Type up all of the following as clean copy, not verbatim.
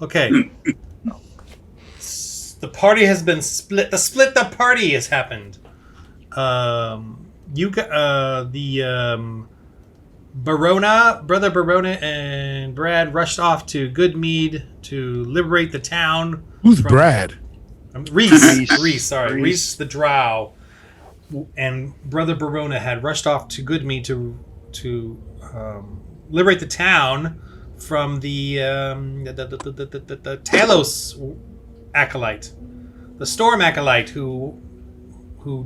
Okay. The party has been split. The party has happened. Brother Barona and Brad rushed off to Goodmead to liberate the town. Who's Brad? Reese the Drow, and Brother Barona had rushed off to Goodmead to liberate the town from the Talos acolyte, the Storm acolyte, who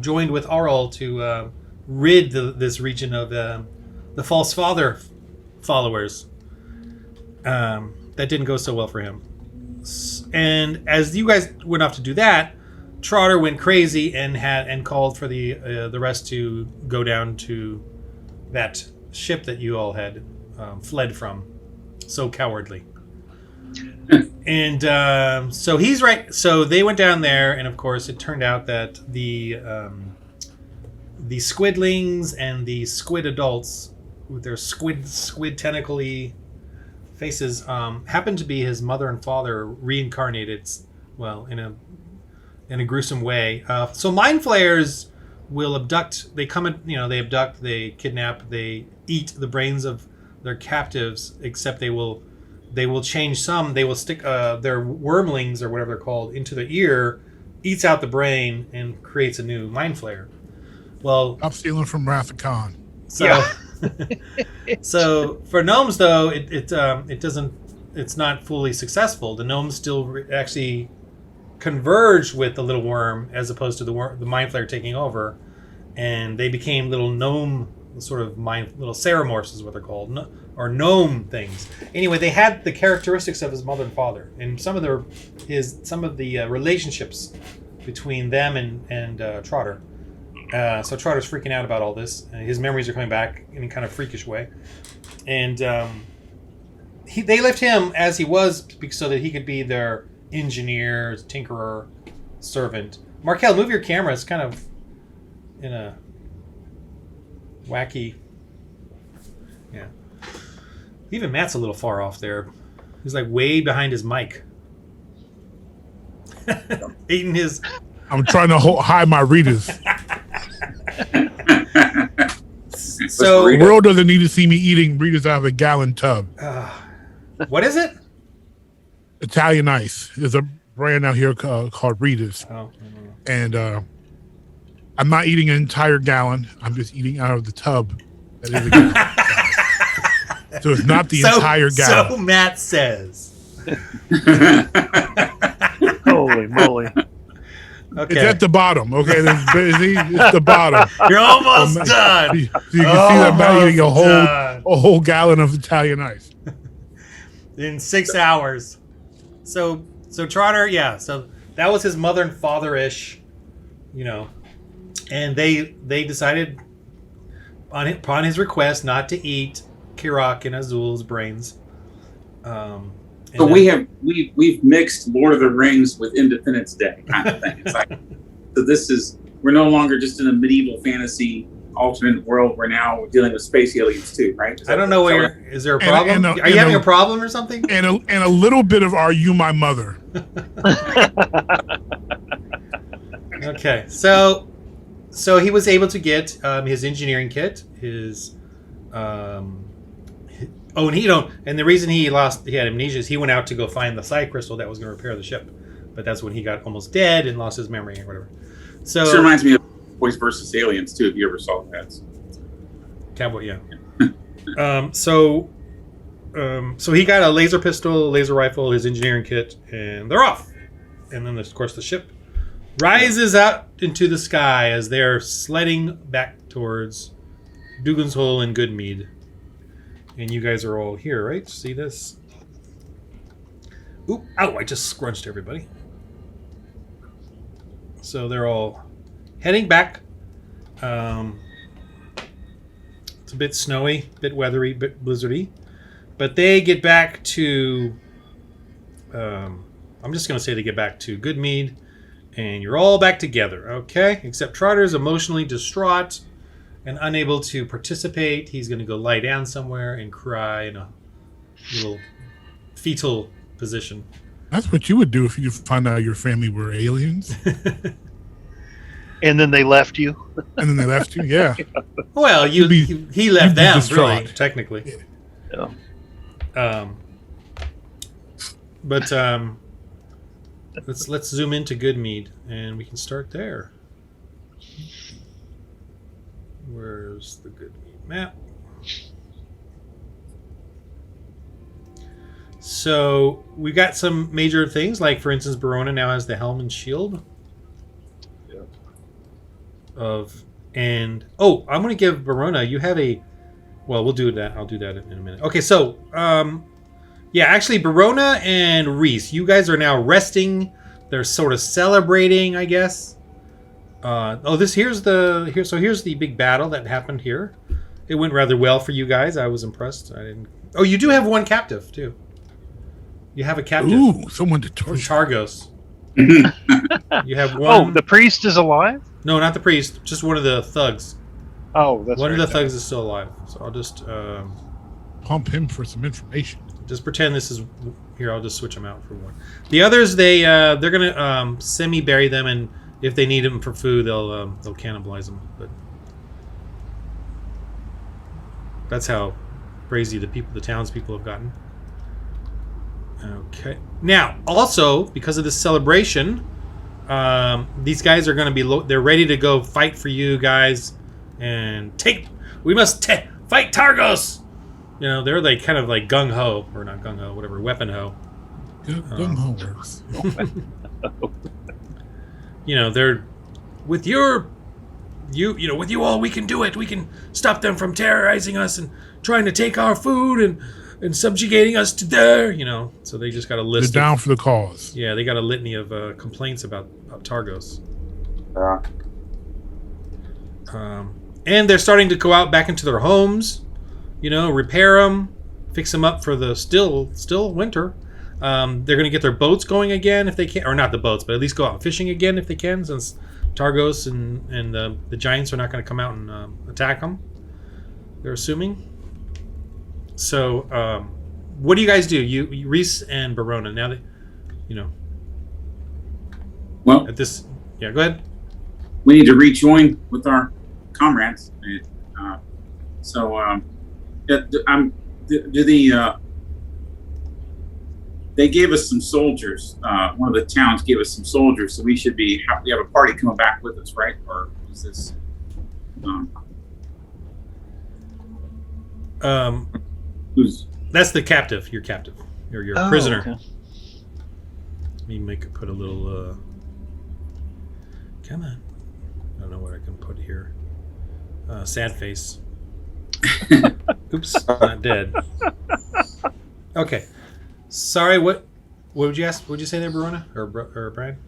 joined with Auril to rid this region of the False Father followers. That didn't go so well for him. And as you guys went off to do that, Trotter went crazy and called for the rest to go down to that ship that you all had fled from so cowardly. And so he's right. So they went down there, and of course, it turned out that the squidlings and the squid adults with their squid tentacle-y faces happened to be his mother and father reincarnated, well, in a gruesome way. So mind flayers will abduct. They come in, they abduct, they kidnap, they eat the brains of their captives. Except they will change some. They will stick their wormlings or whatever they're called into the ear, eats out the brain, and creates a new mind flayer. Well, I'm stealing from Wrath of Khan. So, yeah. So for gnomes though, it doesn't. It's not fully successful. The gnomes still actually converge with the little worm as opposed to the mind flayer taking over, and they became little gnome sort of little ceremorphs is what they're called, or gnome things. Anyway, they had the characteristics of his mother and father, and some of the relationships between them and Trotter. So Trotter's freaking out about all this. His memories are coming back in a kind of freakish way, and they left him as he was so that he could be their engineer, tinkerer, servant. Markel, move your camera. It's kind of in a wacky. Yeah. Even Matt's a little far off there. He's like way behind his mic. Eating his. I'm trying to hide my readers. So the world doesn't need to see me eating readers out of a gallon tub. What is it? Italian Ice. There's a brand out here called Readers. Oh. And I'm not eating an entire gallon. I'm just eating out of the tub. That is a gallon. So it's not the entire gallon. So Matt says. Holy moly. Okay. It's at the bottom. Okay, it's the bottom. You're almost done. You can see that I'm not eating a whole gallon of Italian Ice in 6 hours. So Trotter, yeah. So that was his mother and father-ish, and they decided upon his request not to eat Kirok and Azul's brains. So we've mixed Lord of the Rings with Independence Day kind of thing. It's like, so we're no longer just in a medieval fantasy alternate world. We're now dealing with space aliens too, right? I don't know is there a problem? Are you having a problem or something? And a little bit of Are You My Mother? Okay, so he was able to get his engineering kit, his. And the reason he had amnesia is he went out to go find the psi crystal that was going to repair the ship, but that's when he got almost dead and lost his memory or whatever. So this reminds me of Boys versus Aliens too. If you ever saw that, Cowboy, yeah. So he got a laser pistol, a laser rifle, his engineering kit, and they're off. And then of course the ship rises out into the sky as they're sledding back towards Dugan's Hole and Goodmead. And you guys are all here, right? See this? Oop! Ow! I just scrunched everybody. So they're all heading back. It's a bit snowy, a bit weathery, a bit blizzardy. But they get back to... I'm just going to say they get back to Goodmead. And you're all back together, okay? Except Trotter's emotionally distraught and unable to participate. He's going to go lie down somewhere and cry in a little fetal position. That's what you would do if you found out your family were aliens And then they left you. and then they left you. Yeah. Well, You'd be- he left you'd be them, distraught. really, technically. Yeah. But let's zoom into Goodmead, and we can start there. Where's the Goodmead map? So we got some major things, like for instance, Barona now has the helm and shield. I'm going to give Barona. You have a. Well, we'll do that. I'll do that in a minute. Okay, so yeah, actually, Barona and Reese, you guys are now resting. They're sort of celebrating, I guess. Here's the big battle that happened here. It went rather well for you guys. I was impressed. Oh, you do have one captive too. You have a captive. Ooh, someone to From torture. Targos. You have one. Oh, the priest is alive? No, not the priest. Just one of the thugs. Oh, that's One right. of the thugs is still alive. So I'll just Pump him for some information. just pretend this is here. I'll just switch them out for one. The others, they're gonna semi-bury them, and if they need them for food, they'll cannibalize them. But that's how crazy the townspeople have gotten. Okay. Now, also because of this celebration, these guys are going to be. They're ready to go fight for you guys, and we must fight Targos. You know, they're like kind of like gung ho, or not gung ho, whatever, weapon ho. Gung ho works. You know, they're with you know, with you all, we can do it. We can stop them from terrorizing us and trying to take our food and subjugating us to their, you know. So they just got a list. They're down for the cause. Yeah, they got a litany of complaints about Targos. And they're starting to go out back into their homes, you know, repair them, fix them up for the still winter. They're going to get their boats going again if they can, or not the boats, but at least go out fishing again if they can, since Targos and the giants are not going to come out and attack them. They're assuming. So, what do you guys do? You Reese and Barona. Now that you know. Well, at this, yeah. Go ahead. we need to rejoin with our comrades. They gave us some soldiers. One of the towns gave us some soldiers, so we have a party coming back with us, right? Or is this? That's the captive. Your captive. Your prisoner. Okay. Let me put a little. Come on. I don't know what I can put here. Sad face. Oops, not dead. Okay. Sorry. What would you ask? What would you say there, Barona or Brian?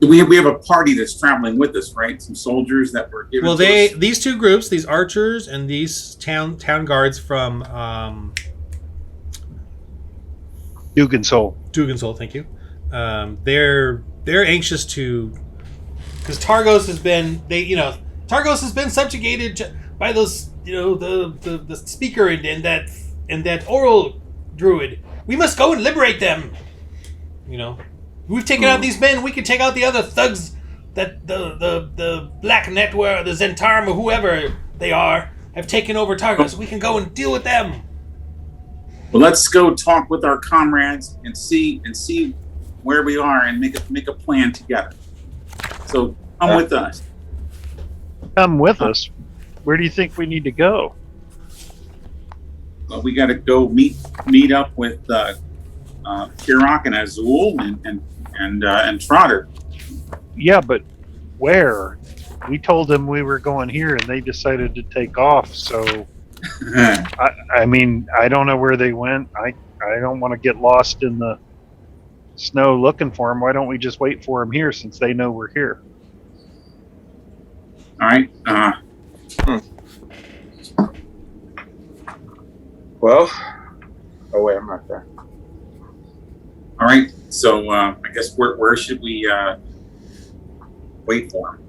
We have a party that's traveling with us, right? Some soldiers that were given. Well, to us. these two groups, these archers and these town guards from Dugansoul, thank you. They're anxious to, because Targos has been subjugated by those, you know, the speaker and that oral druid. We must go and liberate them. You know, we've taken out these men. We can take out the other thugs that the Black Network, the Zentarum, or whoever they are, have taken over Targos. We can go and deal with them. Well, let's go talk with our comrades and see where we are and make a plan together. So come with us. Come with us. Where do you think we need to go? Well, we got to go meet up with Kirok and Azul and Trotter. Yeah, but where? We told them we were going here, and they decided to take off. So, I mean, I don't know where they went. I don't want to get lost in the snow looking for them. Why don't we just wait for them here, since they know we're here? All right. Well, oh wait, I'm not there. All right. So I guess where should we wait for him?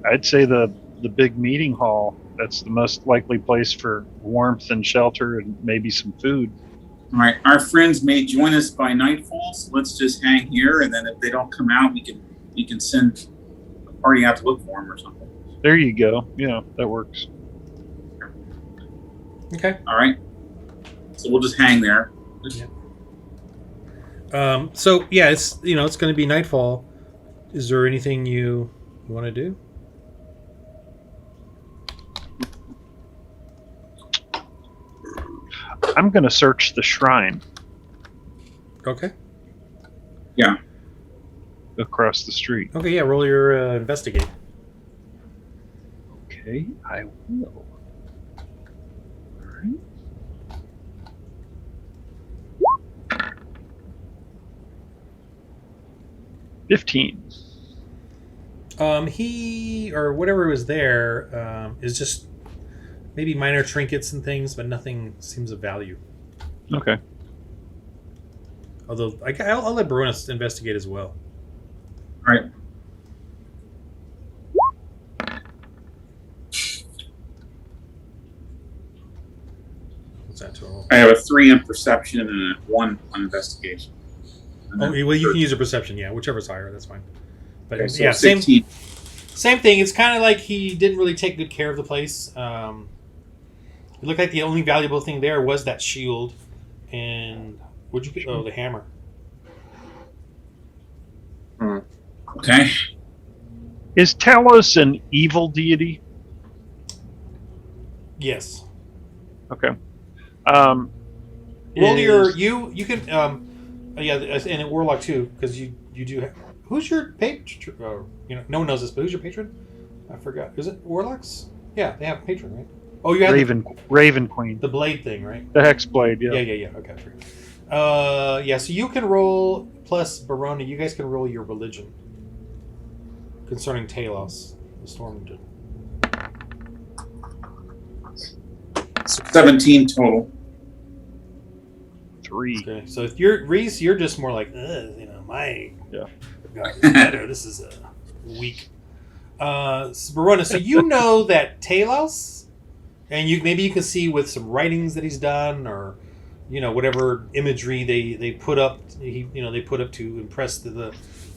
I'd say the big meeting hall. That's the most likely place for warmth and shelter and maybe some food. All right, our friends may join us by nightfall, so let's just hang here, and then if they don't come out, we can send a party out to look for them or something. There you go. Yeah, that works. Okay. All right. So we'll just hang there. So yeah, it's going to be nightfall. Is there anything you want to do? I'm going to search the shrine Okay. across the street. Okay. Yeah. Roll your investigate. Okay, I will. Alright. $15. He or whatever was there is just maybe minor trinkets and things, but nothing seems of value. Okay. Although I'll let Baronis investigate as well. All right. What's that total? I have a 3 on perception and a 1 on investigation. And Oh, then well, you can use a perception. Yeah, whichever's higher, that's fine. But Okay, so yeah, 16. same thing. It's kind of like he didn't really take good care of the place. It looked like the only valuable thing there was that shield, and what'd you get? Oh, the hammer. Okay. Is Talos an evil deity? Yes. Okay. Roll Is- you can yeah, and in Warlock too, because you do have, who's your patron? No one knows this, but who's your patron? I forgot. Is it Warlocks? Yeah, they have a patron, right? Oh, you have Raven Queen. the blade thing, right? The Hexblade, yeah. Yeah. Okay, I forgot. Yeah. So you can roll plus Barona. You guys can roll your religion concerning Talos, the Storm. So 17 total. 3. Okay. So if you're Reese, you're just more like, my Yeah. God is better. This is weak. So Barona, so you know that Talos, and maybe you can see with some writings that he's done, or whatever imagery they put up. They put up to impress the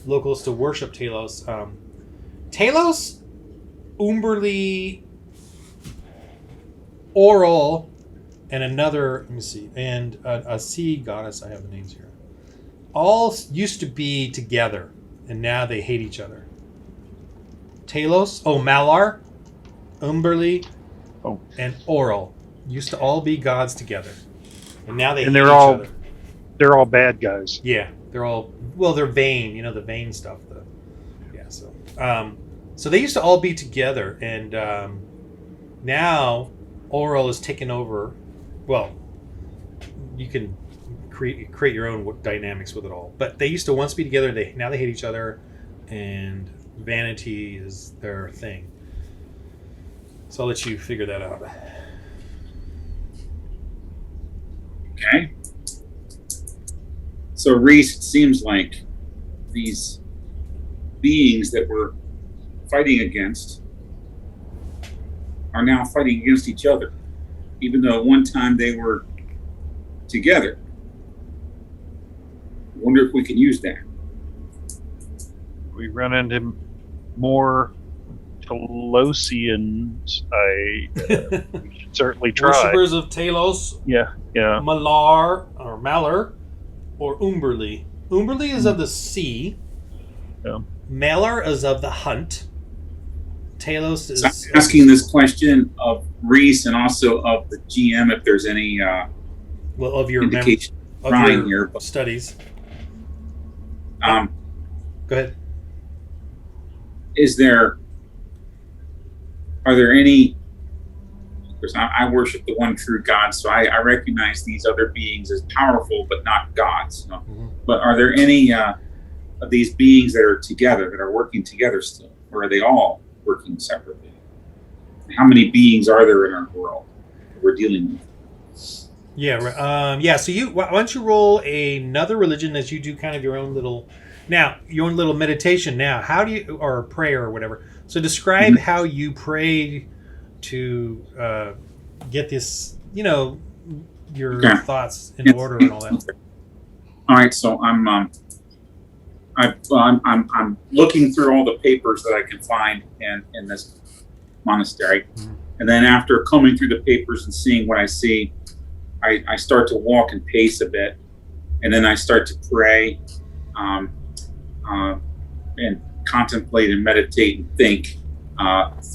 locals to worship Talos. Talos, Umberly, Oral, and another. Let me see, and a sea goddess. I have the names here. All used to be together, and now they hate each other. Talos, Malar, Umberly, and Oral used to all be gods together, and now they hate they're each all other. They're all bad guys. Yeah, they're all they're vain. The vain stuff. So they used to all be together, and now Oral is taken over. Well, you can create your own dynamics with it all, but they used to once be together. Now they hate each other, and vanity is their thing. So I'll let you figure that out. Okay. So Reese, it seems like these beings that we're fighting against are now fighting against each other, even though at one time they were together. I wonder if we can use that. We run into more Talosians. We should certainly try. Worshippers of Talos, Yeah. Malar or Malar, or Umberly. Umberly is of the sea. Yeah. Malar is of the hunt. Talos is So I'm asking this question of Reese and also of the GM if there's any of your indication of trying your here. But, studies. Go ahead. Are there any? Because I worship the one true God, so I recognize these other beings as powerful, but not gods. Mm-hmm. But are there any of these beings that are together, that are working together still, or are they all working separately? How many beings are there in our world that we're dealing with? Yeah. So why don't you roll another religion as you do kind of your own little meditation. Now, how do you, or prayer or whatever? So describe how you pray to get this, your Okay. thoughts in order and all that. All right, so I'm looking through all the papers that I can find in this monastery, and then after combing through the papers and seeing what I see, I start to walk and pace a bit, and then I start to pray, and contemplate and meditate and think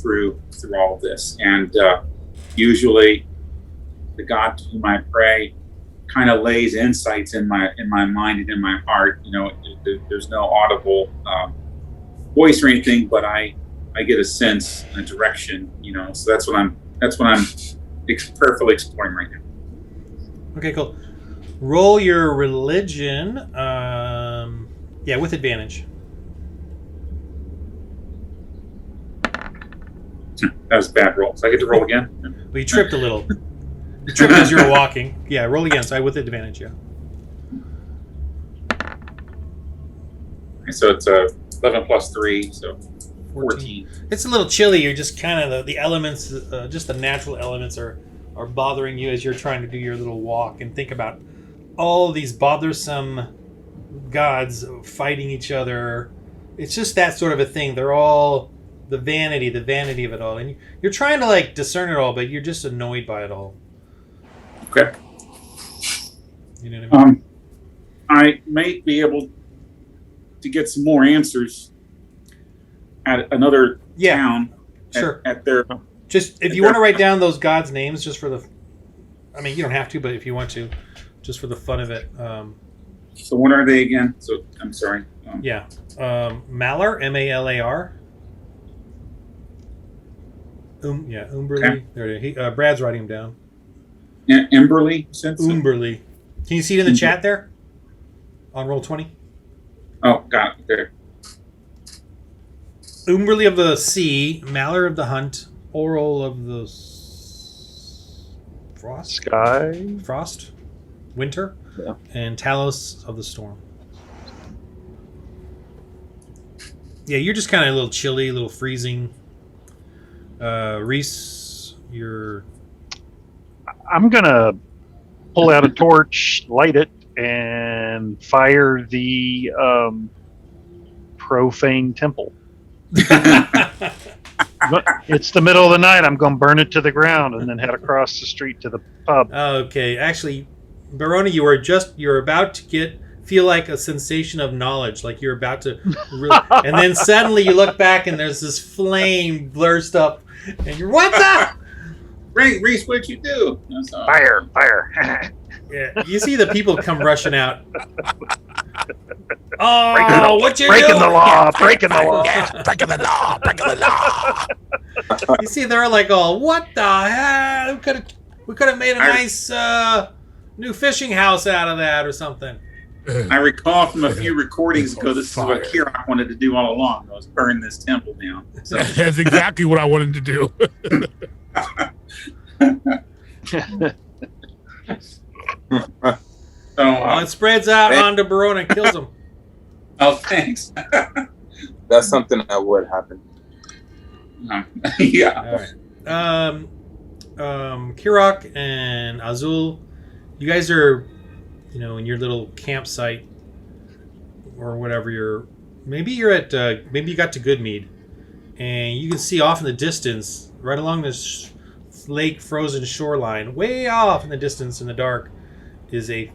through all of this. And usually, the God to whom I pray kind of lays insights in my mind and in my heart. You know, there's no audible voice or anything, but I get a sense, a direction. You know, so that's what I'm prayerfully exploring right now. Okay, cool. Roll your religion. With advantage. That was a bad roll. So I get to roll again? Well, you tripped a little. You tripped as you were walking. Yeah, roll again. So with advantage, yeah. So it's 11 plus 3, so 14. It's a little chilly. You're just kind of the elements, just the natural elements are bothering you as you're trying to do your little walk and think about all these bothersome gods fighting each other. It's just that sort of a thing. They're all the vanity of it all, and you're trying to like discern it all, but you're just annoyed by it all. Okay. You know what I mean? I may be able to get some more answers at another town. Sure. At their just if you want to write down those gods' names, just for the. I mean, you don't have to, but if you want to, just for the fun of it. So what are they again? So I'm sorry. Malar, Malar. Umberly. Okay. There it is. Brad's writing them down. Emberly? Umberly. Can you see it in the chat there? On Roll20? Oh, got it. There. Umberly of the sea, Malar of the hunt, Oral of the frost, winter, and Talos of the storm. Yeah, you're just kind of a little chilly, a little freezing. Reese, I'm gonna pull out a torch, light it, and fire the profane temple. It's the middle of the night. I'm gonna burn it to the ground and then head across the street to the pub. Okay, actually, Barona, you're about to feel like a sensation of knowledge, like you're about to, and then suddenly you look back and there's this flame burst up, and you're what the? Reese, what'd you do? Fire! Yeah, you see the people come rushing out. Oh, what you breaking doing? the law! Breaking the law! Breaking the law! Breaking the law! You see, they're like, "Oh, what the hell? We could have made a nice new fishing house out of that or something." I recall from a few recordings ago, this is what Kirok wanted to do all along, was burn this temple down. So. That's exactly what I wanted to do. So it spreads out onto Barona and kills him. Oh, thanks. That's something that would happen. Yeah. All right. Kirok and Azul, you guys are, in your little campsite or whatever. Maybe you got to Goodmead, and you can see off in the distance, right along this lake frozen shoreline, way off in the distance in the dark, is a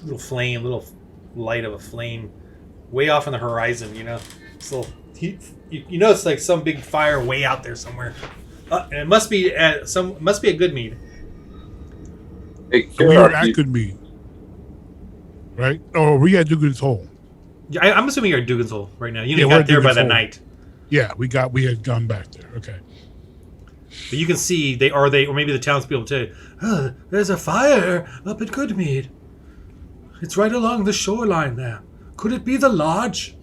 little light of a flame, way off on the horizon. So it's like some big fire way out there somewhere. And it must be at Goodmead. Hey, We were at Goodmead, right? Oh, we at Dugan's Hole. Yeah, I'm assuming you're at Dugan's Hole right now. You we're got at there by Dugan's the Hole. night. Yeah, we had gone back there. Okay. But you can see or maybe the townspeople tell you, there's a fire up at Goodmead. It's right along the shoreline there. Could it be the lodge?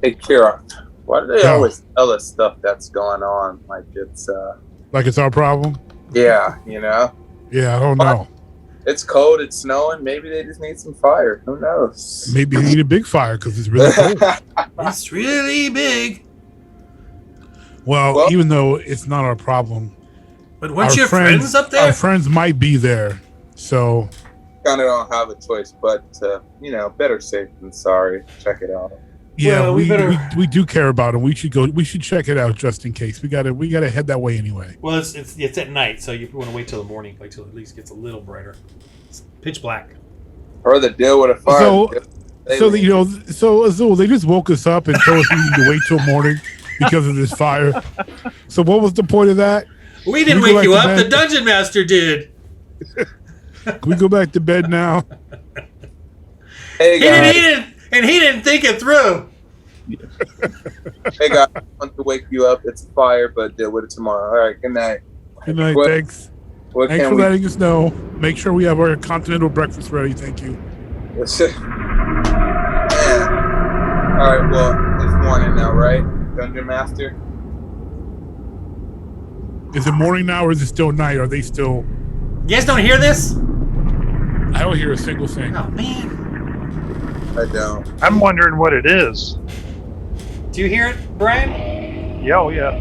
Hey, Kira, why do they always tell us stuff that's going on? Like it's our problem? Yeah, Yeah, I don't know. It's cold, it's snowing. Maybe they just need some fire. Who knows? Maybe they need a big fire because it's really cold. It's really big. Well, even though it's not our problem, But weren't your friends up there? Our friends might be there, so Kind of don't have a choice, but better safe than sorry. Check it out. yeah, Well, we do care about them. We should go. We should check it out just in case. We gotta head that way anyway. Well, it's at night, so you want to wait till the morning, like till it at least gets a little brighter. It's pitch black. Or the deal with a fire. So they just woke us up and told us we need to wait till morning because of this fire. So what was the point of that? We didn't Can we go wake you back to up. bed? The dungeon master did. Can we go back to bed now? Hey guys, He didn't think it through. hey guys, I want to wake you up. It's a fire, but deal with it tomorrow. All right, good night. Good night. What- Thanks. What Thanks can for we? letting us know. Make sure we have our continental breakfast ready. Thank you. Man. All right, well, it's morning now, right, Dungeon Master? Is it morning now or is it still night? Are they still? You guys don't hear this? I don't hear a single thing. Oh man. I don't. I'm wondering what it is. Do you hear it, Brian? Yeah, oh yeah.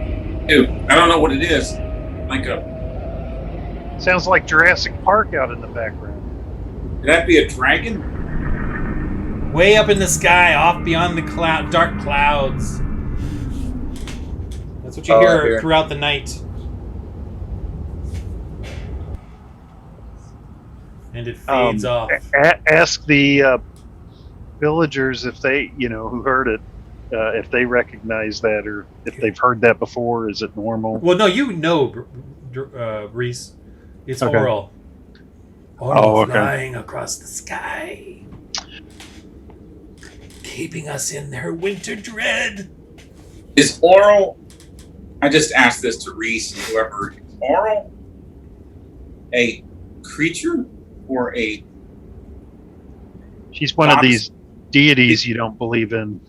Dude, I don't know what it is. Like Sounds like Jurassic Park out in the background. could that be a dragon? Way up in the sky, off beyond the dark clouds. That's what you Oh, I hear hear. throughout the night. And it fades off. Ask the villagers if they, who heard it, if they recognize that or if they've heard that before. Is it normal? Well, no, Reese. It's Okay. oral. Oh, okay. Flying across the sky. Keeping us in their winter dread. Is Oral? I just asked this to Reese and whoever. Is Oral a creature or a? She's one of these deities you don't believe in.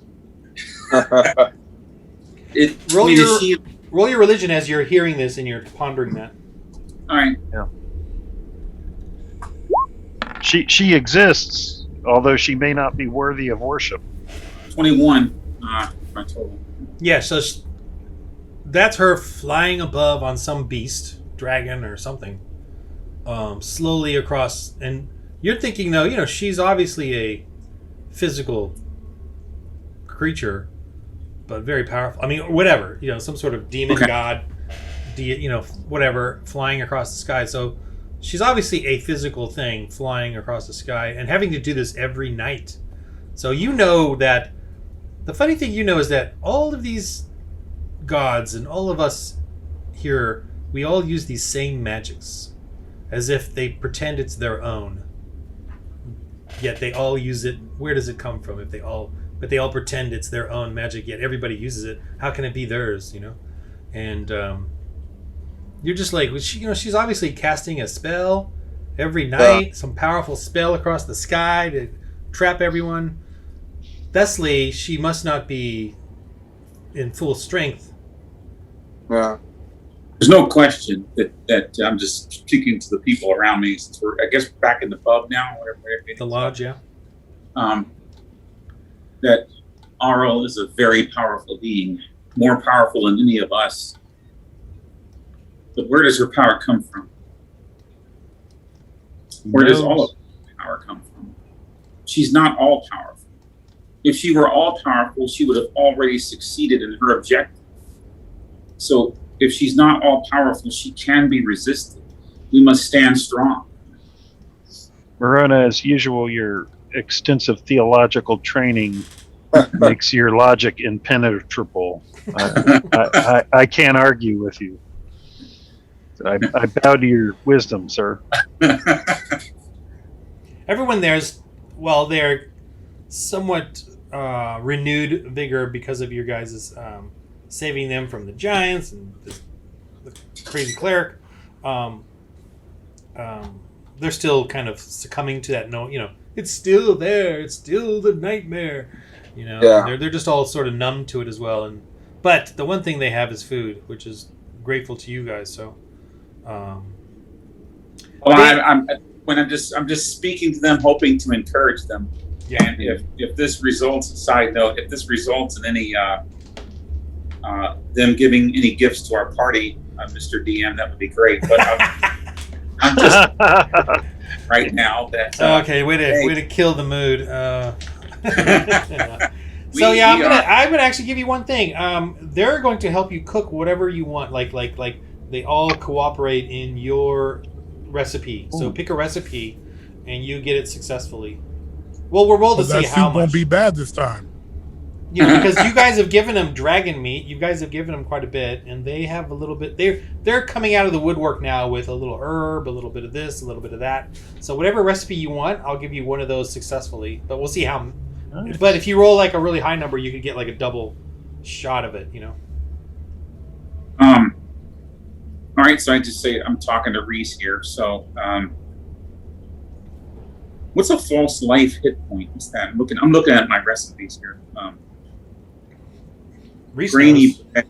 Roll is she? Roll your religion as you're hearing this and you're pondering that. All right. She exists, although she may not be worthy of worship. 21. My total. Yeah, so that's her flying above on some beast, dragon or something, slowly across. And you're thinking, though, she's obviously a physical creature, but very powerful. I mean, whatever, some sort of demon god, whatever, flying across the sky. So she's obviously a physical thing flying across the sky and having to do this every night. So that the funny thing is that all of these gods and all of us here, we all use these same magics as if they pretend it's their own. Yet they all use it. Where does it come from? But they all pretend it's their own magic, yet everybody uses it. How can it be theirs, And you're just like, she's obviously casting a spell every night, some powerful spell across the sky to trap everyone. Thusly, she must not be in full strength. Yeah. There's no question that I'm just speaking to the people around me. Since we're, I guess, back in the pub now, whatever. The lodge, yeah. That Aral is a very powerful being, more powerful than any of us. But where does her power come from? Where does all of her power come from? She's not all powerful. If she were all powerful, she would have already succeeded in her objective. So if she's not all powerful, she can be resisted. We must stand strong. Verona, as usual, your extensive theological training makes your logic impenetrable. I can't argue with you. I bow to your wisdom, sir. Everyone there's, they're somewhat renewed vigor because of your guys' saving them from the giants and the crazy cleric. They're still kind of succumbing to that. It's still there. It's still the nightmare. They're just all sort of numb to it as well. But the one thing they have is food, which is grateful to you guys. So, I'm just speaking to them, hoping to encourage them. Yeah. And if this results, side note, if this results in any them giving any gifts to our party, Mr. DM, that would be great. But I'm just right now that. Okay, way to kill the mood. We I'm are- gonna actually give you one thing. They're going to help you cook whatever you want. Like they all cooperate in your recipe. So pick a recipe, and you get it successfully. Well, we're rolled to That see how soup won't much. be bad this time. Because you guys have given them dragon meat. You guys have given them quite a bit, and they have a little bit. They're coming out of the woodwork now with a little herb, a little bit of this, a little bit of that. So whatever recipe you want, I'll give you one of those successfully. But we'll see how. Nice. But if you roll like a really high number, you could get like a double shot of it. All right, so I just say I'm talking to Reese here. So, what's a false life hit point? What's that? I'm looking at my recipes here. Reese Grainy knows.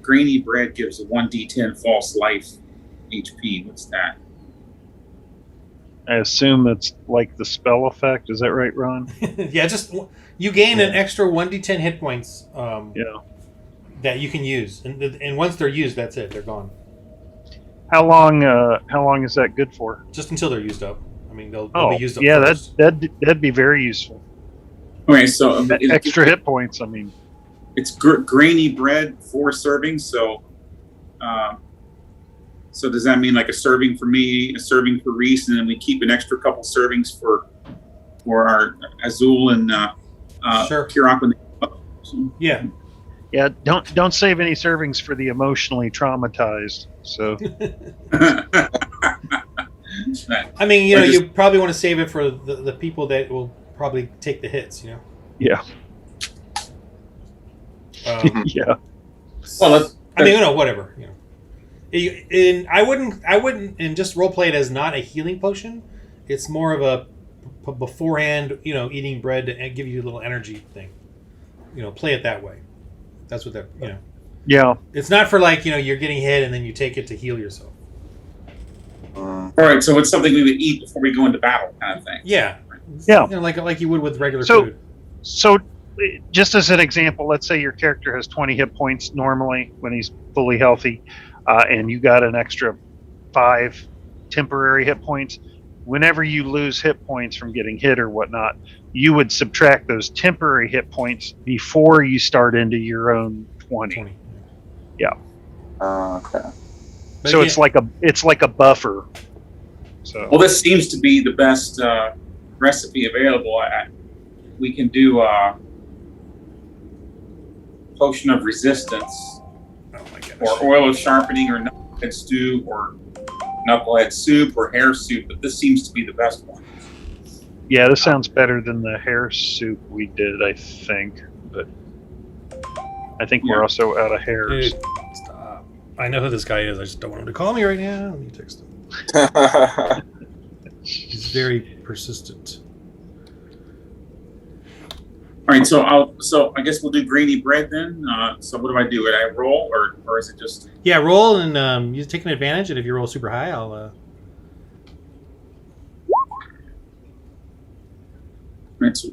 grainy bread gives a 1d10 false life HP. What's that? I assume it's like the spell effect. Is that right, Ron? Yeah, just you gain an extra 1d10 hit points. Yeah. That you can use, and once they're used, that's it. They're gone. How long is that good for? Just until they're used up. I mean, they'll Oh, be used up. yeah, first. that'd be very useful. Okay, so Extra hit points. I mean, it's grainy bread, 4 servings. So, so does that mean like a serving for me, a serving for Reese, and then we keep an extra couple servings for our Azul and Sure. Kirok when Yeah. yeah. Don't save any servings for the emotionally traumatized. So I mean, Or just- you probably want to save it for the people that will probably take the hits. yeah, yeah. Well, I mean, whatever. And I wouldn't, and just role play it as not a healing potion. It's more of a beforehand, eating bread to give you a little energy thing. Play it that way. That's what that. Yeah. It's not for like you're getting hit and then you take it to heal yourself. all right, so it's something we would eat before we go into battle, kind of thing. Yeah. Yeah. Like you would with regular So- food. So, just as an example, let's say your character has 20 hit points normally when he's fully healthy, and you got an extra 5 temporary hit points. Whenever you lose hit points from getting hit or whatnot, you would subtract those temporary hit points before you start into your own 20. 20. Okay. But So yeah, it's like a buffer. So Well, this seems to be the best recipe available. We can do potion of resistance, oh my gosh. or oil of sharpening, or knucklehead stew, or knucklehead soup, or hair soup. But this seems to be the best one. yeah, this sounds better than the hair soup we did, I think. But I think we're also out of hairs. Dude, stop. I know who this guy is. I just don't want him to call me right now. Let me text him. He's very persistent. All right, so I guess we'll do grainy bread then. So what do I do? Would I roll, or is it just? Yeah, roll and you take an advantage, and if you roll super high, I'll. It's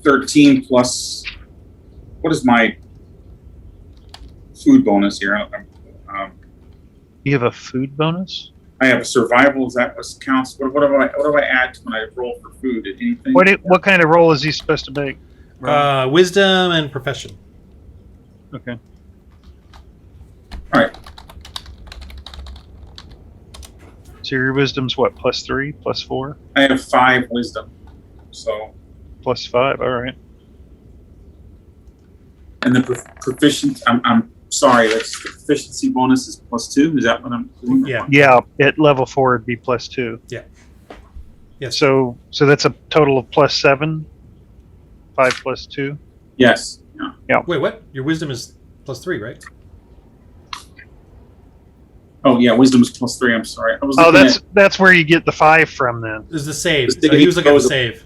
13 plus. What is my food bonus here? You have a food bonus? I have a survival. Is that what counts? What do I add when I roll for food? Anything? What kind of roll is he supposed to make? Wisdom and profession. Okay. All right. So your wisdom's what? +3, +4, I have 5 wisdom. So, +5. All right. and the proficient. I'm sorry. That's the proficiency bonus is +2. Is that what I'm doing? Yeah. Yeah, at level 4 it'd be +2. Yeah. Yes. So that's a total of +7. 5 + 2. Yes. Yeah. Wait, what? Your wisdom is +3, right? Oh yeah. Wisdom is +3. I'm sorry. I was Oh, looking that's where you get the 5 from then. This is the save. The So he was looking at the save. save.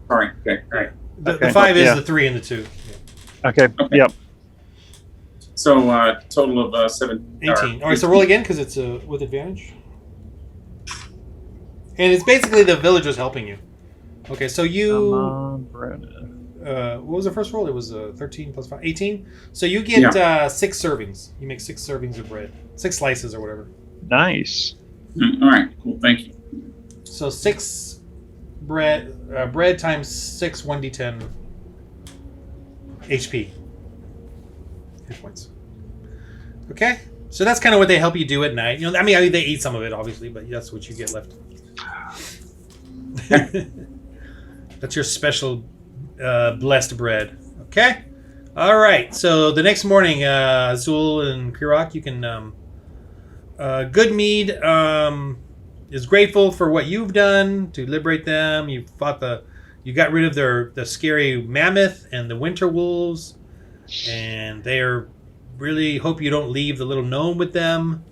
Sorry. Okay. All right. The Okay. 5 is Yeah. the 3 and the 2. Okay. Okay. Yep. So total of 7. 18. All right, so roll again because it's with advantage. And it's basically the villagers helping you. Okay, so Come you on, Brennan. what was the first roll? It was 13 plus 5, 18. So you get 6 servings. You make 6 servings of bread, 6 slices or whatever. Nice. All right, cool. Thank you. So 6 bread times 6 1d10 HP hit points. Okay, so that's kind of what they help you do at night. I mean, they eat some of it, obviously, but that's what you get left. That's your special blessed bread. Okay, all right. So the next morning, Azul and Kirok, you can. Goodmead is grateful for what you've done to liberate them. You got rid of the scary mammoth and the winter wolves, and they really hope you don't leave the little gnome with them.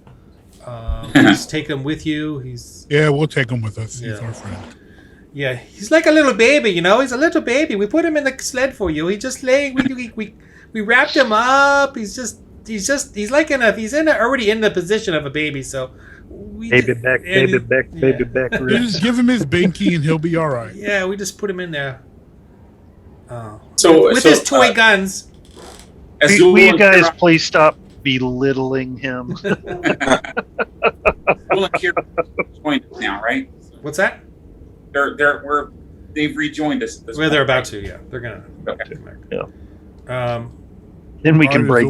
Just take him with you. We'll take him with us. He's our friend. Yeah, he's like a little baby. He's a little baby. We put him in the sled for you. He just lay. We wrapped him up. He's already in the position of a baby. So baby back. You just give him his binky and he'll be all right. Yeah, we just put him in there. So with his toy guns. Will you guys please stop belittling him? Joined us now, right? What's that? They've rejoined us. They're about to. Yeah, they're gonna. Okay. Yeah. Then we can break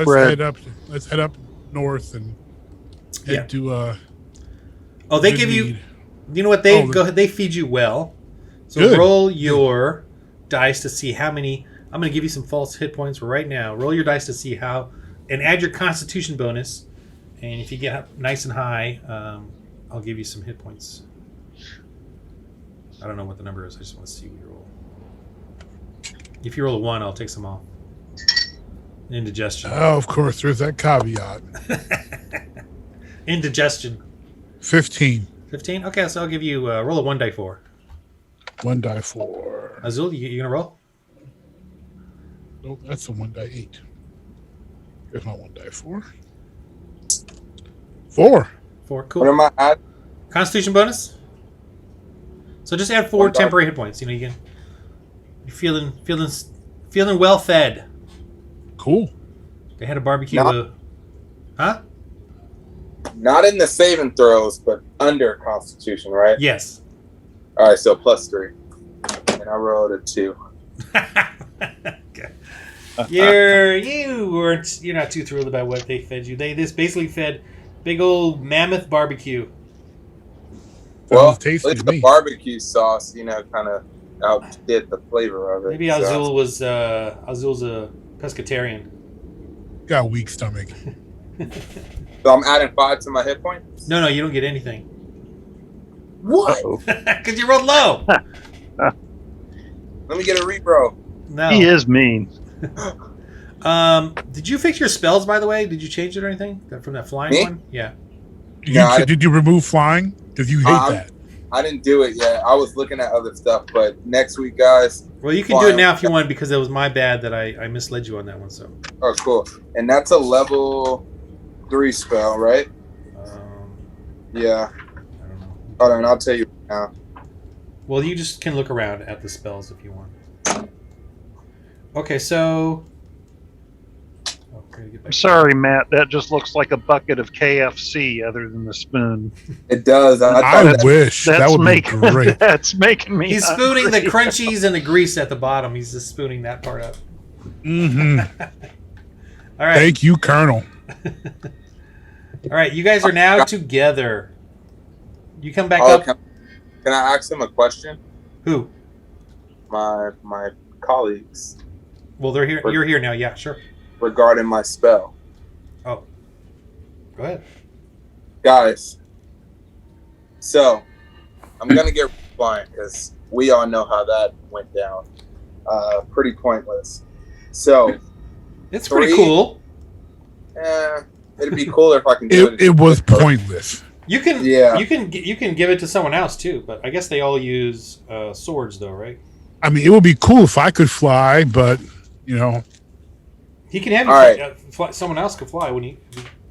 bread. Let's head up north and head to. They give you. You know what they feed you well. So good. Roll your dice to see how many. I'm going to give you some false hit points right now. Roll your dice to see how, and add your Constitution bonus. And if you get nice and high, I'll give you some hit points. I don't know what the number is. I just want to see what you roll. If you roll a 1, I'll take some off. Indigestion. Oh, of course. There's that caveat. Indigestion. 15. 15? Okay, so I'll give you roll a 1d4. 1d4. Azul, you gonna roll? Nope, that's a 1d8. Here's my 1d4. 4. 4, cool. What am I at? Constitution bonus? So just add 4 temporary hit points. You're feeling well fed. Cool. They had a barbecue. Huh? Not in the saving throws, but under Constitution, right? Yes. All right, so +3, and I rolled a 2. Okay. You're not too thrilled about what they fed you. They basically fed big old mammoth barbecue. Well, at least the barbecue sauce, kind of outdid the flavor of it. Maybe Azul's a pescatarian. Got a weak stomach. So I'm adding 5 to my hit points? No, you don't get anything. What? Because you rolled low. Let me get a rebro. No. He is mean. Did you fix your spells, by the way? Did you change it or anything from that flying one? Yeah. Did you remove flying? Because you hate that. I didn't do it yet. I was looking at other stuff, but next week, guys. Well, you can do it now if you want, because it was my bad that I misled you on that one. So. Oh, cool. And that's a level 3 spell, right? Yeah. I don't know. Hold on, I'll tell you now. Well, you just can look around at the spells if you want. Okay, so. I'm sorry, Matt. That just looks like a bucket of KFC other than the spoon. It does. I wish. That would be great. That's making me He's spooning the crunchies and the grease at the bottom. He's just spooning that part up. Mm-hmm. All right. Thank you, Colonel. All right, you guys are now together. You come back up. Can I ask him a question? Who? My colleagues. Well, they're here. You're here now. Yeah, sure. Regarding my spell. Oh. Go ahead. Guys. So, I'm going to get flying because we all know how that went down. Pretty pointless. So. It's pretty cool. It'd be cooler if I can do it. It was pointless. You can give it to someone else too, but I guess they all use swords though, right? I mean, it would be cool if I could fly, but he can have you fly. Someone else could fly when he.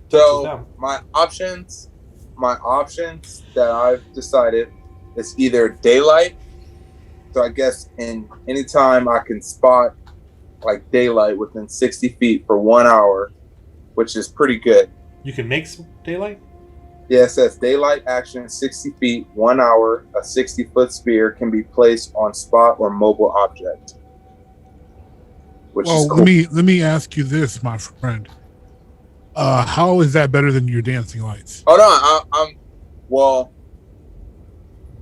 So my options that I've decided is either daylight, So I guess in any time I can spot like daylight within 60 feet for 1 hour, which is pretty good. You can make some daylight? Yeah, it says daylight action 60 feet, 1 hour, a 60-foot sphere can be placed on spot or mobile object. Which is cool. let me ask you this, my friend. How is that better than your dancing lights? Hold on, well,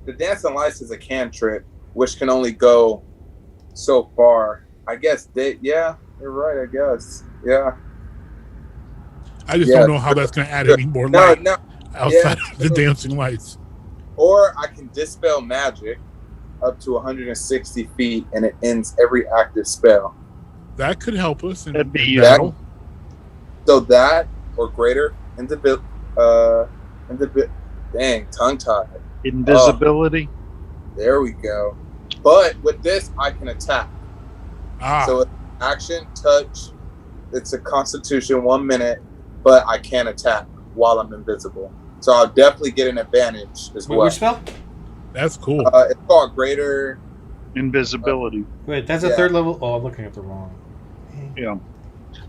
the dancing lights is a cantrip, which can only go so far. I guess yeah, you're right, I guess. Yeah. I just don't know how that's going to add any more light outside of the dancing lights. Or I can dispel magic up to 160 feet, and it ends every active spell. That could help us. That'd be battle. So that or greater dang, tongue-tied. invisibility. There we go. But with this, I can attack. So it's action, touch. It's a constitution 1 minute, but I can attack while I'm invisible. So I'll definitely get an advantage as well. Which spell? That's cool. It's called greater Invisibility. Wait, that's a third level. Oh, I'm looking at the wrong. Yeah.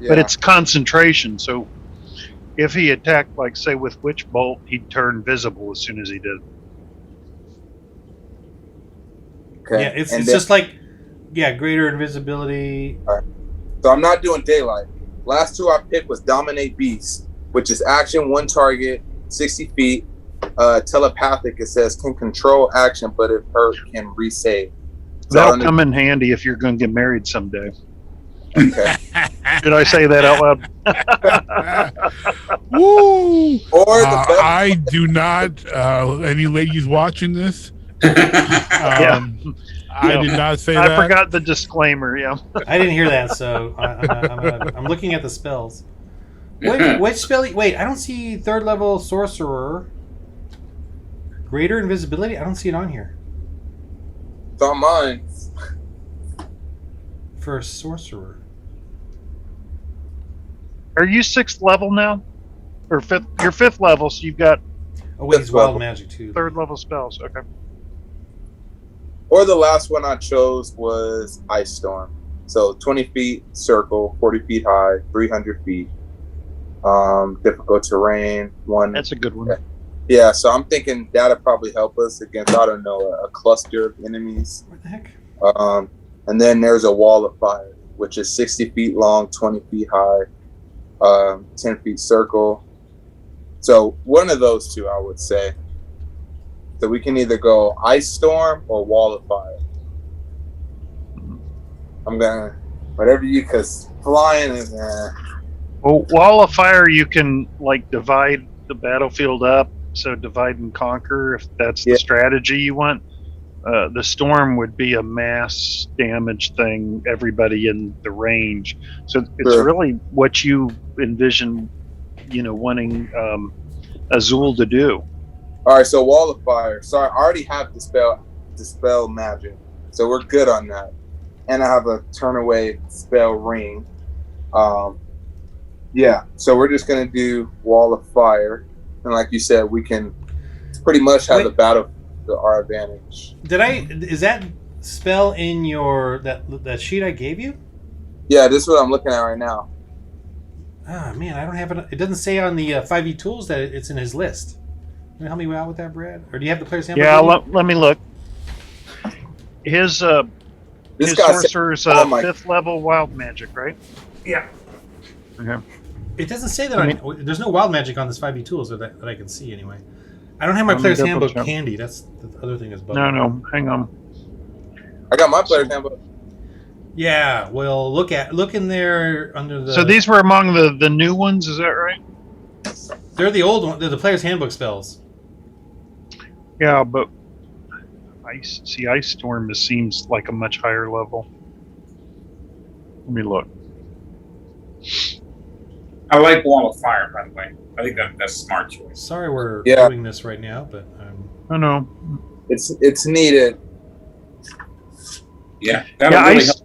But it's concentration. So if he attacked, like, say, with Witch Bolt, he'd turn visible as soon as he did. Okay. Yeah, it's just like, greater invisibility. So I'm not doing daylight. Last two I picked was Dominate Beast, which is action, one target, 60 feet. Telepathic, it says, can control action, but if hurt, can resave. So That'll come in handy if you're going to get married someday. Okay. Did I say that out loud? Woo! Or the best I do not. Any ladies watching this? I did not say that. I forgot the disclaimer. Yeah. I didn't hear that, so I'm looking at the spells. Wait, which spell? Wait, I don't see third level sorcerer. Greater invisibility? I don't see it on here. It's on mine. For a sorcerer. Are you 6th level now? Or 5th? You're 5th level, so you've got Oh, wait, he's Fifth wild level. magic too. 3rd level spells. Okay. Or the last one I chose was Ice Storm. So 20 feet circle, 40 feet high, 300 feet. Difficult terrain. That's a good one. Yeah, so I'm thinking that'll probably help us against, I don't know, a cluster of enemies. What the heck? And then there's a wall of fire, which is 60 feet long, 20 feet high, 10 feet circle. So one of those two, I would say. So we can either go Ice Storm or Wall of Fire. I'm gonna, whatever you, because flying is, Well, Wall of Fire, you can, like, divide the battlefield up. So divide and conquer, if that's the strategy you want. The storm would be a mass damage thing, everybody in the range. So it's really what you envision, wanting Azul to do. All right, so Wall of Fire. Sorry, I already have dispel magic, so we're good on that. And I have a turn away spell ring. So we're just gonna do Wall of Fire, and like you said, we can pretty much have the battle to our advantage. Is that spell in your that sheet I gave you? Yeah, this is what I'm looking at right now. Ah, man, I don't have it. It doesn't say on the 5e tools that it's in his list. Can you help me out with that, Brad? Or do you have the player's handbook? Yeah, let me look. His sorcerer's 5th level wild magic, right? Yeah. Okay. It doesn't say that there's no wild magic on this 5e tools that I can see anyway. I don't have my player's handbook handy. That's the other thing is bugging. No, hang on. I got my player's handbook. Yeah, well, look in there under the. So these were among the new ones, is that right? They're the old one. They're the player's handbook spells. Yeah, but Ice Storm seems like a much higher level. Let me look. I like Wall of Fire, by the way. I think that's a smart choice. Sorry we're doing this right now, but I know. It's needed. Yeah.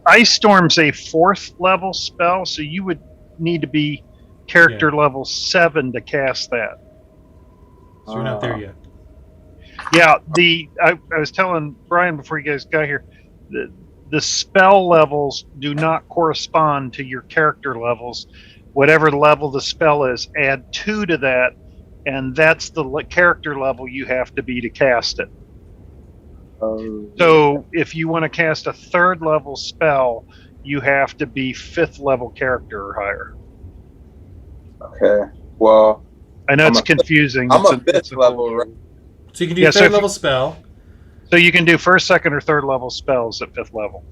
Ice Storm's a 4th level spell, so you would need to be character level 7 to cast that. So we're not there yet. Yeah, I was telling Brian before you guys got here, the spell levels do not correspond to your character levels. Whatever level the spell is, add 2 to that, and that's the character level you have to be to cast it. So if you want to cast a 3rd level spell, you have to be 5th level character or higher. Okay. Well, I know it's confusing. I'm It's a 5th level, right? So you can do a so 3rd level spell. So you can do 1st, 2nd, or 3rd level spells at 5th level.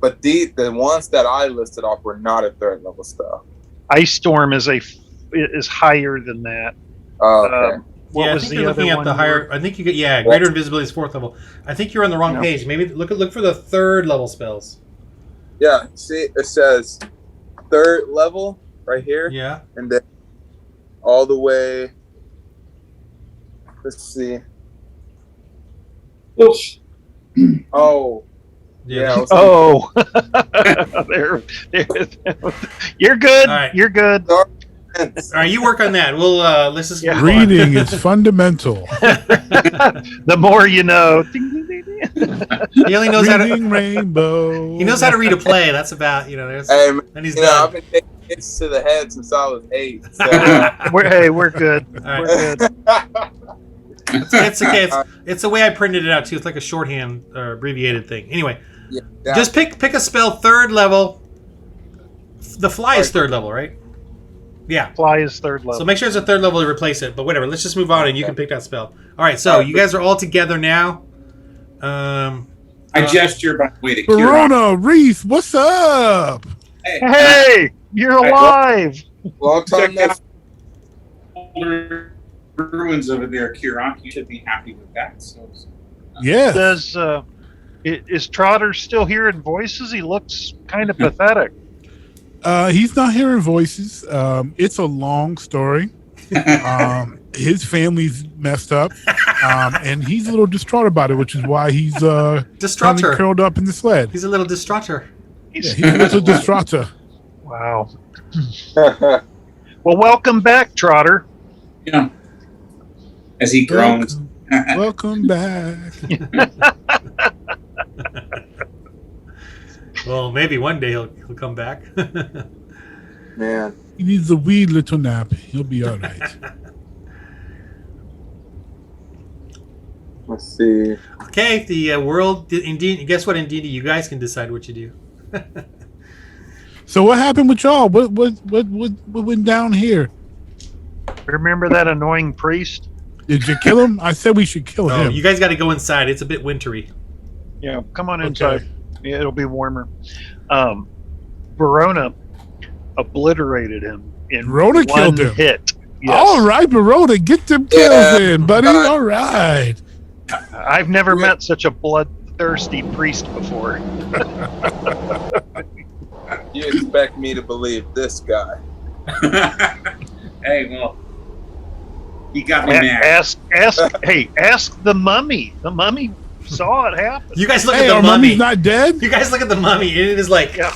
But the ones that I listed off were not a 3rd level spell. Ice Storm is higher than that. Oh, okay. What I was think the you're other looking at one? the higher. I think you get greater invisibility is 4th level. I think you're on the wrong No. page. Maybe look for the 3rd level spells. Yeah, see, it says 3rd level right here. Yeah. And then all the way. Let's see. Oops. Oh. Yeah. Oh, there. You're good. All right. You're good. All right, you work on that. We'll let's just move on. Reading is fundamental. The more you know. He only knows how to. Reading rainbow. He knows how to read a play. That's about There's, Hey, and he's you know, done. I've been taking hits to the head since I was 8. So, We're good. All right. We're good. It's okay. It's the way I printed it out too. It's like a shorthand or abbreviated thing. Anyway, yeah, just pick a spell 3rd level. The fly is 3rd level, right? Yeah. Fly is 3rd level. So make sure it's a 3rd level to replace it. But whatever. Let's just move on, and you can pick that spell. All right. So you guys are all together now. I gesture by the way to Kira. Verona, Reese, what's up? Hey, you're alive. long time no Check out older ruins over there, Kira. You should be happy with that. So, Yeah. Is Trotter still hearing voices? He looks kind of pathetic. He's not hearing voices. It's a long story. His family's messed up, and he's a little distraught about it, which is why he's Distraughter. curled up in the sled. He's a little distraughter. Yeah, he's a little distraughter. Wow. Well, welcome back, Trotter. yeah. As he groans. Welcome back. Well, maybe one day he'll come back. Man. He needs a wee little nap. He'll be all right. Let's see. Okay, the world. Indeed, guess what? Indeed, you guys can decide what you do. So what happened with y'all? What went down here? Remember that annoying priest? Did you kill him? I said we should kill Oh, him. you guys got to go inside. It's a bit wintry. Yeah, come on Okay. inside. Yeah, it'll be warmer. Verona obliterated him in Verona one killed him. hit. Yes. All right, Verona, get them kills Yeah. in, buddy. All right. I've never met such a bloodthirsty priest before. You expect me to believe this guy? Hey, well, he got me mad. Ask the mummy. The mummy saw it happen. You guys look Hey, at our the mummy. mummy's not dead. You guys look at the mummy, and it is like, Yeah.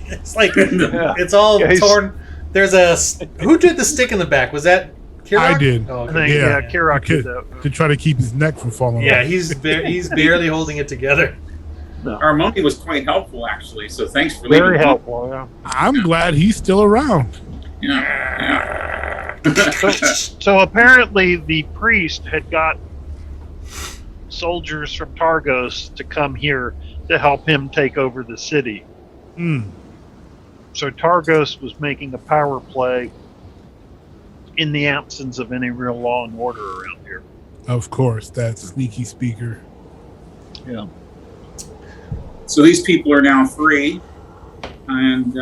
it's like, Yeah. it's all Yeah, he's- torn. There's who did the stick in the back? Was that Kirok? I did. Oh, I okay. think, Yeah. Kirok Okay. did that. To try to keep his neck from falling Yeah, off. he's barely holding it together. Our mummy was quite helpful, actually. So thanks for leaving. Very helpful. Yeah. I'm glad he's still around. Yeah. So apparently the priest had got soldiers from Targos to come here to help him take over the city. Hmm. So Targos was making a power play in the absence of any real law and order around here. Of course, that sneaky speaker. Yeah. So these people are now free, and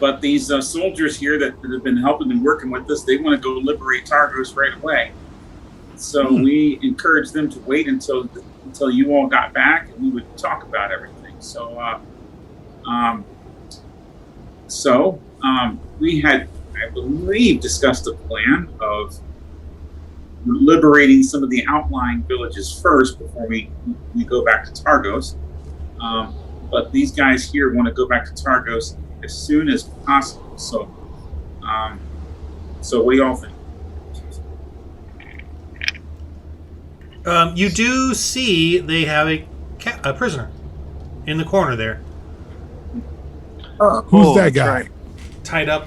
but these soldiers here that have been helping and working with us, they want to go liberate Targos right away. So we encouraged them to wait until you all got back, and we would talk about everything. So we had, I believe, discussed a plan of liberating some of the outlying villages first before we go back to Targos. But these guys here want to go back to Targos as soon as possible. So what do y'all think? You do see they have a prisoner in the corner there, Who's that that's guy? right. tied up.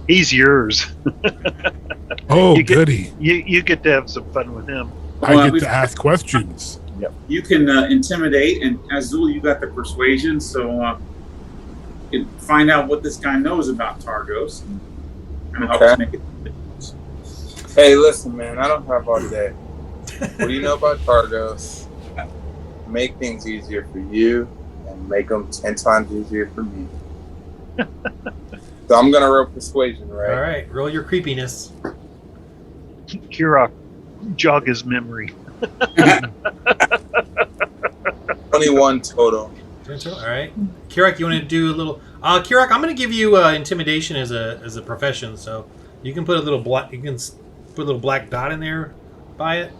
He's yours. Oh, You get- goody. You get to have some fun with him. I Well, get we've- to ask questions. You can intimidate, and Azul, you got the persuasion, so you can find out what this guy knows about Targos and help us make it. Hey, listen, man. I don't have all day. What do you know about Targos? Make things easier for you, and make them 10 times easier for me. So I'm gonna roll persuasion, right? All right, roll your creepiness. Kirok, jog his memory. 21 total. All right, Kirak, you want to do a little? Kirak, I'm going to give you intimidation as a profession, so you can put a little black. You can put a little black dot in there by it,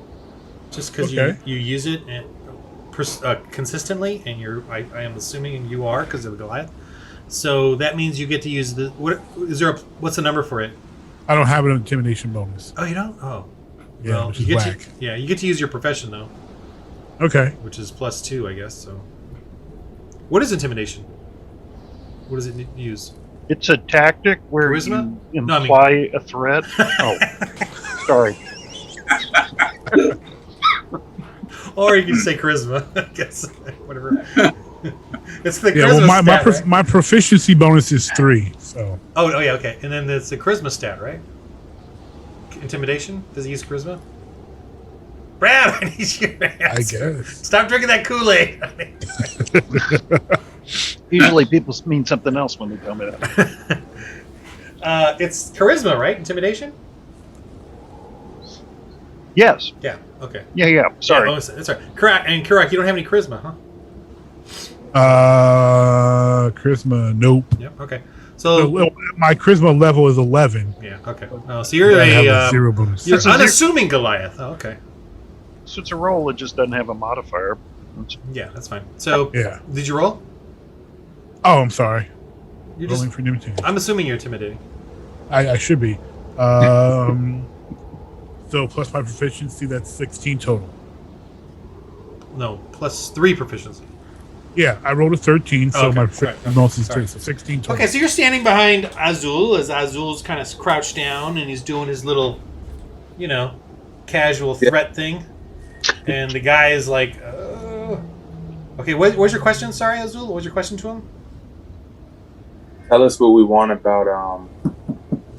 just because Okay. you use it and consistently, and I am assuming you are because of the Goliath. So that means you get to use the. What's the number for it? I don't have an intimidation bonus. Oh, you don't? Oh, Yeah, well, which you is get whack. you get to use your profession though, Okay. which is +2, I guess. So, what is intimidation? What does it use? It's a tactic where Charisma? you No, I mean- imply a threat. Oh, sorry. Or you can say charisma, I guess. Whatever. It's the Yeah, charisma well, stat, right? my proficiency bonus is 3, so. Oh, yeah, okay. And then it's the charisma stat, right? Intimidation? Does it use charisma? Brad, I need your I answer. guess. Stop drinking that Kool-Aid. Usually people mean something else when they tell me that. It's charisma, right? Intimidation? Yes. Yeah, okay. Yeah. Sorry. Yeah, that's right. Correct. And correct, you don't have any charisma, huh? Charisma, nope. Yep, okay. So, My charisma level is 11. yeah, okay. Oh, so you're I have a a 0 bonus. you're So you're- unassuming Goliath. Oh, okay. So it's a roll. It just doesn't have a modifier. Yeah, that's fine. So, Yeah. did you roll? Oh, I'm sorry. You Rolling just. for intimidation. I'm assuming you're intimidating. I should be. So plus my proficiency, that's 16 total. No, +3 proficiency. Yeah, I rolled a 13, so Okay, my right, okay, bonus is sorry. 3, so 16 total. Okay, so you're standing behind Azul as Azul's kind of crouched down and he's doing his little, casual threat thing. And the guy is like, Okay, what was your question? Sorry, Azul. What was your question to him? Tell us what we want about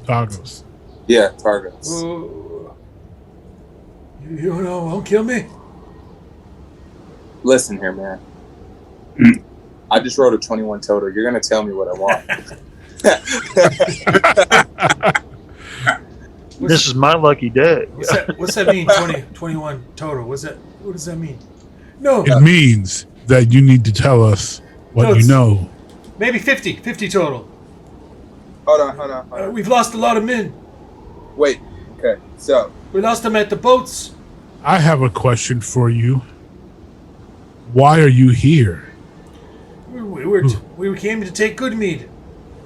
Targos. Targos. You won't kill me? Listen here, man. I just rolled a 21 total. You're gonna tell me what I want. This is my lucky day. What's that mean, 21 total? What does that mean? No, It means that you need to tell us No, what you it's- know. maybe 50 total. Hold on. We've lost a lot of men. Wait. Okay. So We lost them at the boats. I have a question for you. Why are you here? We came to take good mead.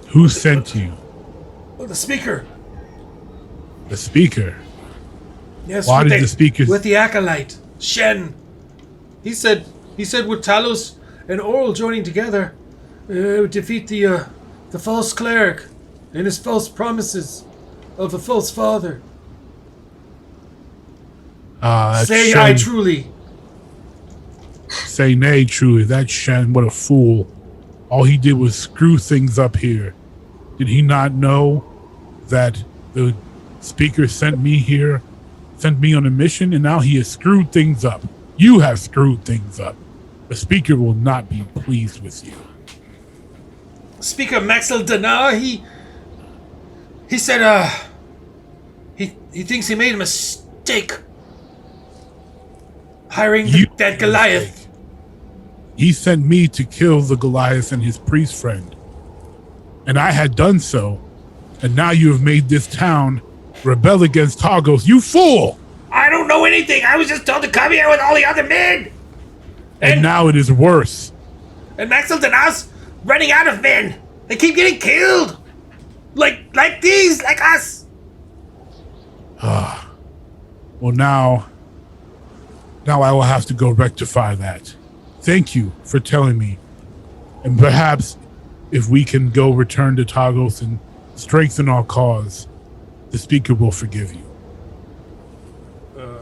Who sent you? Oh, the speaker. The speaker. Yes, Why did the speaker... with the acolyte, Shen. He said with Talos and Oral joining together, defeat the false cleric and his false promises of a false father. That's Say Shen. I truly. Say nay, truly. That's Shen. What a fool. All he did was screw things up here. Did he not know that the speaker sent me on a mission, and now he has screwed things up? You have screwed things up. The speaker will not be pleased with you. Speaker Maxel Danar, he said he thinks he made a mistake hiring You that made a Goliath. mistake. He sent me to kill the Goliath and his priest friend. And I had done so. And now you have made this town rebel against Targos. You fool! I don't know anything. I was just told to come here with all the other men. And now it is worse. And Maxel Danar's running out of men. They keep getting killed. Like us. Well, now I will have to go rectify that. Thank you for telling me. And perhaps if we can go return to Targos and strengthen our cause, the speaker will forgive you.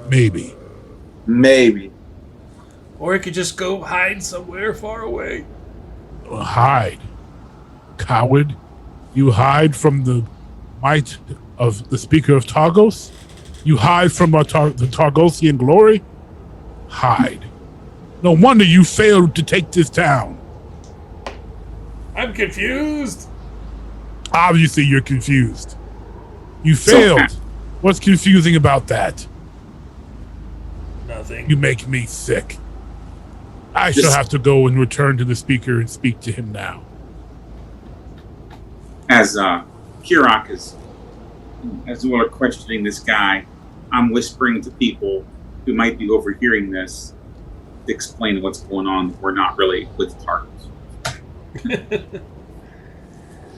Maybe. Maybe. Or he could just go hide somewhere far away. Hide. Coward. You hide from the might of the speaker of Targos? You hide from the Targosian glory? Hide. No wonder you failed to take this town. I'm confused. Obviously, you're confused. You failed. What's confusing about that? Nothing. You make me sick. I shall have to go and return to the speaker and speak to him now. As Kirok is, as we're questioning this guy, I'm whispering to people who might be overhearing this to explain what's going on. We're not really with Targos.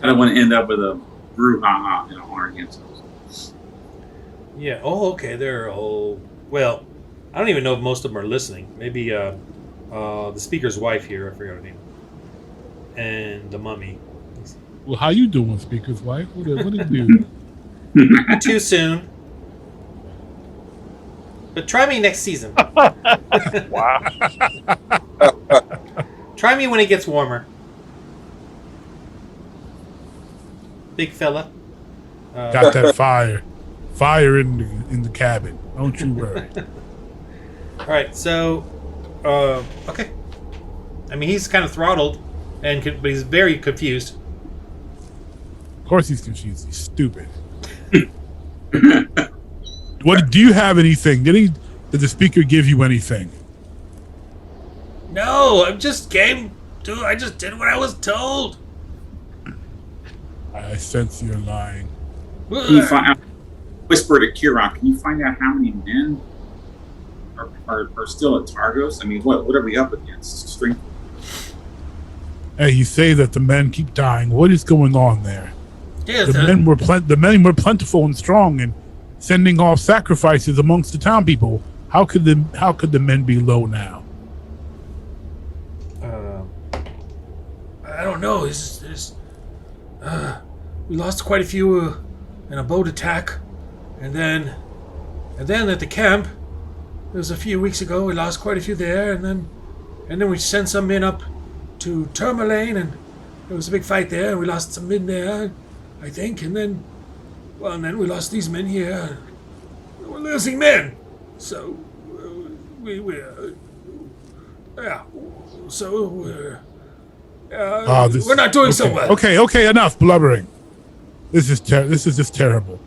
I don't want to end up with a brouhaha on our hands. Yeah. Oh, okay. They're all. Well, I don't even know if most of them are listening. Maybe the speaker's wife here. I forgot her name. And the mummy. Well, how you doing, speaker's wife? What did you do? Not too soon. But try me next season. Wow. Try me when it gets warmer. Big fella. Got that fire. Fire in the cabin. Don't you worry. All right, so, okay. I mean, he's kind of throttled, but he's very confused. Of course he's confused. He's stupid. What do you have anything? Did the speaker give you anything? No, I just did what I was told. I sense you're lying. Can you find out, whisper to Kirok, can you find out how many men are still at Targos? I mean, what are we up against? Strength. Hey, you say that the men keep dying. What is going on there? Yeah, The men were plentiful and strong and sending off sacrifices amongst the town people. How could the men be low now? I don't know. We lost quite a few in a boat attack, and then at the camp, it was a few weeks ago. We lost quite a few there, and then we sent some men up to Tourmaline, and there was a big fight there, and we lost some men there, I think, and then we lost these men here. We're losing men, so we're not doing so well. Okay, enough blubbering. This is just terrible.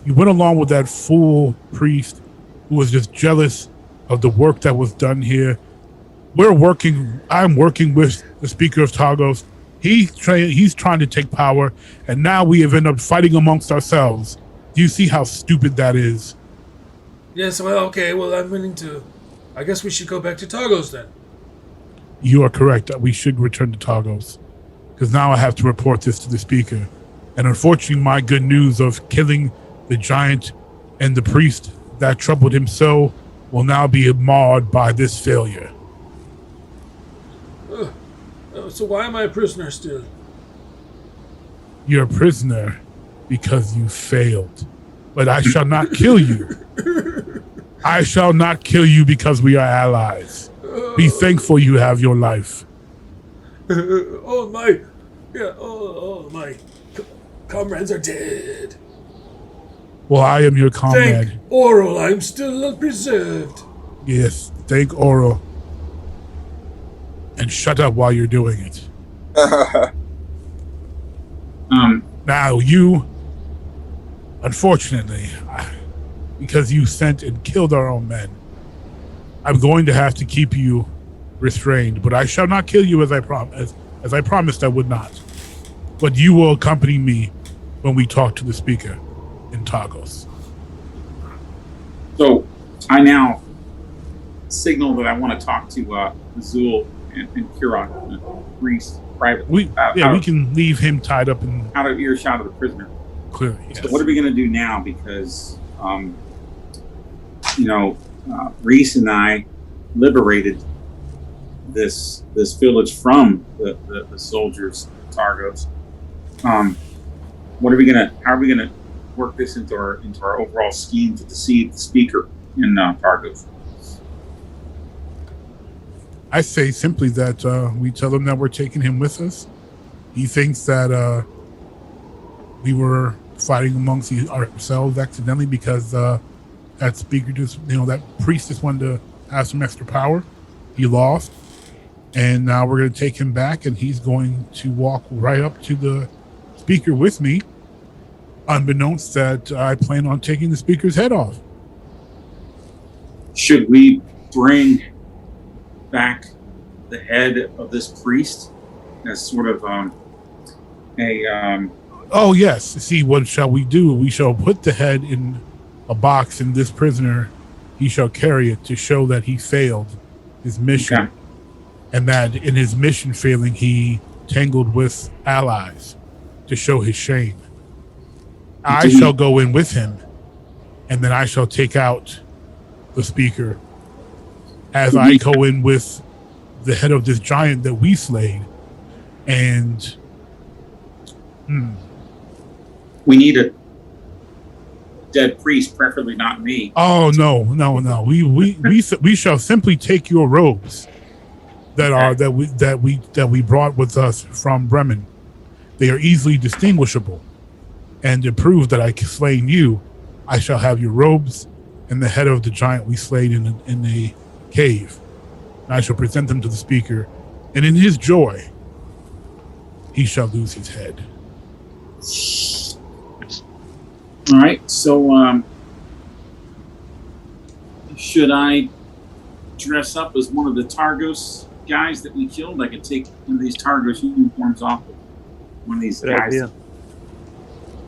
You went along with that fool priest who was just jealous of the work that was done here. I'm working with the speaker of Targos. He's trying to take power, and now we have ended up fighting amongst ourselves. Do you see how stupid that is? Yes, well, okay, well, I'm willing to. I guess we should go back to Targos then. You are correct. We should return to Targos, because now I have to report this to the speaker. And unfortunately, my good news of killing the giant and the priest that troubled him so will now be marred by this failure. So why am I a prisoner still? You're a prisoner because you failed. But I shall not kill you. I shall not kill you because we are allies. Be thankful you have your life. All my comrades are dead. Well, I am your comrade. Thank Oral, I'm still preserved. Yes, thank Oral. And shut up while you're doing it. Now you, unfortunately, because you sent and killed our own men, I'm going to have to keep you restrained, but I shall not kill you as I promised I would not. But you will accompany me when we talk to the speaker in Targos. So I now signal that I want to talk to Azul and Kirok and Reese privately. We can leave him tied up in out of earshot of the prisoner. Clearly, yes. So what are we going to do now? Because Reese and I liberated this village from the soldiers, Targos. How are we gonna work this into our overall scheme to deceive the speaker in Targos? I say simply that we tell him that we're taking him with us. He thinks that we were fighting amongst ourselves accidentally because that speaker that priest just wanted to have some extra power. He lost. And now we're going to take him back, and he's going to walk right up to the speaker with me, unbeknownst that I plan on taking the speaker's head off. Should we bring back the head of this priest as sort of Oh, yes. See, what shall we do? We shall put the head in a box, and this prisoner, he shall carry it to show that he failed his mission. Okay. And that in his mission failing, he tangled with allies to show his shame. I shall go in with him, and then I shall take out the speaker as I go in with the head of this giant that we slayed. And we need a dead priest, preferably not me. oh no. We shall simply take your robes that we brought with us from Bremen. They are easily distinguishable, and to prove that I slain you, I shall have your robes and the head of the giant we slayed in the cave. And I shall present them to the speaker, and in his joy, he shall lose his head. All right. So, should I dress up as one of the Targos guys that we killed? I could take one of these Targos uniforms off of one of these Good guys. idea.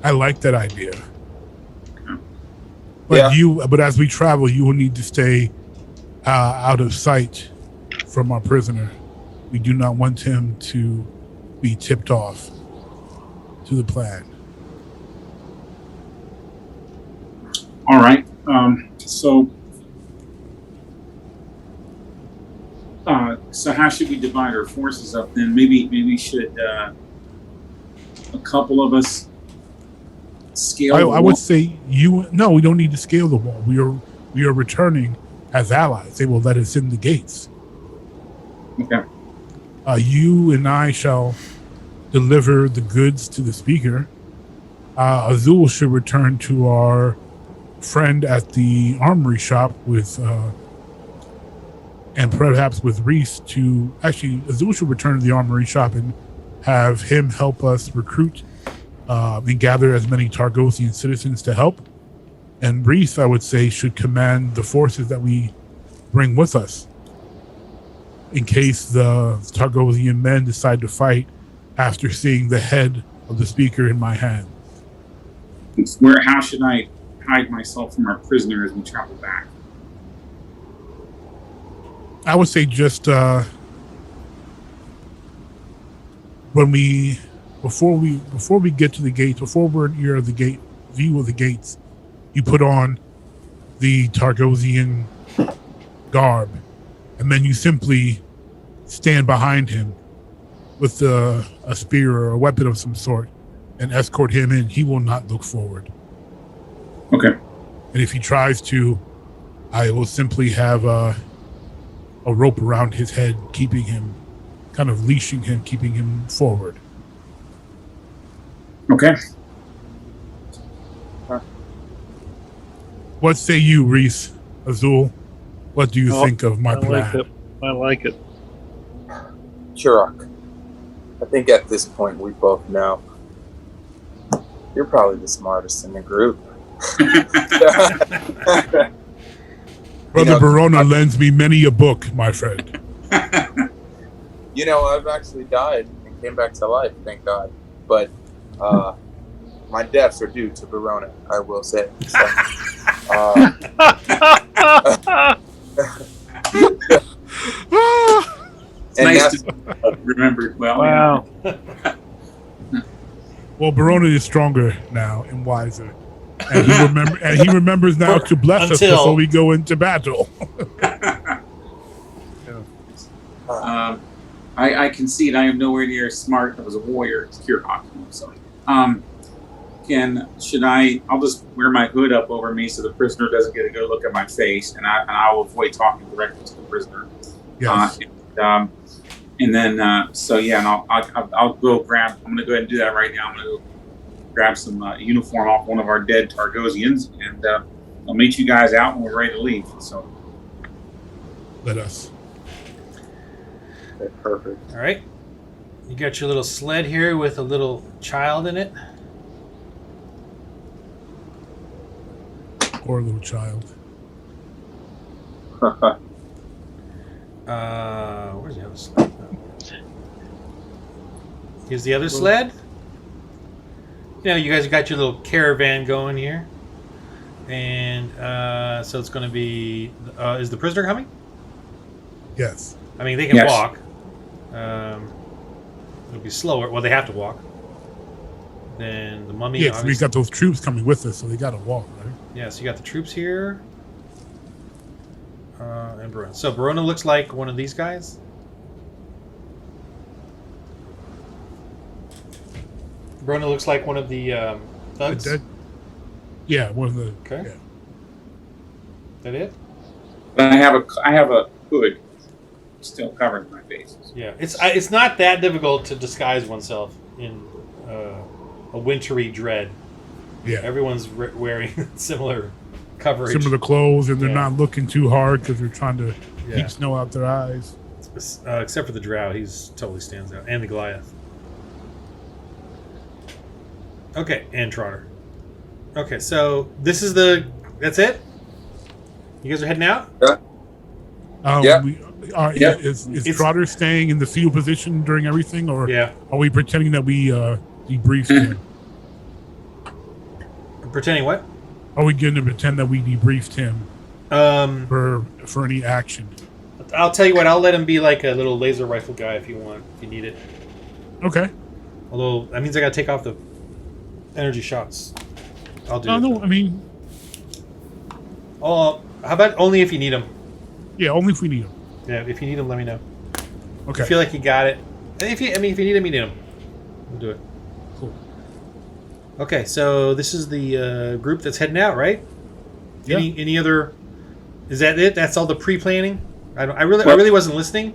I like that idea. But as we travel, you will need to stay out of sight from our prisoner. We do not want him to be tipped off to the plan. All right. So how should we divide our forces up then? Maybe should a couple of us scale the I wall? would say no, we don't need to scale the wall. We are returning as allies. They will let us in the gates. Okay. You and I shall deliver the goods to the speaker. Azul should return to our friend at the armory shop with and perhaps with Reese to actually Azul should return to the armory shop and have him help us recruit and gather as many Targosian citizens to help. And Reese, I would say, should command the forces that we bring with us in case the Targosian men decide to fight after seeing the head of the speaker in my hand. How should I hide myself from our prisoner as we travel back? I would say just before we get to the gates, before we're near the gate view of the gates, you put on the Targosian garb, and then you simply stand behind him with a spear or a weapon of some sort and escort him in. He will not look forward. Okay. And if he tries to, I will simply have a rope around his head, keeping him, kind of leashing him, keeping him forward. Okay. What say you, Reese? Azul? What do you think of my plan? I like it. Chirok, I think at this point we both know you're probably the smartest in the group. Brother Barona lends me many a book, my friend. You know, I've actually died and came back to life, thank God. But my deaths are due to Barona, I will say. So, It's nice to remember well. Wow. Well, Barona is stronger now and wiser. And he remembers now to bless us before we go into battle. I concede I am nowhere near as smart as a warrior as Kirok. So, I'll just wear my hood up over me so the prisoner doesn't get a good look at my face, and I'll avoid talking directly to the prisoner. Yes. And then, and I'll go grab. I'm gonna go ahead and do that right now. I'm gonna go grab some uniform off one of our dead Targosians, and I'll meet you guys out when we're ready to leave. So, Let us. Okay, perfect. All right. You got your little sled here with a little child in it. Poor little child. Where's the other sled? Here's the other sled. You know, you guys got your little caravan going here. And so it's going to be... is the prisoner coming? Yes. I mean, they can Yes. walk. It'll be slower. Well, they have to walk. Then the mummy... Yes, we got those troops coming with us, so they got to walk, right? Yeah, so you got the troops here. And Barona. So Barona looks like one of these guys. Barona looks like one of the thugs. Yeah, one of the... Okay. Yeah. Is that it? but I have a hood still covering my face. Yeah, it's not that difficult to disguise oneself in a wintry dread. Yeah. Everyone's wearing similar coverage. Similar clothes, and they're Yeah. not looking too hard because they're trying to Yeah. keep snow out their eyes. Except for the Drow, he's totally stands out, and the Goliath. Okay, and Trotter. Okay, so that's it. You guys are heading out. Yeah. Yeah. Is Trotter staying in the field position during everything, or Yeah, are we pretending that we debriefed him? pretending what? Are we going to pretend that we debriefed him for any action? I'll tell you what. I'll let him be like a little laser rifle guy if you want, if you need it. Okay. Although that means I got to take off the energy shots. I'll do it. No, I mean, Oh, how about only if you need them? yeah, only if we need him. Yeah, if you need them, let me know. Okay. I feel like you got it. If you need them, you need them. We'll do it. Cool. Okay, so this is the group that's heading out, right? Yeah. Any other? Is that it? That's all the pre-planning. I really wasn't listening,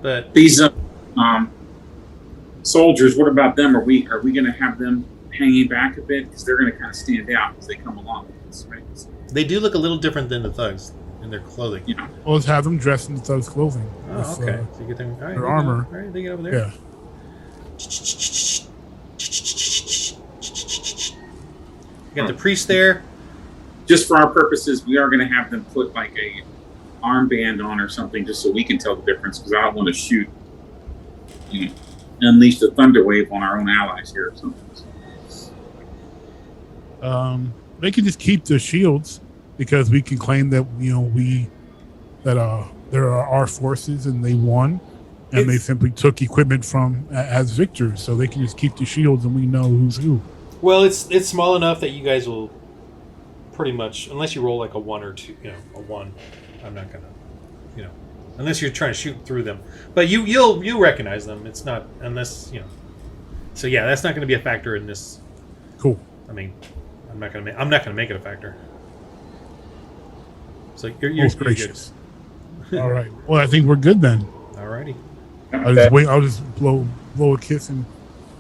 but These soldiers, what about them? Are we going to have them hanging back a bit because they're going to kind of stand out as they come along with us, right? they do look a little different than the thugs in their clothing. You know, Well, let's have them dressed in the thug's clothing. Oh, With, okay. So you get them. All right, their they armor. Go. All right, they get over there. Yeah. You got the priest there. just for our purposes, we are going to have them put like a armband on or something, just so we can tell the difference. Because I don't want to shoot, unleash the thunder wave on our own allies here or something. They can just keep the shields because we can claim that there are our forces and they won, and they simply took equipment from as victors, so they can just keep the shields and we know who's who. Well, it's small enough that you guys will pretty much, unless you roll like a 1 or 2, a 1. I'm not gonna, unless you're trying to shoot through them. But you'll recognize them. It's not unless So yeah, that's not going to be a factor in this. Cool. I mean, I'm not gonna make it a factor. So you're Most gracious. All right. Well, I think we're good then. Alrighty. I'll just blow a kiss and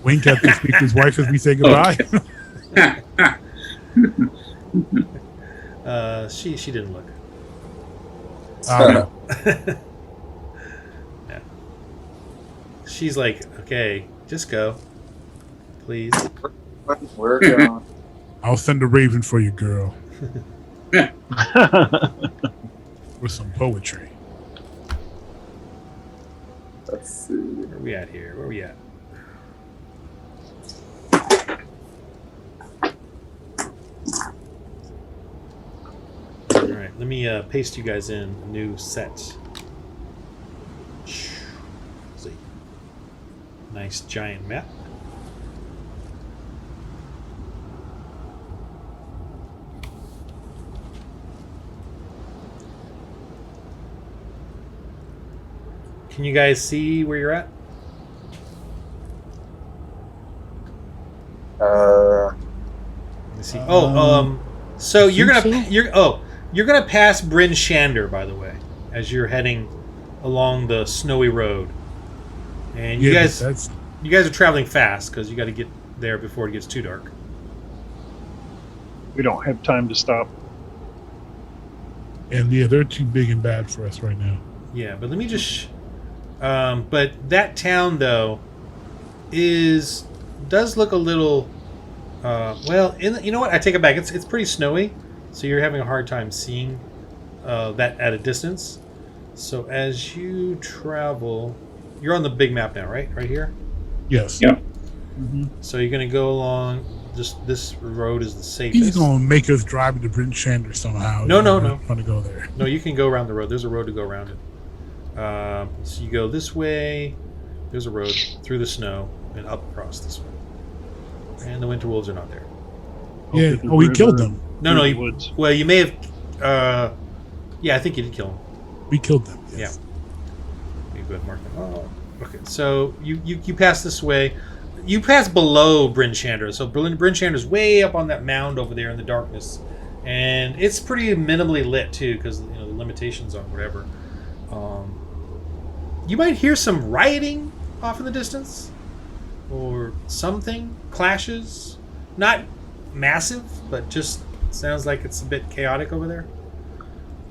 wink at the speaker's wife as we say goodbye. She didn't look. No. Yeah. She's like, okay, just go, please. We're going. I'll send a raven for you, girl, with some poetry. Let's see. Where are we at here? Where are we at? All right, let me paste you guys in a new set. See, nice giant map. Can you guys see where you're at? Let me see. So you're gonna pass Bryn Shander, by the way, as you're heading along the snowy road, and you guys are traveling fast because you got to get there before it gets too dark. We don't have time to stop. And yeah, they're too big and bad for us right now. Yeah, but let me just. But that town though does look a little. You know what? I take it back. It's pretty snowy, so you're having a hard time seeing that at a distance. So as you travel, you're on the big map now, right? Right here. Yes. Yep. Mm-hmm. So you're gonna go along. This road is the safest. He's gonna make us drive into Bryn Shander somehow. No. Want to go there? No, you can go around the road. There's a road to go around it. So you go this way. There's a road through the snow and up across this way. And the winter wolves are not there. Yeah. Oh, we killed them. No. Woods. Well, you may have. Yeah, I think you did kill them. We killed them. Yes. Yeah. You go ahead and mark them. Oh, okay. So you pass this way. You pass below Bryn Shander. So Bryn Shander's way up on that mound over there in the darkness, and it's pretty minimally lit too because the limitations on whatever. You might hear some rioting off in the distance, or something clashes. Not massive, but just sounds like it's a bit chaotic over there.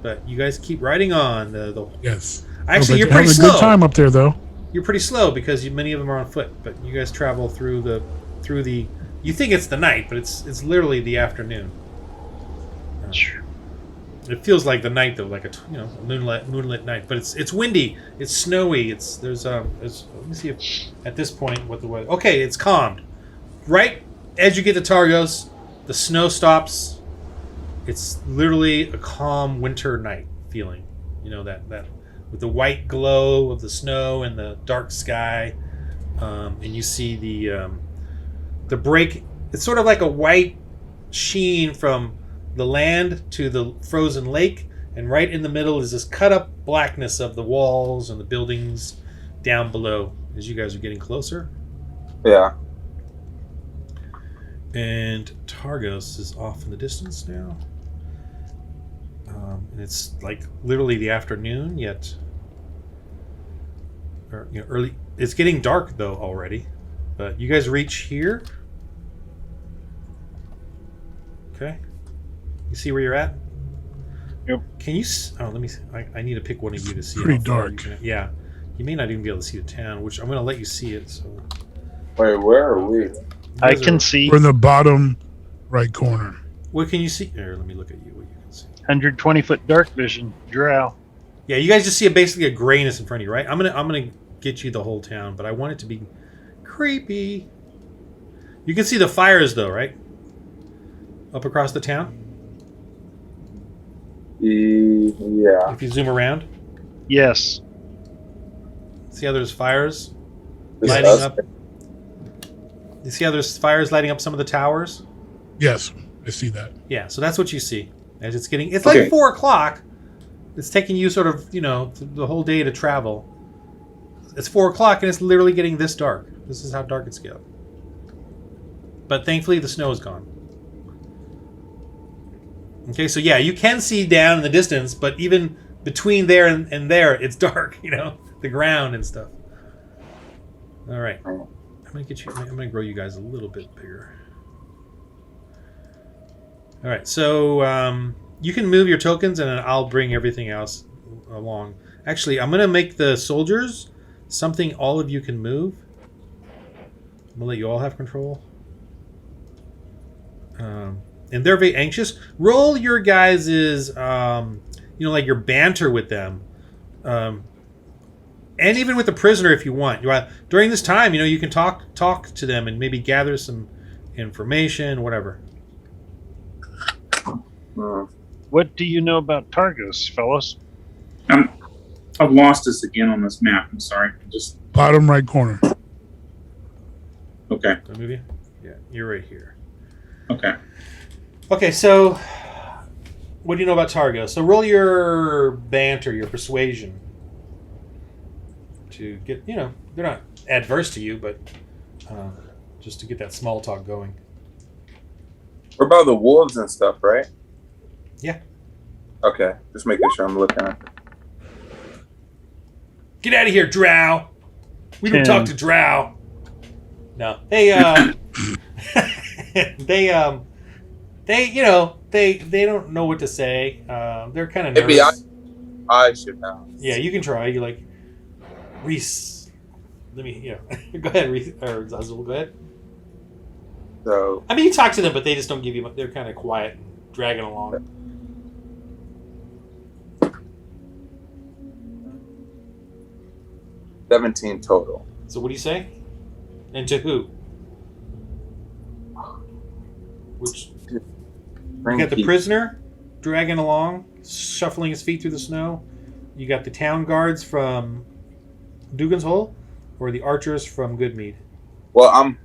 But you guys keep riding on. Yes. Actually, you're having pretty a slow. good time up there, though. You're pretty slow because many of them are on foot. But you guys travel through the. You think it's the night, but it's literally the afternoon. It feels like the night though, like a moonlit night. But it's windy. It's snowy. Let me see if at this point what the weather. Okay, it's calmed. Right as you get to Targos, the snow stops. It's literally a calm winter night feeling. That with the white glow of the snow and the dark sky, and you see the break. It's sort of like a white sheen from the land to the frozen lake, and right in the middle is this cut up blackness of the walls and the buildings down below as you guys are getting closer. Yeah. And Targos is off in the distance now. And it's like literally the afternoon, yet early. It's getting dark though already. But you guys reach here. Okay. You see where you're at? Yep. Can you? Let me see. I need to pick one of you to see. Pretty how far dark. Yeah. You may not even be able to see the town, which I'm going to let you see it. So. Wait, where are we? I can see We're in the bottom right corner. What can you see? Here, let me look at you. What you can see. 120-foot dark vision. Drow. Yeah, you guys just see basically a grayness in front of you, right? I'm gonna get you the whole town, but I want it to be creepy. You can see the fires though, right? Up across the town. Yeah. If you zoom around, Yes. see how there's fires This lighting does- up. You see how there's fires lighting up some of the towers? Yes, I see that. Yeah, so that's what you see as it's getting. It's Okay. like 4:00. It's taking you sort of the whole day to travel. It's 4:00 and it's literally getting this dark. This is how dark it's getting. But thankfully the snow is gone. Okay, so yeah, you can see down in the distance, but even between there and there, it's dark. The ground and stuff. All right, I'm gonna grow you guys a little bit bigger. All right, so you can move your tokens, and then I'll bring everything else along. Actually, I'm gonna make the soldiers something all of you can move. I'm gonna let you all have control. And they're very anxious. Roll your guys's, like your banter with them, and even with the prisoner if you want. During this time, you can talk to them and maybe gather some information, whatever. What do you know about Targos, fellas? I've lost us again on this map. I'm sorry. Bottom right corner. Okay. Did I move you? Yeah, you're right here. Okay. Okay, so what do you know about Targos? So roll your banter, your persuasion. to get, they're not adverse to you, but just to get that small talk going. We're about the wolves and stuff, right? Yeah. Okay, just making sure I'm looking at it. Get out of here, Drow. We don't talk to Drow. No, they they don't know what to say. They're kind of nervous. Maybe I should have. Yeah, you can try. You're like, Reese. Let me, go ahead, Reese, or Zazzle, go ahead. So, I mean, you talk to them, but they just don't give you. They're kind of quiet, and dragging along. $17 total. So what do you say? And to who? Which you got the prisoner dragging along, shuffling his feet through the snow. You got the town guards from Dugan's Hole, or the archers from Goodmead. Well,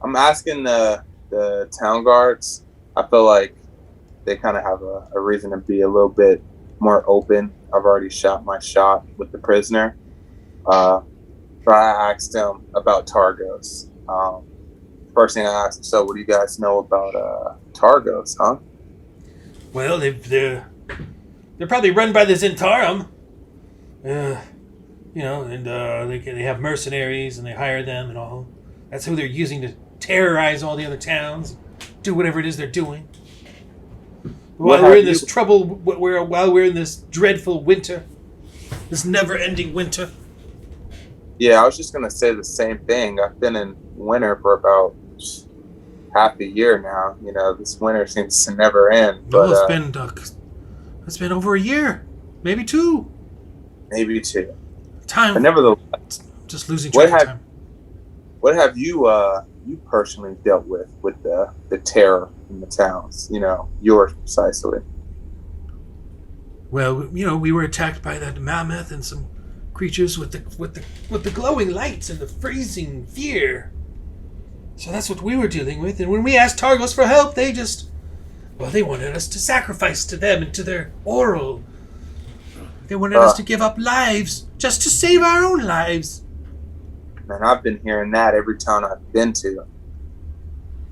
I'm asking the town guards. I feel like they kind of have a reason to be a little bit more open. I've already shot my shot with the prisoner. But I asked them about Targos. First thing I asked them, so what do you guys know about Targos, huh? Well, they're probably run by the Zentarum. And they have mercenaries and they hire them and all. That's who they're using to terrorize all the other towns, do whatever it is they're doing. While we're in this trouble, while we're in this dreadful winter, this never-ending winter. Yeah, I was just gonna say the same thing. I've been in winter for about half a year now. This winter seems to never end. But it's been over a year, maybe two. Maybe two. Time. But nevertheless, just losing track of time. What have you personally dealt with the terror in the towns? Yours precisely. Well, we were attacked by that mammoth and some creatures with the glowing lights and the freezing fear. So that's what we were dealing with. And when we asked Targos for help, they wanted us to sacrifice to them and to their oral. They wanted us to give up lives just to save our own lives. Man, I've been hearing that every town I've been to.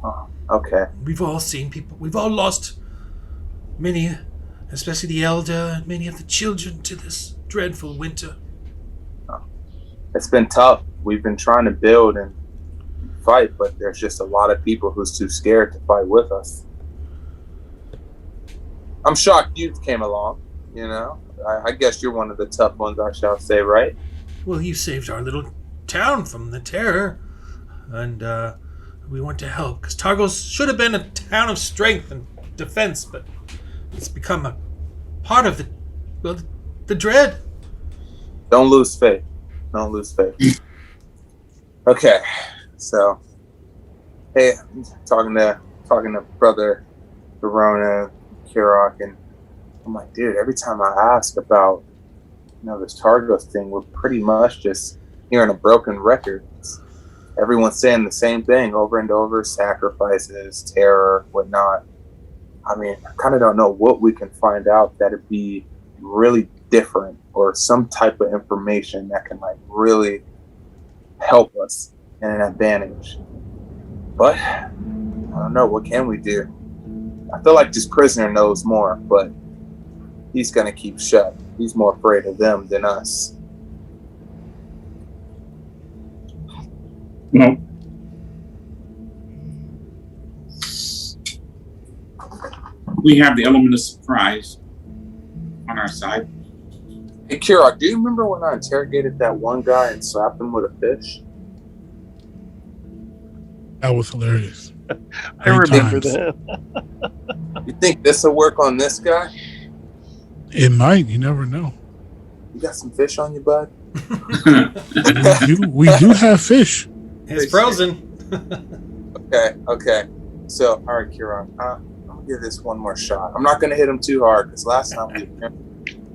Oh, okay. We've all seen people. We've all lost many, especially the elder, and many of the children to this dreadful winter. It's been tough. We've been trying to build and fight, but there's just a lot of people who's too scared to fight with us. I'm shocked you came along, I guess you're one of the tough ones, I shall say, right? Well, you saved our little town from the terror, and we want to help, because Targos should have been a town of strength and defense, but it's become a part of the dread. Don't lose faith. Don't lose faith. Okay, so hey, talking to brother Verona, Kirok, and I'm like, dude, every time I ask about this Targos thing, we're pretty much just hearing a broken record. Everyone's saying the same thing over and over: sacrifices, terror, whatnot. I mean, I kind of don't know what we can find out that'd be really different, or some type of information that can really help us in an advantage. But I don't know, what can we do? I feel like this prisoner knows more, but he's gonna keep shut. He's more afraid of them than us. No. We have the element of surprise on our side. Hey, Kirok, do you remember when I interrogated that one guy and slapped him with a fish? That was hilarious. I remember times. that. You think this will work on this guy? It might. You never know. You got some fish on you, bud? We do have fish. It's frozen. Okay. So, all right, Kirok, I'll give this one more shot. I'm not going to hit him too hard, because last time we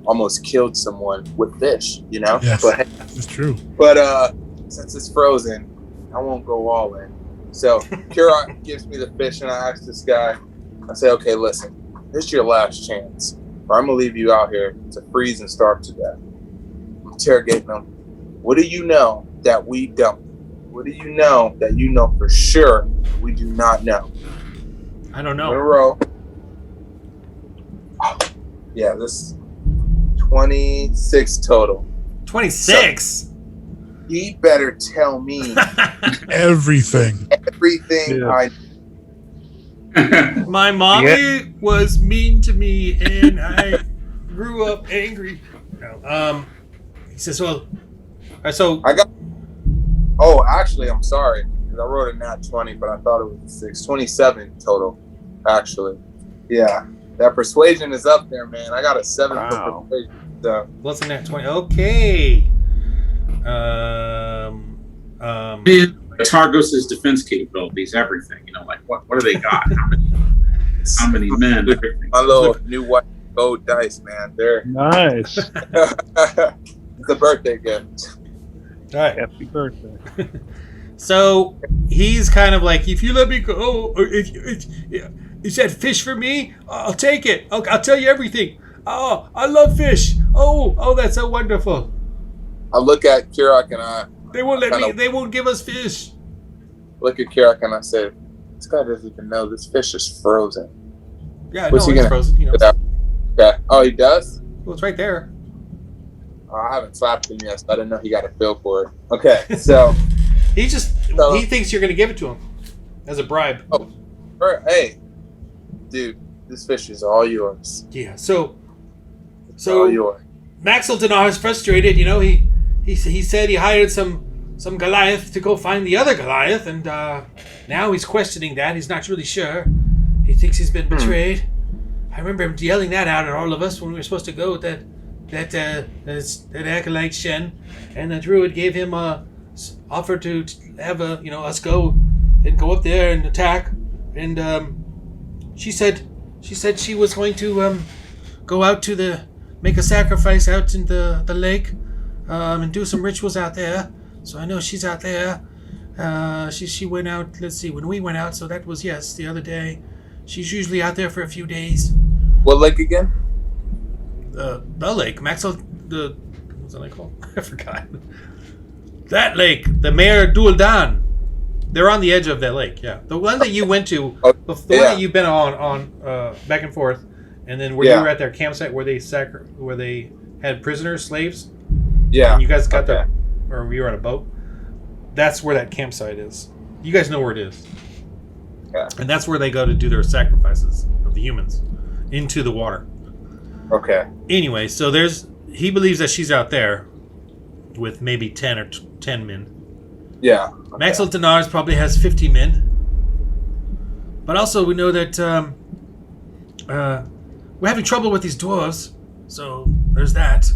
almost killed someone with fish, Yes, But it's true. But since it's frozen, I won't go all in. So Kirok gives me the fish, and I ask this guy, I say, okay, listen, this is your last chance, or I'm going to leave you out here to freeze and starve to death. I'm interrogating him. What do you know that we don't? What do you know that you know for sure we do not know? I don't In a know. row. Yeah, this 26 total. 26. He better tell me Everything. everything Yeah. I My mommy was mean to me, and I grew up angry. No, he says, "Well, all right, so I got. Oh, actually, I'm sorry. 'Cause I wrote a nat 20, but I thought it was 6. 27 total, actually. Yeah. That persuasion is up there, man. I got a 7 Wow. for persuasion. So, what's in that 20? Okay. Targos' defense capabilities, everything. You know, like what do they got? How many men? Everything. my little new white gold dice, man. They're Nice. it's a birthday gift. All right. Happy birthday. So he's kind of like, if you let me go, or if is that fish for me? I'll take it. I'll tell you everything. Oh, I love fish. Oh, that's so wonderful. I look at Kirak and I They won't let me. Kinda- They won't give us fish. look at Kirak and I say, this guy doesn't even know this fish is frozen. Yeah, What's no, he it's gonna- frozen. You know, Okay. Oh, he does? well, it's right there. Oh, I haven't slapped him yet, so I didn't know he got a feel for it. Okay, so He just So- he thinks you're going to give it to him as a bribe. hey, dude, this fish is all yours. Yeah. So It's all yours. Maxwell Dinar is frustrated. You know, he said he hired some Goliath to go find the other Goliath, and now he's questioning that. He's not really sure. He thinks he's been betrayed. I remember him yelling that out at all of us when we were supposed to go with that acolyte Shen, and the druid gave him offer to have us go and go up there and attack, and she said she was going to go out to make a sacrifice out in the lake, and do some rituals out there. So I know she's out there. She went out. Let's see, when we went out, so that was the other day. She's usually out there for a few days. What lake again? The lake, Maxwell. What's that lake called? I forgot. That lake, the Maer Dualdon. They're on the edge of that lake. Yeah, the one that you went to, Oh, the one that you've been on back and forth, and then where you Yeah. were at their campsite where they had prisoners, slaves. Yeah. And you guys got Okay. or we were on a boat. That's where that campsite is. You guys know where it is. Okay. And that's where they go to do their sacrifices of the humans into the water. Okay. Anyway, so he believes that she's out there with maybe 10 or 10 men. Yeah. Okay. Maxwell Denars probably has 50 men. But also we know that we're having trouble with these dwarves. So there's that.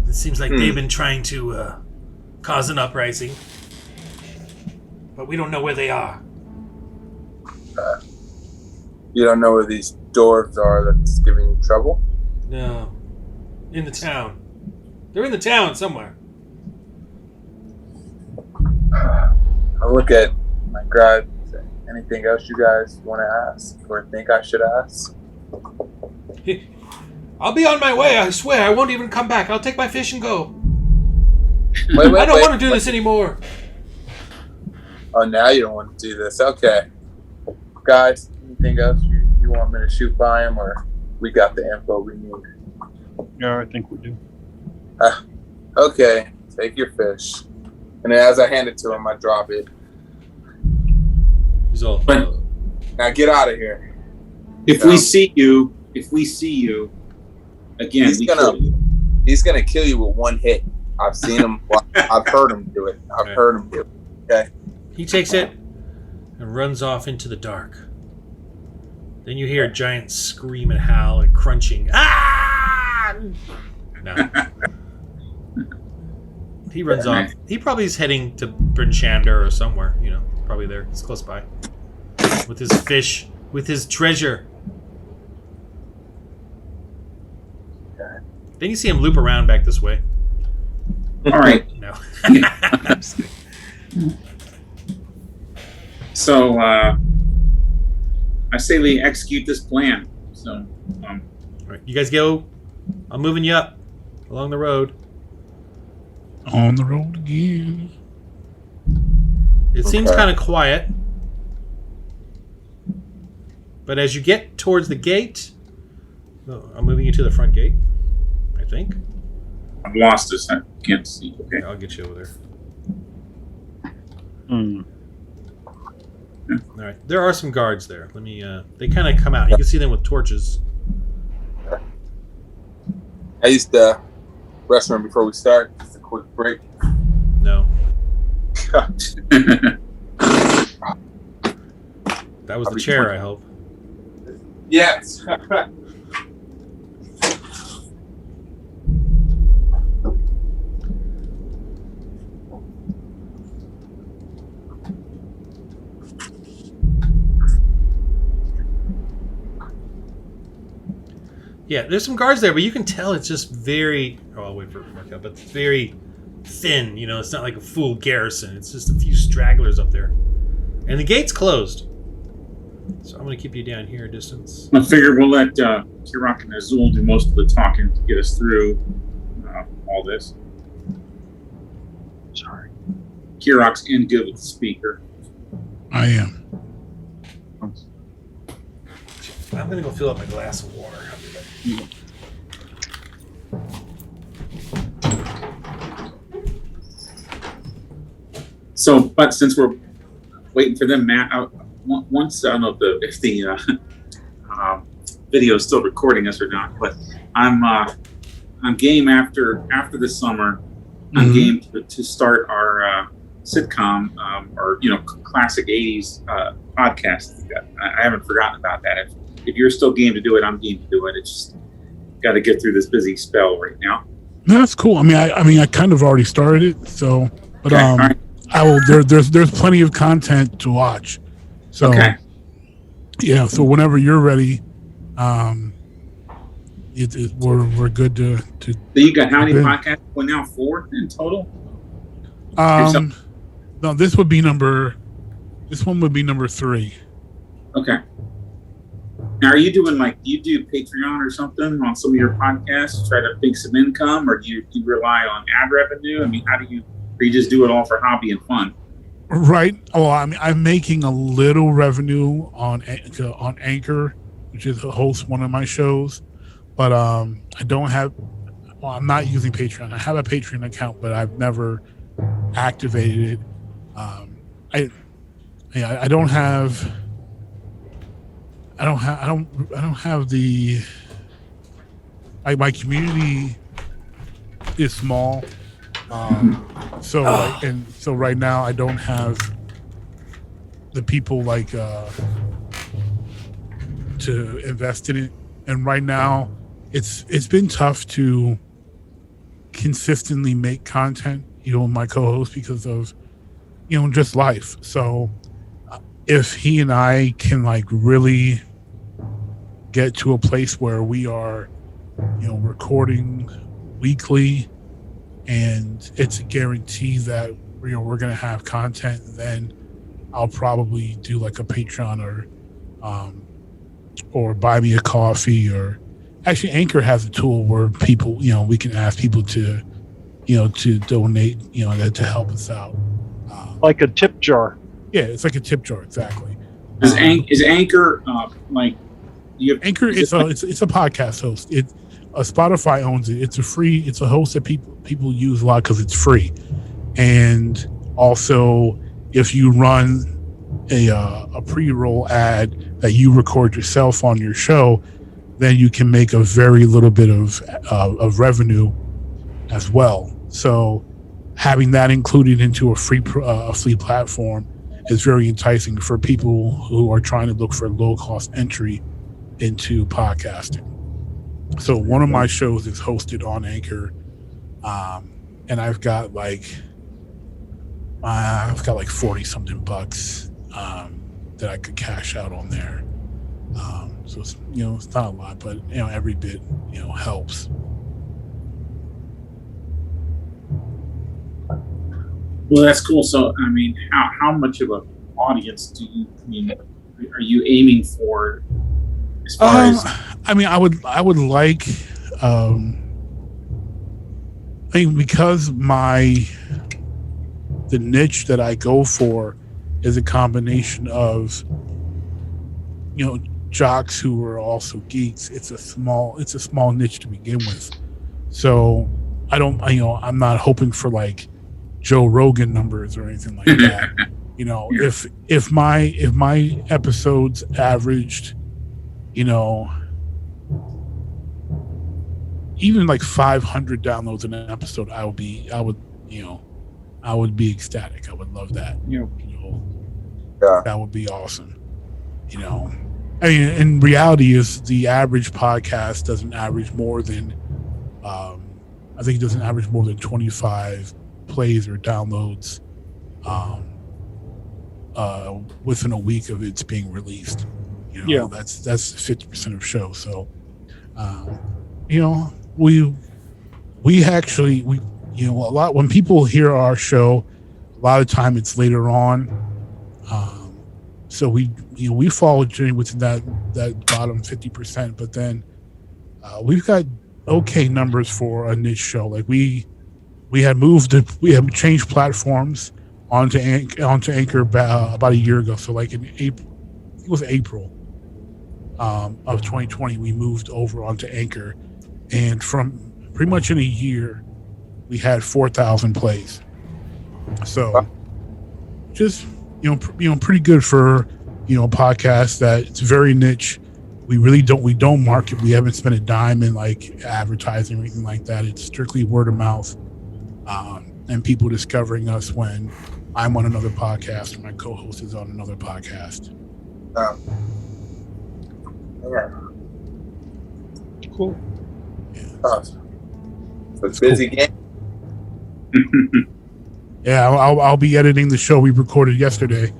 It seems like they've been trying to cause an uprising. But we don't know where they are. You don't know where these dwarves are that's giving you trouble? No. In the town. They're in the town somewhere. I look at my grad and say, anything else you guys want to ask or think I should ask? I'll be on my way, I swear. I won't even come back. I'll take my fish and go. Wait, I don't want to do this anymore. Oh, now you don't want to do this. Okay. Guys, anything else you want me to shoot by him, or we got the info we need? Yeah, I think we do. Okay, take your fish. And then as I hand it to him, I drop it. He's all, But- Now get out of here. If we see you, again, He's we gonna- kill you. He's going to kill you with one hit. I've seen him. I've heard him do it. I've heard him do it. Okay. He takes it and runs off into the dark. Then you hear a giant scream and howl and crunching. Ah! No. He runs off. He probably is heading to Bryn Shander or somewhere. Probably there. It's close by. With his fish, with his treasure. Then you see him loop around back this way. All right. No. So I say we execute this plan. So All right, you guys go. I'm moving you up along the road. On the road again. It seems Okay. kind of quiet. But as you get towards the gate, I'm moving you to the front gate, I think. I've lost this. I can't see. Okay. I'll get you over there. Hmm. All right. There are some guards there. Let me. They kind of come out. You can see them with torches. I used the restroom before we start. Just a quick break. No, that was the chair. I hope. Yes. Yeah, there's some guards there, but you can tell it's just very. Oh, I'll wait for it to work out, but it's very thin. You know, it's not like a full garrison. It's just a few stragglers up there, and the gate's closed. So I'm going to keep you down here a distance. I figure we'll let Kirok and Azul do most of the talking to get us through all this. Sorry. Kirok's in good with the speaker. I am. I'm going to go fill up my glass of water. So, but since we're waiting for them, Matt, once I don't know if the video is still recording us or not, but I'm game after the summer. I'm game to start our sitcom or classic '80s podcast. I haven't forgotten about that. If you're still game to do it, I'm game to do it. It's just got to get through this busy spell right now. That's cool. I mean, I kind of already started it, so but Okay, all right. I will. There's plenty of content to watch. So Okay. yeah. So whenever you're ready, we're good to. So you got how many podcasts? Well, now 4 in total. No, this one would be number 3. Okay. Now, are you doing do you do Patreon or something on some of your podcasts to try to make some income, or do you rely on ad revenue? I mean, or you just do it all for hobby and fun? Right. Oh, I mean, I'm making a little revenue on Anchor, which is hosts one of my shows, but I don't have. Well, I'm not using Patreon. I have a Patreon account, but I've never activated it. I don't have. I don't have the. My community is small. So right now I don't have the people to invest in it, and right now it's been tough to consistently make content, my co-host, because of just life. So if he and I can really get to a place where we are recording weekly, and it's a guarantee that we're going to have content, then I'll probably do a Patreon or buy me a coffee, or actually Anchor has a tool where people, we can ask people to donate, to help us out. Like a tip jar. Yeah, it's like a tip jar, exactly. Is Anchor you have, Anchor? It's a podcast host. Spotify owns it. It's a host that people use a lot because it's free, and also if you run a pre-roll ad that you record yourself on your show, then you can make a very little bit of revenue as well. So having that included into a free platform is very enticing for people who are trying to look for low-cost entry into podcasting. So one of my shows is hosted on Anchor, and I've got like 40 something bucks that I could cash out on there. So it's, it's not a lot, but every bit helps. well, that's cool. So, I mean, how much of an audience are you aiming for? As far as I mean, I would like mean, because the niche that I go for is a combination of, jocks who are also geeks. It's a small niche to begin with. So I don't, I'm not hoping for like Joe Rogan numbers or anything like that. If my episodes averaged, even like 500 downloads in an episode, I would be ecstatic. I would love that. Yeah. That would be awesome. I mean, in reality, is the average podcast doesn't average more than, I think it doesn't average more than 25 plays or downloads within a week of its being released. That's 50% of show. So, we actually a lot when people hear our show, a lot of time it's later on. So we fall within that bottom 50%, but then we've got okay numbers for a niche show. Like we have changed platforms onto Anchor about a year ago. So like in April, I think it was April of 2020, we moved over onto Anchor, and from pretty much in a year, we had 4,000 plays. So just pretty good for a podcast that it's very niche. We don't market. We haven't spent a dime in like advertising or anything like that. It's strictly word of mouth, and people discovering us when I'm on another podcast or my co-host is on another podcast. Okay. Cool. Yeah. So it's busy game. Yeah, I'll be editing the show we recorded yesterday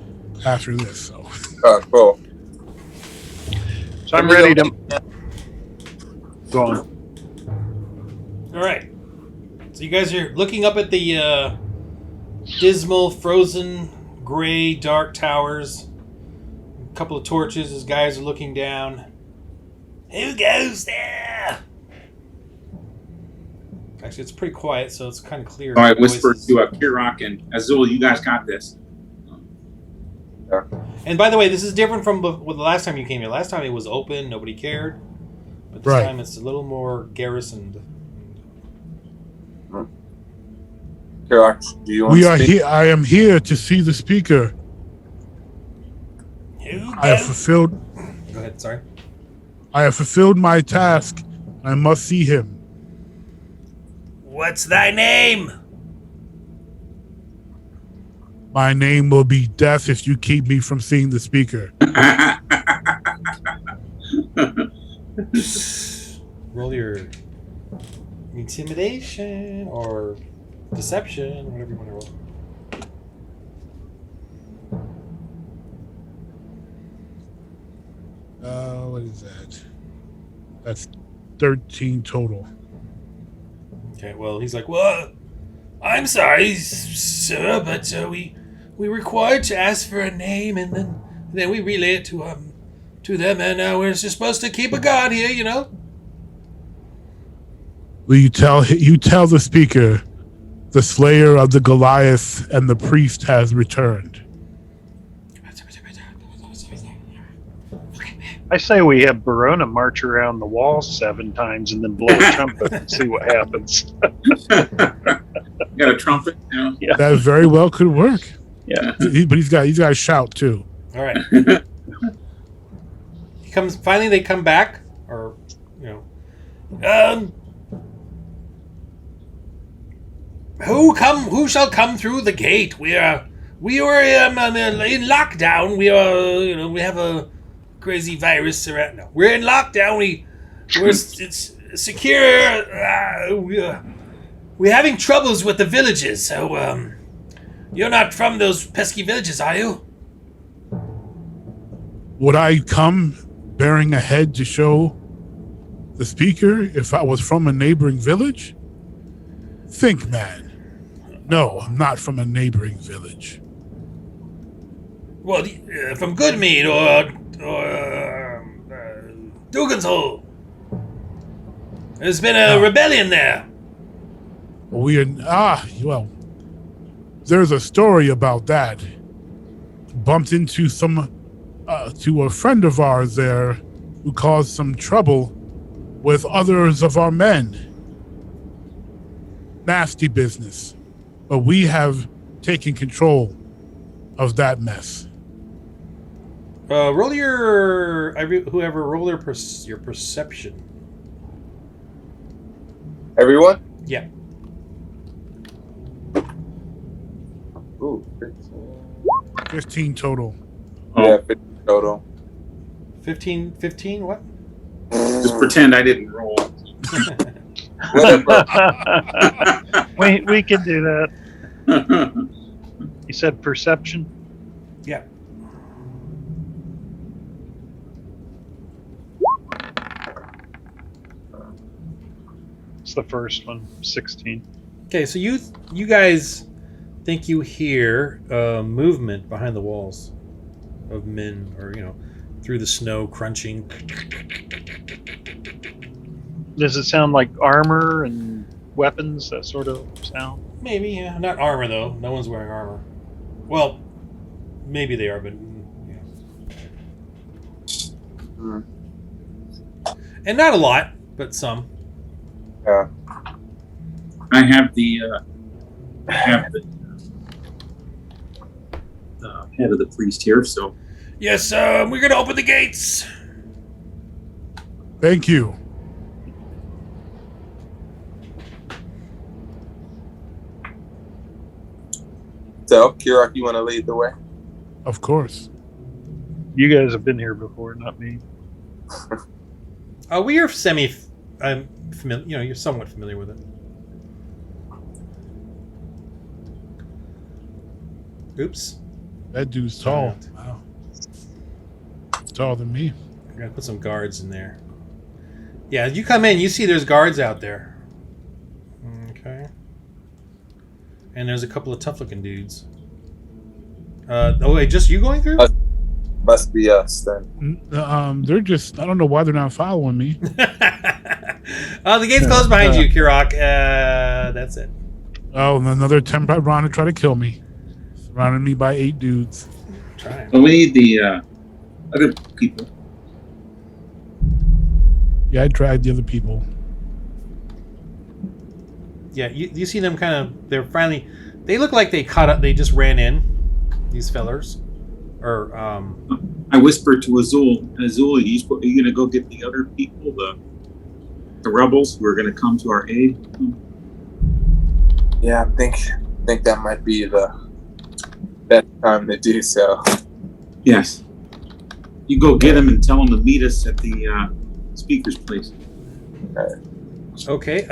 after this. So. Cool. So I'm ready to go on. All right. So you guys are looking up at the dismal, frozen, gray, dark towers. A couple of torches as guys are looking down. Who goes there? Actually, it's pretty quiet, so it's kind of clear. So I whispered to Kirok and Azul, you guys got this. And by the way, this is different from the last time you came here. Last time it was open, nobody cared. But this time it's a little more garrisoned. Kirok, do you want to speak? I am here to see the speaker. I have fulfilled. Go ahead. Sorry. I have fulfilled my task. I must see him. What's thy name? My name will be Death if you keep me from seeing the speaker. Roll your intimidation or deception, whatever you want to roll. What is that? That's 13 total. Okay, well, he's like, well, I'm sorry, sir, but we required to ask for a name, and then we relay it to them, and we're just supposed to keep a guard here, you know. Will you tell the speaker, the slayer of the Goliath and the priest has returned? I say we have Barona march around the walls 7 times and then blow a trumpet and see what happens. You got a trumpet? No? Yeah. That very well could work. Yeah. But he's got to shout too. All right. Finally, they come back, or who shall come through the gate? We were in lockdown. We have a crazy virus around. No, we're in lockdown. It's secure. We're having troubles with the villages. So you're not from those pesky villages, are you? Would I come bearing a head to show the speaker if I was from a neighboring village? Think, man. No, I'm not from a neighboring village. Well, from Goodmead or Dugan's Hole. There's been a rebellion there. Well, there's a story about that. Bumped into to a friend of ours there who caused some trouble with others of our men. Nasty business. But we have taken control of that mess. Roll your your perception. Everyone? Yeah. Ooh, 15 total. yeah, 50 total. 15, what? Just pretend I didn't roll. Whatever. we can do that. You said perception? Yeah. It's the first one, 16. Okay, so you guys think you hear movement behind the walls of men, or through the snow crunching. Does it sound like armor and weapons, that sort of sound? Maybe, yeah. Not armor though. No one's wearing armor. Well, maybe they are, but and not a lot, but some. Yeah. I have the head of the priest here, so Yes, we're gonna open the gates. Thank you. So, Kirak, you want to lead the way? Of course. You guys have been here before, not me. We are familiar. You're somewhat familiar with it. Oops. That dude's tall. Wow. He's taller than me. I gotta put some guards in there. Yeah, you come in, you see there's guards out there. Okay. And there's a couple of tough-looking dudes. Oh wait, just you going through? Must be us then. They're just, I don't know why they're not following me. The gate's closed behind you, Kirak. That's it. Oh, and another Tempai Ron to try to kill me. Surrounded me by 8 dudes. Try. we need the other people. Yeah, I dragged the other people. Yeah, you see them kind of. They look like they caught up. They just ran in. These fellers, or I whispered to Azul, are you going to go get the other people, the rebels who are going to come to our aid? Yeah, I think that might be the best time to do so. Yes. You go get them and tell them to meet us at the speaker's place. okay.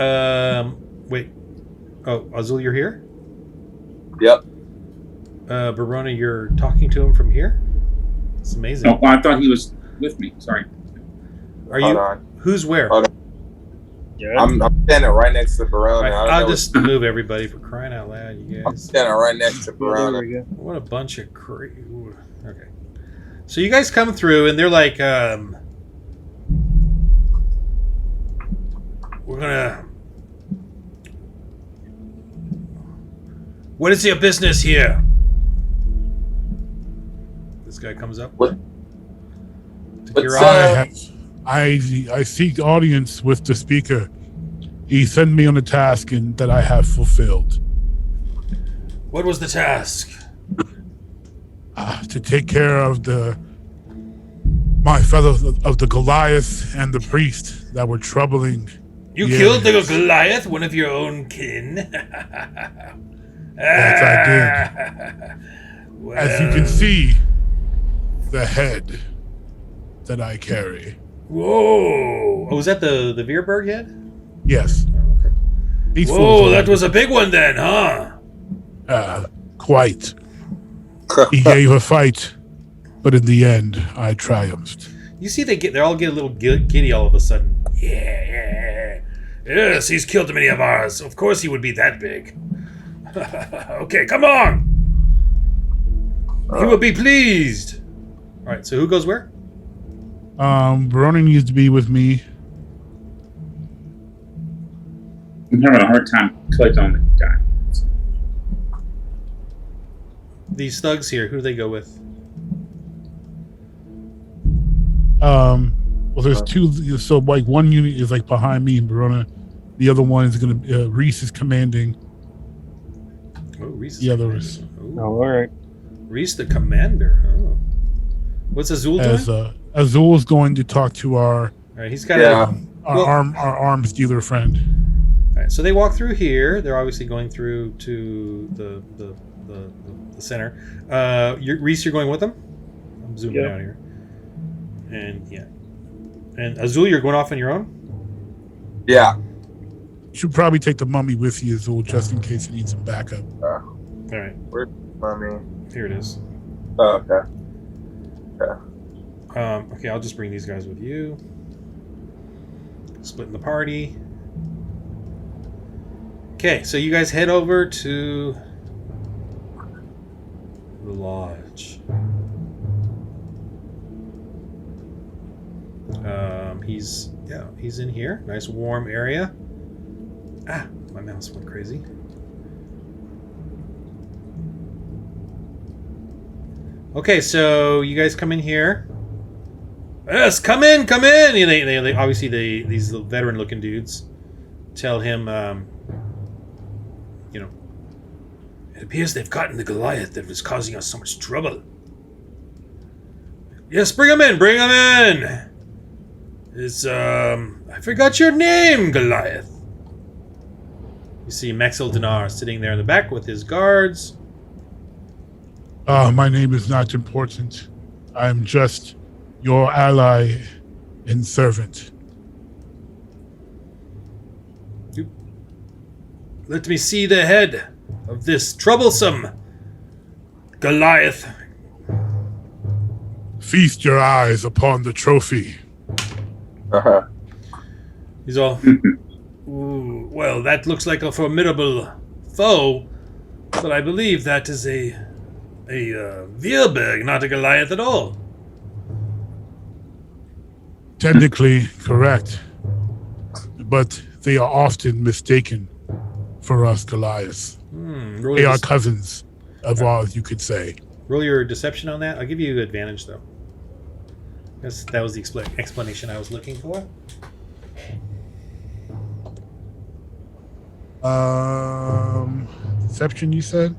Wait. Oh, Azul, you're here. Yep. Barona, you're talking to him from here. It's amazing. Oh, I thought he was with me. Sorry. Are Hold you? on. Who's where? Hold Yeah. I'm standing right next to Barona. Right, I'll just move everybody for crying out loud, you I'm guys. standing right next to There Barona. we go. What a bunch of Okay. So you guys come through and they're like, we're gonna. What is your business here? This guy comes up. What? To What's Kirak. I seek audience with the speaker. He sent me on a task and that I have fulfilled. What was the task? To take care of my fellows of the Goliath and the priest that were troubling. You Yes. killed the Goliath, one of your own kin. Yes, I Well, As you can see, the head that I carry. Whoa! Oh, was that the Veerberg head? Yes. Oh, okay. These Whoa, fools that was a big one then, huh? quite. He gave a fight, but in the end, I triumphed. You see, they all get a little giddy all of a sudden. Yeah. Yes, he's killed many of ours. Of course, he would be that big. Okay, come on. He will be pleased. All right. So who goes where? Verona needs to be with me. I'm having a hard time clicking on the guy. These thugs here, who do they go with? Well, there's two. So, like, one unit is like behind me and Verona. The other one is going to. Reese is commanding. Oh, Reese. The other is. Oh, all right. Reese, the commander. Oh. What's Azul doing? Azul is going to talk to our. All right, he's got our arms dealer friend. All right, so they walk through here. They're obviously going through to the center. Reese, you're going with them. I'm zooming out here. And and Azul, you're going off on your own. Yeah. You should probably take the mummy with you, Azul, just in case you need some backup. All right. Where's mummy? Here it is. Oh, okay. Okay, I'll just bring these guys with you. Splitting the party. Okay, so you guys head over to the lodge. He's in here. Nice warm area. Ah, my mouse went crazy. Okay, so you guys come in here. Yes, come in. And they obviously these veteran-looking dudes tell him, it appears they've gotten the Goliath that was causing us so much trouble. Yes, bring him in. It's I forgot your name, Goliath. You see Maxil Dinar sitting there in the back with his guards. My name is not important. I'm just your ally and servant. Let me see the head of this troublesome Goliath. Feast your eyes upon the trophy. Uh-huh. He's all, ooh, well, that looks like a formidable foe, but I believe that is a Veerberg, not a Goliath at all. Technically correct, but they are often mistaken for us Goliaths. They are cousins of ours, you could say. Roll your deception on that. I'll give you advantage, though. That was the explanation I was looking for. Deception, you said?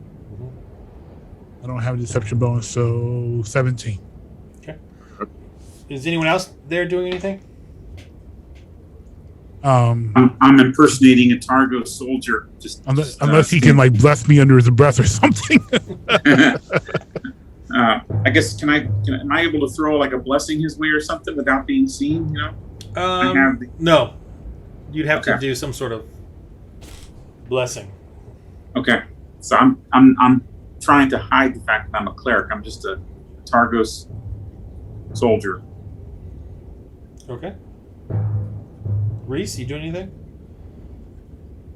I don't have a deception bonus, so 17. Okay. Is anyone else there doing anything? I'm impersonating a Targos soldier. Unless he can like bless me under his breath or something. I guess am I able to throw like a blessing his way or something without being seen? No, you'd have to do some sort of blessing. Okay, so I'm trying to hide the fact that I'm a cleric. I'm just a Targos soldier. Okay. Reese, you doing anything?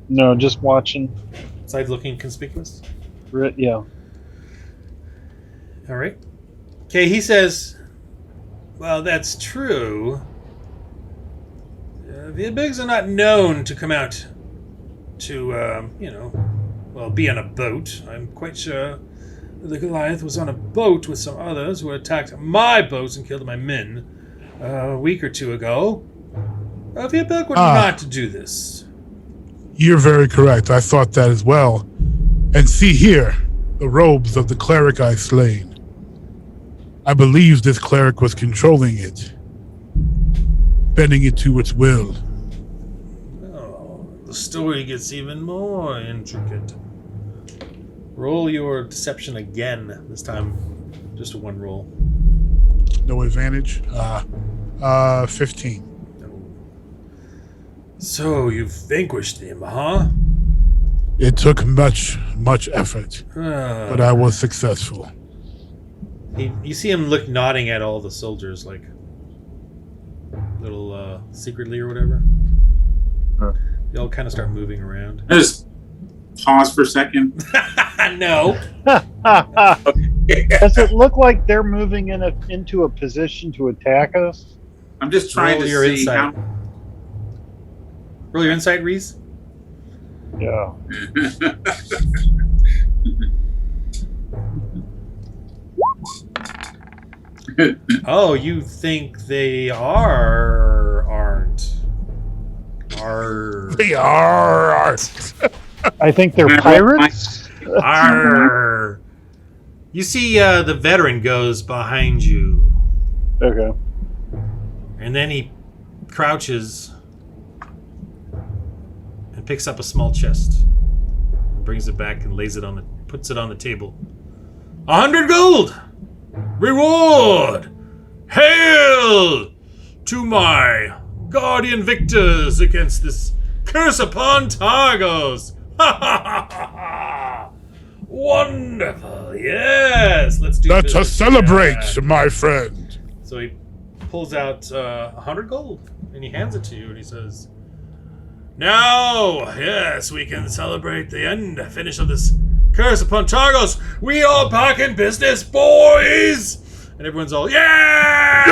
No, just watching. Besides looking conspicuous? Yeah. All right. Okay, he says, well, that's true. The Abigs are not known to come out to, be on a boat. I'm quite sure the Goliath was on a boat with some others who attacked my boats and killed my men a week or two ago. Veerberg would not do this. You're very correct. I thought that as well. And see here, the robes of the cleric I slain. I believe this cleric was controlling it, bending it to its will. Oh, the story gets even more intricate. Roll your deception again. This time, just a one roll. No advantage. 15. So you've vanquished him, huh? It took much effort, but I was successful. You see him nodding at all the soldiers, like little secretly or whatever. They all kind of start moving around. Just pause for a second. No. Does it look like they're moving into a position to attack us? I'm just trying to see how. Roll your insight, Reese. Yeah. Oh, you think they aren't? They are. I think they're pirates. Arr. You see the veteran goes behind you, Okay. and then he crouches and picks up a small chest, brings it back and puts it on the table. 100 gold! Reward! Hail to my guardian victors against this curse upon Targos! Ha ha ha ha ha! Wonderful! Yes! Let's do Let this. us celebrate, Yeah. my friend. So he pulls out 100 gold and he hands it to you and he says, "Now, yes, we can celebrate the finish of this curse upon Targos. We are back in business, boys!" And everyone's all, "Yeah!"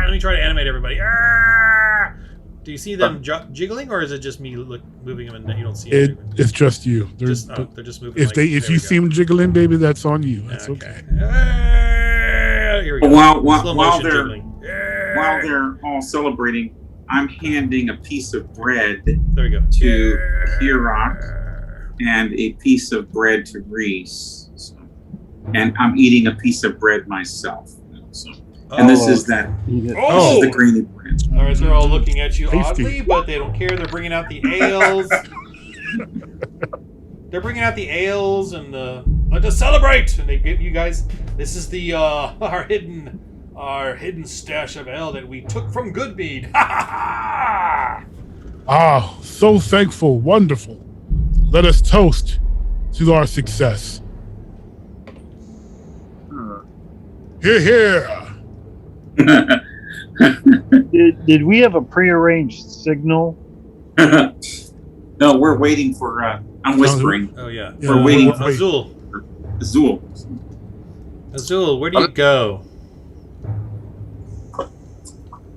Let me try to animate everybody. Yeah! Do you see them jiggling, or is it just me moving them and you don't see anything? It's just you. They're just moving. If you see them jiggling, baby, that's on you. That's okay. Here we go. While Slow while motion they're jiggling. while they're all celebrating, I'm handing a piece of bread There we go. to Hirok and a piece of bread to Reese. So, and I'm eating a piece of bread myself. So, and this is that. This Oh! is the grainy bread. All right, they're all looking at you Tasty. oddly, but they don't care. They're bringing out the ales. They're bringing out the ales and let us celebrate. And they give you guys. This is the our hidden stash of ale that we took from Goodmead. Ha ha ha! Ah, so thankful. Wonderful. Let us toast to our success. Hear, hear. Did we have a prearranged signal? No, we're waiting for. I'm whispering. Oh yeah. We're waiting for Azul. Azul. Azul, where do you go?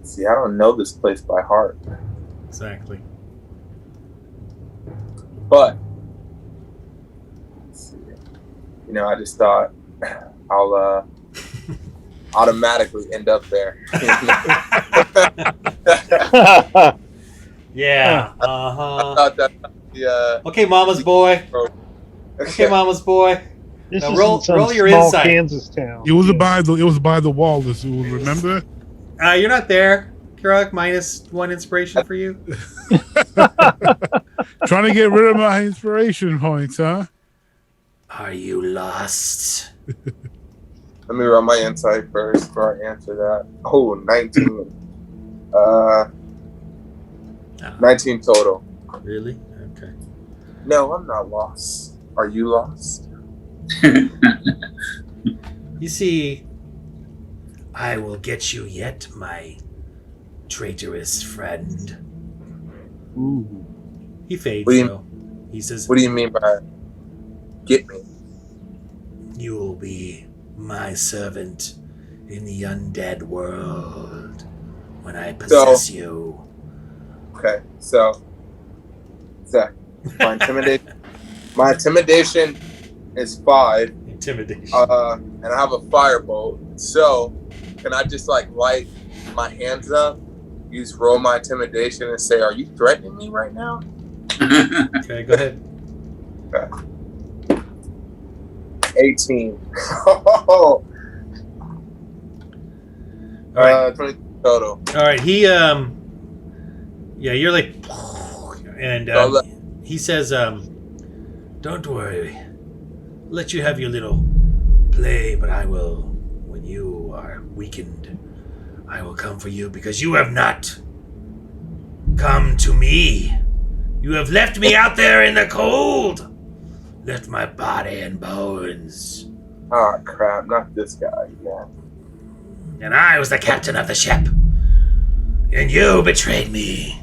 See, I don't know this place by heart, Exactly. but let's see. I just thought I'll automatically end up there. Yeah. I thought that. Okay, Mama's boy. Okay, Mama's boy. This Now is roll some your small insight. Kansas town. It was by the wall. This you will remember. You're not there. Kirok, -1 inspiration for you. Trying to get rid of my inspiration points, huh? Are you lost? Let me roll my insight first before I answer that. Oh, 19. 19 total. Really? Okay. No, I'm not lost. Are you lost? You see, I will get you yet, my traitorous friend. Ooh. He fades, What do you- though. He says, What do you mean by get me? "You will be my servant in the undead world when I possess you." Okay, so Zach, my intimidation is 5. Intimidation. And I have a firebolt. So, can I just light my hands up, roll my intimidation, and say, "Are you threatening me right now?" Okay, go ahead. 18. All right. 20 total. All right, he yeah, you're like, and he says, "Don't worry, let you have your little play, but I will, when you are weakened, I will come for you because you have not come to me. You have left me out there in the cold, left my body and bones, Oh crap! Not this guy. Yeah. and I was the captain of the ship, and you betrayed me.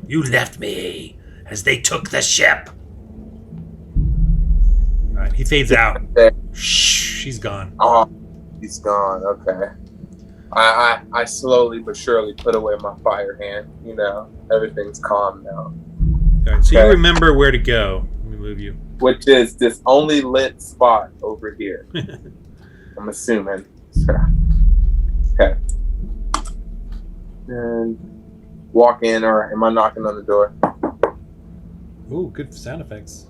You left me as they took the ship." All right, he fades out. There. Shh, she's gone. Oh, he's gone. Okay. I slowly but surely put away my fire hand. You know, everything's calm now. All right, so Okay. you remember where to go. Let me move you. Which is this only lit spot over here. I'm assuming. Okay. And walk in, or am I knocking on the door? Ooh, good sound effects.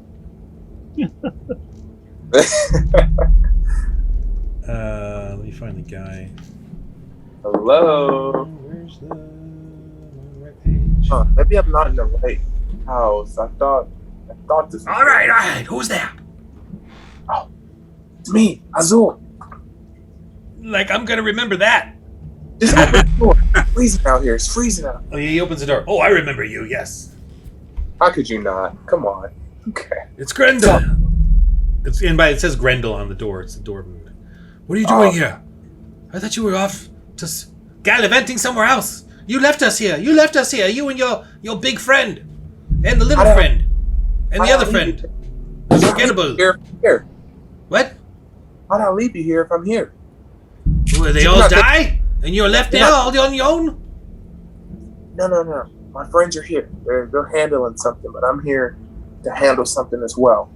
Let me find the guy. Hello. Where's the right page? Huh, maybe I'm not in the right house. I thought this was All right. Who's there? It's me, Azul. Like, I'm gonna remember that. Just open the door. It's freezing out here. It's freezing out. Oh, he opens the door. Oh, I remember you. Yes, How could you not? Come on. Okay. it's Grendel. It's in by. It says Grendel on the door. It's the door. What are you doing here? I thought you were off to gallivanting somewhere else. You left us here. You and your big friend, and the little I don't- friend, and the I other don't friend. leave you Forgettable. here. What? Why'd I leave you here if I'm here? Will they You're all not- die? And you're left You're there not- all on your own? No. My friends are here. They're handling something, but I'm here to handle something as well.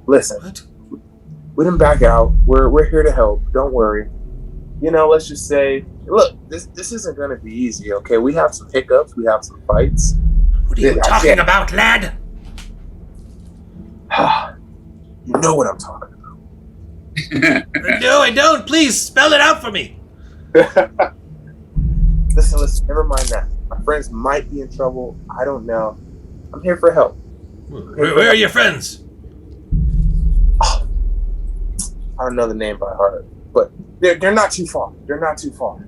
Listen, What? we didn't back out. We're here to help. Don't worry. You know, let's just say, look, this isn't going to be easy. Okay, we have some hiccups. We have some fights. What are you I talking can't- about, lad? You know what I'm talking No, I don't. Please spell it out for me. about. Listen. Never mind that. My friends might be in trouble. I don't know. I'm here for help. Where are your friends? I don't know the name by heart, but they're not too far. They're not too far,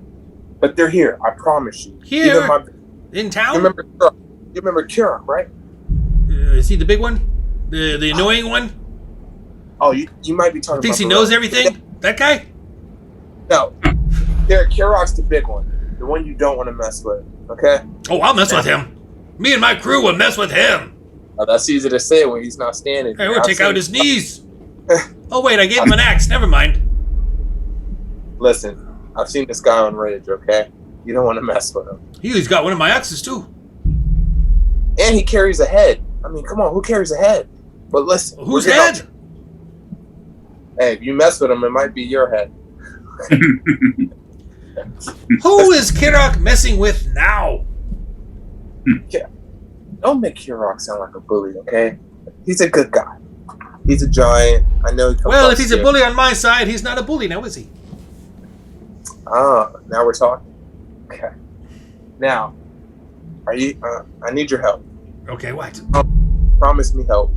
but they're here. I promise you. Here? Even In you town? remember Kira, right? Is he the big one? The annoying one? Oh, you might be talking. Thinks he about knows Baron. everything? That guy? No, Kirok's the big one, the one you don't want to mess with. Okay. Oh, I'll mess with him. Me and my crew will mess with him. Oh, that's easy to say when he's not standing. Hey, here. we'll I've take out seen- his knees. Oh, wait, I gave him an axe. Never mind. Listen, I've seen this guy on Rage. Okay, you don't want to mess with him, He's got one of my axes, too. and he carries a head. I mean, come on, who carries a head? But listen, Whose we're getting head? Hey, if you mess with him, it might be your head. Who is Kirok messing with now? Don't make Kirok sound like a bully, okay? He's a good guy. He's a giant. I know he comes Well, off if he's a scared. bully on my side, he's not a bully now, is he? Ah, now we're talking. Okay. Now, are you? I need your help. Okay, what? Promise me help.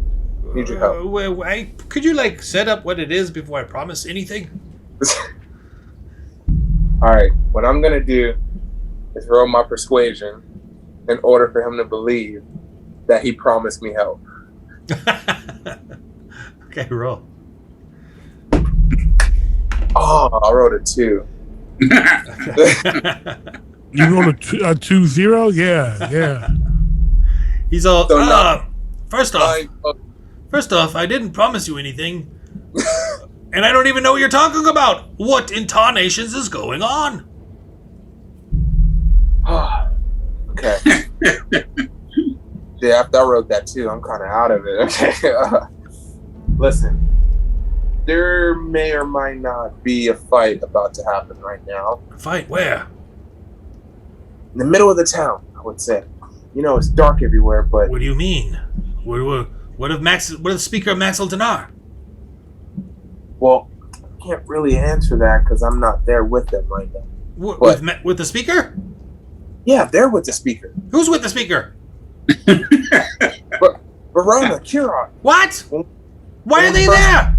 Need your help. Could you, like, set up what it is before I promise anything? All right. What I'm gonna do is roll my persuasion in order for him to believe that he promised me help. Okay, roll. Oh, I rolled a 2. You rolled a 2-0? Yeah. He's all, So now- first off, I didn't promise you anything. And I don't even know what you're talking about. What intonations is going on? Okay. Yeah, after I wrote that too, I'm kind of out of it. Okay. Listen, there may or might not be a fight about to happen right now. Fight where? In the middle of the town, I would say. You know, it's dark everywhere, but What do you mean? What of the speaker of Max Dinar? well, I can't really answer that because I'm not there with them right now. With the speaker? Yeah, they're with the speaker. Who's with the speaker? Verona, Kira. What? Well, Why are they first- there?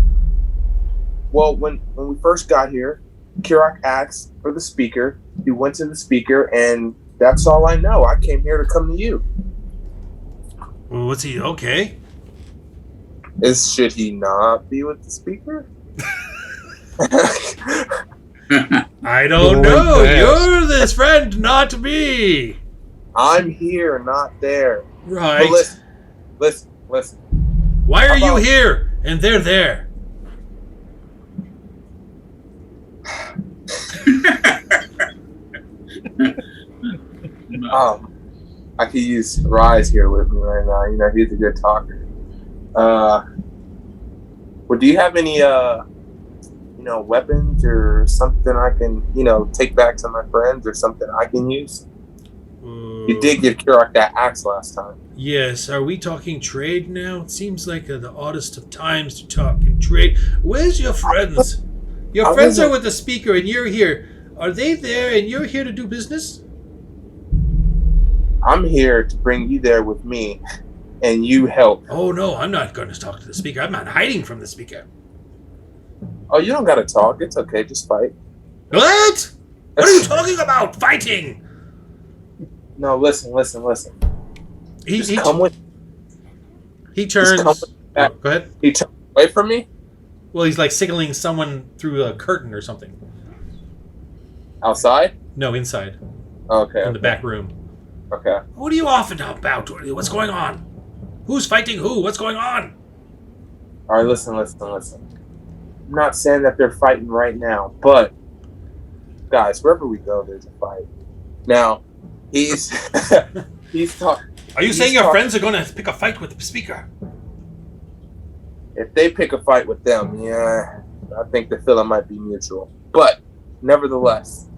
Well, when we first got here, Kirak asked for the speaker. He went to the speaker, and that's all I know. I came here to come to you. Well, what's he? Okay. Should he not be with the speaker? I don't Went know. fast. You're this friend, not me. I'm here, not there. Right. But listen. Why are How you about- here and they're there? I could use Rise here with me right now. You know, he's a good talker. Well, do you have any, weapons or something I can, take back to my friends or something I can use? You did give Kirak that axe last time. Yes, are we talking trade now? It seems like the oddest of times to talk in trade. Where's your friends? Your friends are with the speaker and you're here. Are they there and you're here to do business? I'm here to bring you there with me, and you help. Oh, no, I'm not going to talk to the speaker. I'm not hiding from the speaker. Oh, you don't got to talk. It's okay. Just fight. What? What are you talking about? Fighting? No, listen. He come with. He turns. Come with oh, go ahead. He turns away from me? Well, he's like signaling someone through a curtain or something. Outside? No, inside. Okay. In the back room. Okay. What are you off about? What's going on? Who's fighting who? What's going on? All right, listen. I'm not saying that they're fighting right now, but guys, wherever we go, there's a fight. Now, he's talking. Are you saying your friends are going to pick a fight with the speaker? If they pick a fight with them, yeah, I think the feeling might be mutual. But nevertheless,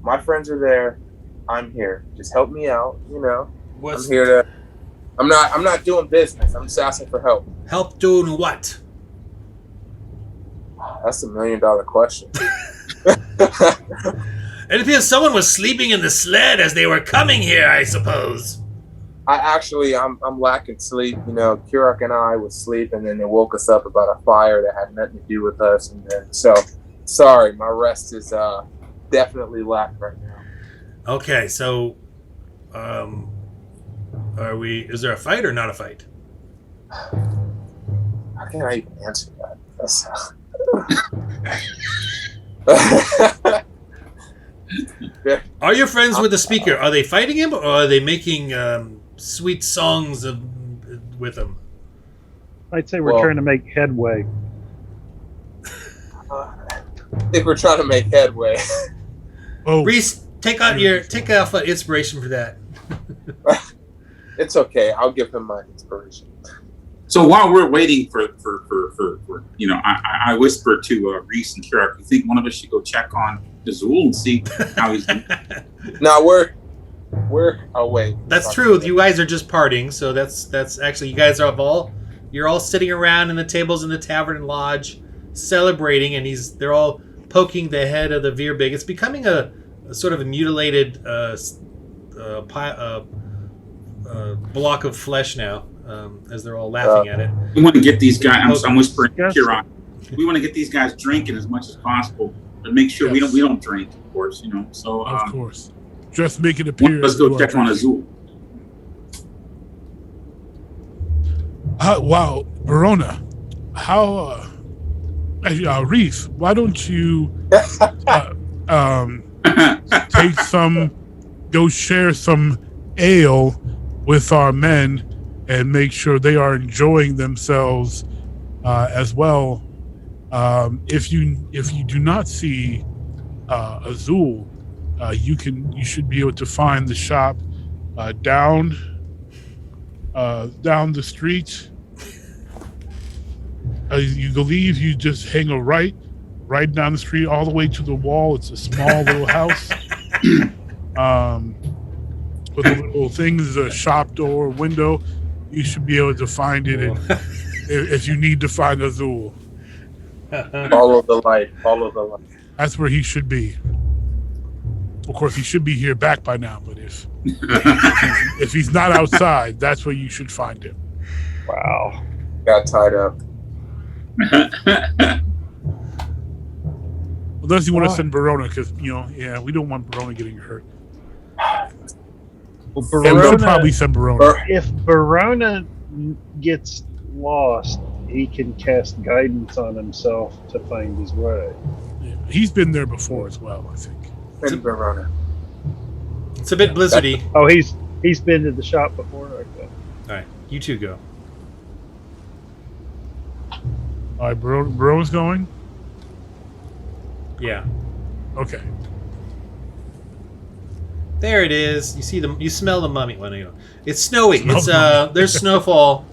my friends are there. I'm here. Just help me out. I'm here to. I'm not doing business. I'm just asking for help. Help doing what? That's $1 million question. It appears someone was sleeping in the sled as they were coming here, I suppose. I'm lacking sleep. Kirak and I was sleep, and then they woke us up about a fire that had nothing to do with us. And then, so, sorry, my rest is definitely lack right now. Okay, so, is there a fight or not a fight? How can I even answer that? Are your friends with the speaker? Are they fighting him, or are they making sweet songs with him? I'd say we're trying to make headway. I think we're trying to make headway. Oh, Reese, take off an inspiration for that. It's okay. I'll give him my inspiration. So while we're waiting for I whispered to Reese and Kirak, you think one of us should go check on Azul and see how he's doing? No, we're away. That's true. You guys are just partying, so that's actually, you guys you're all sitting around in the tables in the tavern and lodge celebrating, and they're all poking the head of the Veerbig. It's becoming a sort of a mutilated block of flesh now, as they're all laughing at it. We want to get these guys. I'm whispering to Kirak. We want to get these guys drinking as much as possible, but make sure we don't drink, of course. So of course, just make it appear. Let's go check on Azul. Wow, Verona, how? Reese, why don't you take go share some ale with our men and make sure they are enjoying themselves as well. If you do not see Azul, you should be able to find the shop down the street. You believe you just hang a right down the street all the way to the wall. It's a small little house with a little things, a shop door, window. You should be able to find it if you need to find Azul. Follow the light. That's where he should be. Of course, he should be here back by now, but if he's not outside, that's where you should find him. Wow. Got tied up. Unless you want to send Verona, because we don't want Verona getting hurt. Well, And we'll probably send Verona. If Verona gets lost, he can cast guidance on himself to find his way. Yeah, he's been there before as well, I think. And Verona. It's a bit blizzardy. Oh, he's been to the shop before. Okay. All right, you two go. All right, Verona's going? Yeah. Okay. There it is. You see you smell the mummy. Well, you know, it's snowy. Smell It's the mummy. there's snowfall,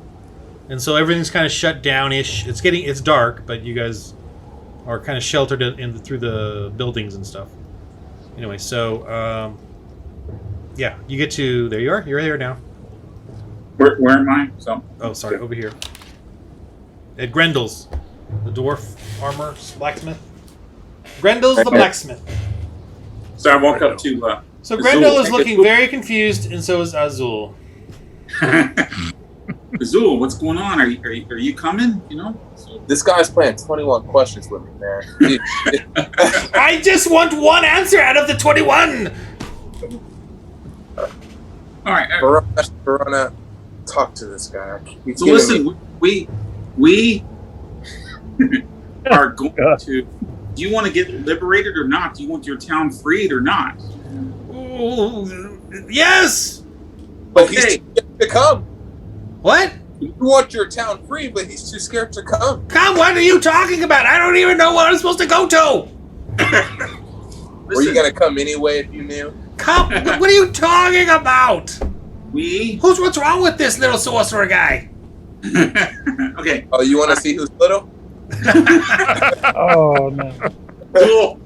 and so everything's kind of shut down-ish. It's dark, but you guys are kind of sheltered through the buildings and stuff. Anyway, so yeah, you get to there. You are. You're there now. Where am I? So. Oh, sorry, over here. At Grendel's, the dwarf armor blacksmith. Grendel's the blacksmith. So I walk up to. So Azul. Grendel is looking very confused, and so is Azul. Azul, what's going on? Are you coming? You know. This guy's playing 21 questions with me, man. I just want one answer out of the 21. All right. Verona, talk to this guy. So listen, we are going to. Do you want to get liberated or not? Do you want your town freed or not? Ooh, yes. But he's too scared to come. What? You want your town free, but he's too scared to come. Come, what are you talking about? I don't even know what I'm supposed to go to. Were you gonna come anyway if you knew? Come, what are you talking about? What's wrong with this little sorcerer guy? Okay. Oh, you want to see who's little? Oh no. Cool.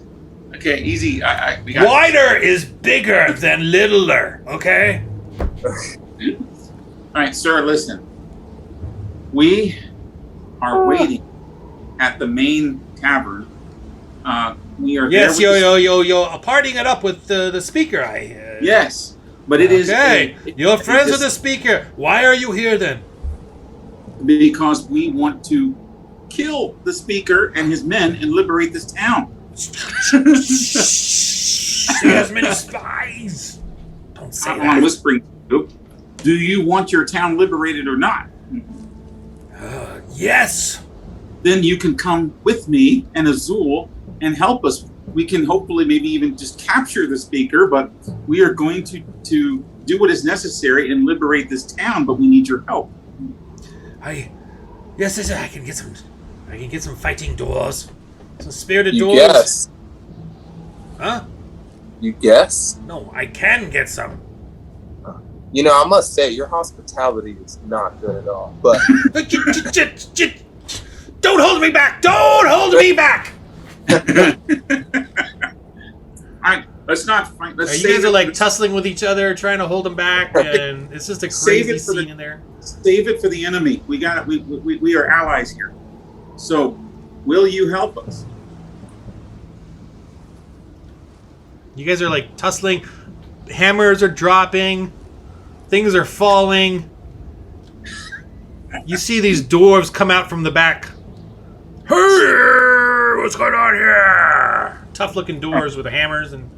Okay, easy. We got Wider is bigger than littler, okay? All right, sir, listen. We are waiting at the main tavern. We are Yes, there with yo, partying it up with the speaker. Yes, but it is okay. You're friends with the the speaker. Why are you here then? because we want to kill the speaker and his men and liberate this town. He has many spies. Don't say that. I'm whispering. Do you want your town liberated or not? Yes. Then you can come with me and Azul and help us. We can hopefully maybe even just capture the speaker, but we are going to do what is necessary and liberate this town, but we need your help. Yes, I can get some fighting doors. Some spirited You doors. guess. Huh? You guess? No, I can get some. You know, I must say, your hospitality is not good at all. But Don't hold me back! Don't hold me back! Alright, let's not fight. Let's You guys are like tussling with each other, trying to hold them back, and it's just a Save crazy it for scene in there. Save it for the enemy. We got it. We are allies here. So, will you help us? You guys are like tussling. Hammers are dropping. Things are falling. You see these dwarves come out from the back. Hey, what's going on here? Tough looking doors with hammers and.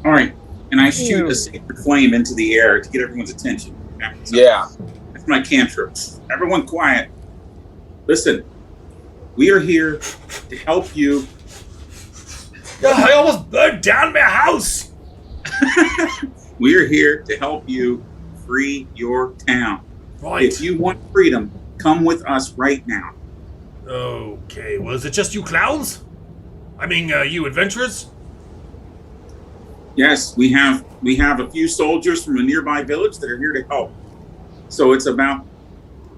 All right, and I shoot a sacred flame into the air to get everyone's attention. yeah. That's my cantrip. Everyone quiet. Listen, we are here to help you. I almost burned down my house. We are here to help you free your town. Right. If you want freedom, come with us right now. Okay, well, is it just you clowns? I mean, you adventurers? Yes, we have a few soldiers from a nearby village that are here to help. So it's about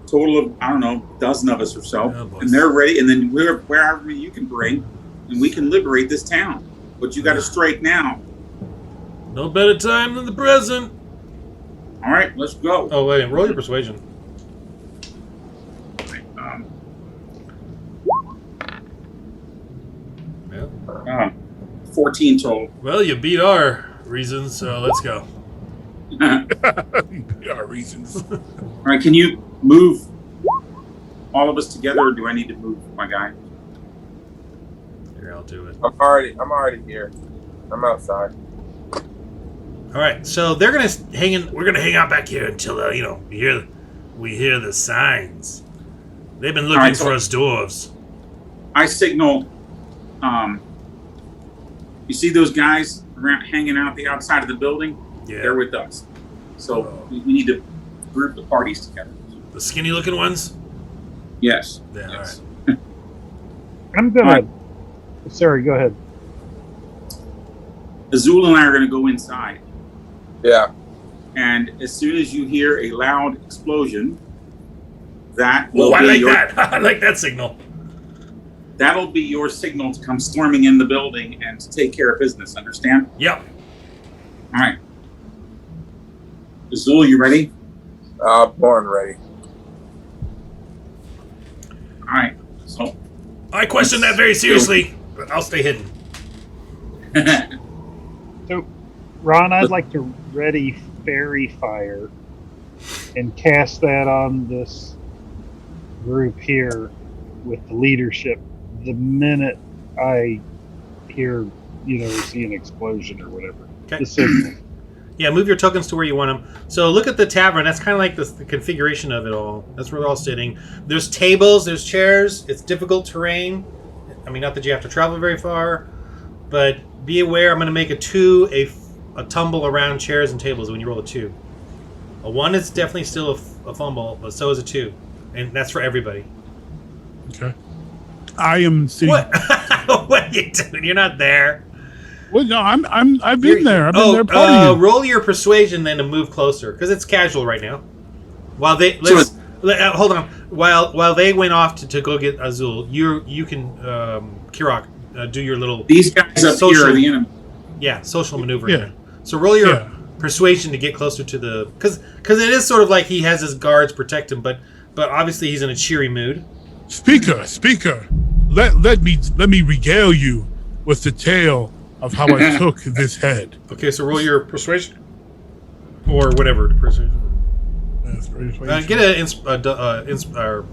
a total of, I don't know, a dozen of us or so. Oh, boy. And they're ready, and then wherever you can bring, and we can liberate this town. But you got to strike now. No better time than the present. All right, let's go. Oh, wait, roll your persuasion. Yeah. 14 total. Well, you beat our reasons, so let's go. There are reasons. All right, can you move all of us together, or do I need to move my guy? Here, I'll do it. I'm already here. I'm outside. All right, so they're gonna hang in. We're gonna hang out back here until we hear the signs. They've been looking right, so- for us dwarves. I signal. You see those guys hanging out the outside of the building? Yeah, They're with us. So we need to group the parties together. the skinny-looking ones. Yes. Yeah, Yes. all right. I'm gonna. Sorry, go ahead. Azul and I are going to go inside. Yeah. And as soon as you hear a loud explosion, that will Oh, I be like your, that. I like that signal. that'll be your signal to come storming in the building and to take care of business. Understand? Yep. All right. Azul, you ready? Born ready. All right. So, I question that very seriously, but I'll stay hidden. So, Ron, I'd like to ready fairy fire and cast that on this group here with the leadership the minute I hear, see an explosion or whatever. Okay. The signal. Yeah, move your tokens to where you want them. So look at the tavern. That's kind of like the configuration of it all. That's where they're all sitting. There's tables, there's chairs. It's difficult terrain. I mean, not that you have to travel very far, but be aware. I'm going to make a 2, a tumble around chairs and tables when you roll a 2. A 1 is definitely still a fumble, but so is a 2. And that's for everybody. Okay. I am sitting. What? What are you doing? You're not there. Well, no, I've been there. I've been there. Part of you. Roll your persuasion then to move closer because it's casual right now. While they hold on. While they went off to go get Azul, you can Kirok do your little. these guys up here are the enemy. Yeah, social maneuver. Yeah. Here. So roll your persuasion to get closer to the because it is sort of like he has his guards protect him, but obviously he's in a cheery mood. Speaker, let me regale you with the tale of how I took this head. Okay, so roll your persuasion or whatever persuasion. Get an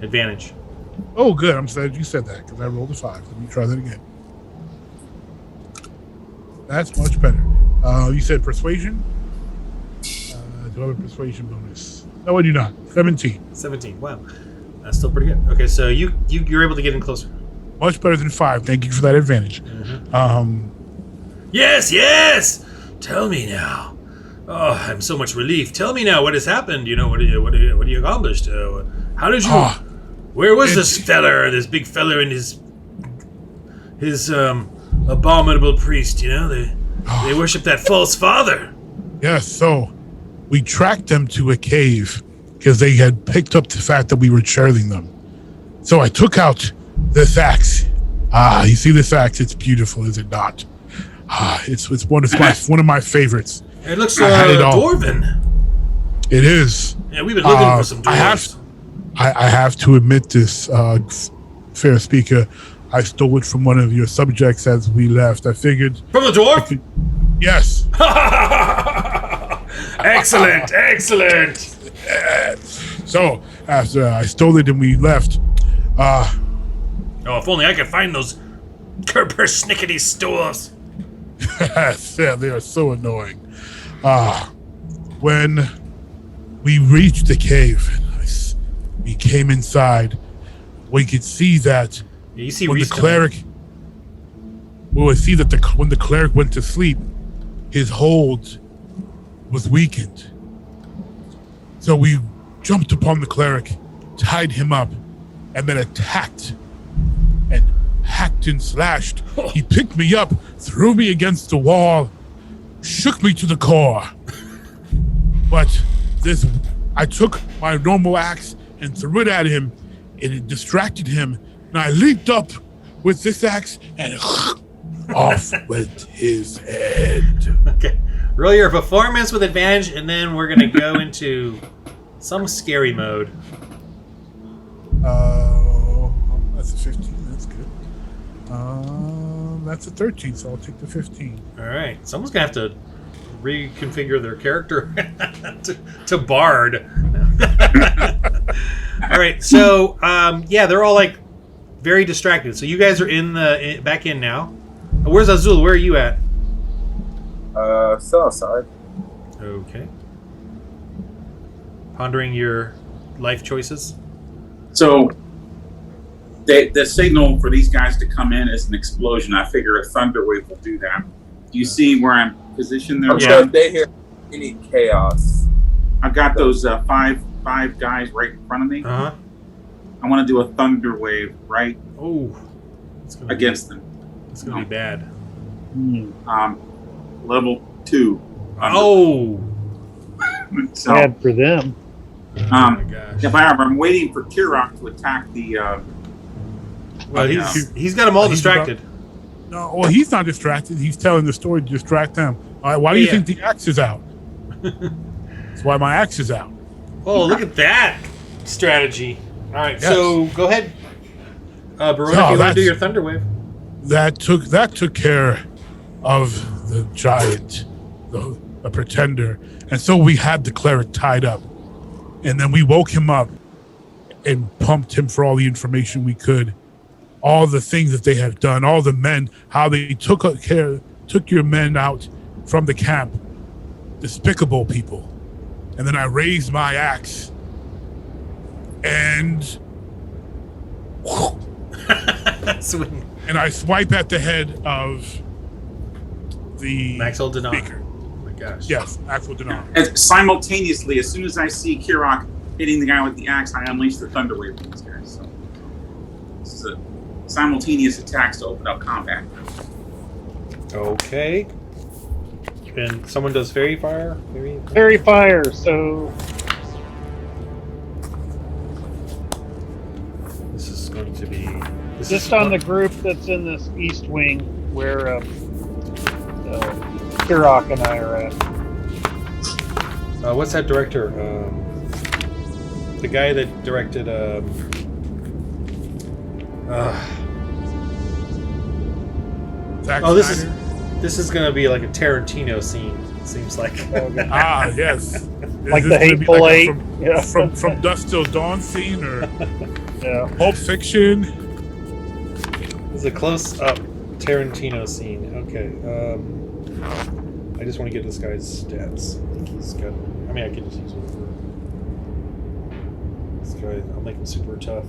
advantage. Oh, good. I'm glad you said that because I rolled a 5. Let me try that again. That's much better. You said persuasion? Do I have a persuasion bonus? No, I do not. 17. 17. Wow, that's still pretty good. Okay, so you're able to get in closer. Much better than 5. Thank you for that advantage. Mm-hmm. Yes. Tell me now. Oh, I'm so much relief. Tell me now what has happened. What you accomplished? How did you? Where was this big fella, and his abominable priest? They worship that false father. Yes. So we tracked them to a cave because they had picked up the fact that we were trailing them. So I took out this axe. You see this axe? It's beautiful, is it not? It's one of my favorites. It looks dwarven. It is. Yeah, we've been looking for some dwarves. I have to admit this, fair speaker. I stole it from one of your subjects as we left. I figured from the dwarf. Yes. Excellent. So after I stole it and we left. If only I could find those persnickety stools. Yeah, they are so annoying. When we reached the cave, we came inside. We could see that when the cleric. Well, I see that when the cleric went to sleep, his hold was weakened. So we jumped upon the cleric, tied him up, and then attacked. And hacked and slashed. He picked me up, threw me against the wall, shook me to the core. But I took my normal axe and threw it at him, and it distracted him. And I leaped up with this axe, and off went his head. Okay. Roll your performance with advantage, and then we're going to go into some scary mode. That's a 15. That's good. That's a 13, so I'll take the 15. All right. Someone's going to have to reconfigure their character to Bard. All right. So, they're all like very distracted. So you guys are back in now. Where's Azul? Where are you at? Still outside. Okay. Pondering your life choices. So the signal for these guys to come in is an explosion. I figure a thunder wave will do that. Do you see where I'm positioned there? So if they hear any chaos. I've got those five guys right in front of me. Uh-huh. I want to do a thunder wave right against them. It's going to be bad. Level 2. Oh. So, Bad for them. Oh my gosh. yeah, but I'm waiting for Kirok to attack the. Well, he's got them all distracted. No, well, he's not distracted. He's telling the story to distract them. All right, why do you think the axe is out? That's why my axe is out. Oh, look at that strategy. All right, Yes. so go ahead. Barona, No, if you want to do that's- your Thunder Wave. That took care of the giant, the pretender, and so we had the cleric tied up, and then we woke him up and pumped him for all the information we could, all the things that they have done, all the men, how they took your men out from the camp, despicable people, and then I raised my axe, and. Swing. And I swipe at the head of the Maxwell Denon. speaker. Oh my gosh. Yes, Maxwell Denon. And simultaneously, as soon as I see Kirok hitting the guy with the axe, I unleash the Thunder Wave on these guys. So this is a simultaneous attacks to open up combat. Okay. And someone does Fairy Fire? Fairy fire. So This is going to be... just on the group that's in this east wing where Kirok and I are at. what's that director? The guy that directed... Zack oh, Snyder. this is going to be like a Tarantino scene, it seems like. Ah, yes. Like Is the this gonna be Hateful like Eight. Yeah. from Dusk Till Dawn scene or Yeah. Pulp Fiction. It's a close-up Tarantino scene. Okay. I just want to get this guy's stats. I think he's got... I mean, I could just use whatever. This guy, I'll make him super tough.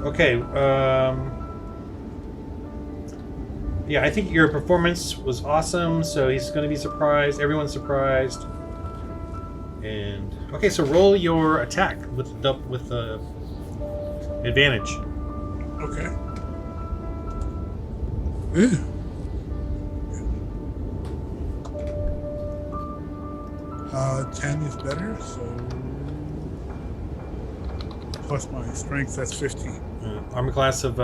Okay, yeah, I think your performance was awesome, so he's going to be surprised. Everyone's surprised. And okay, so roll your attack with the advantage. Okay. Ew. 10 is better, so plus my strength, that's 15. Armor class of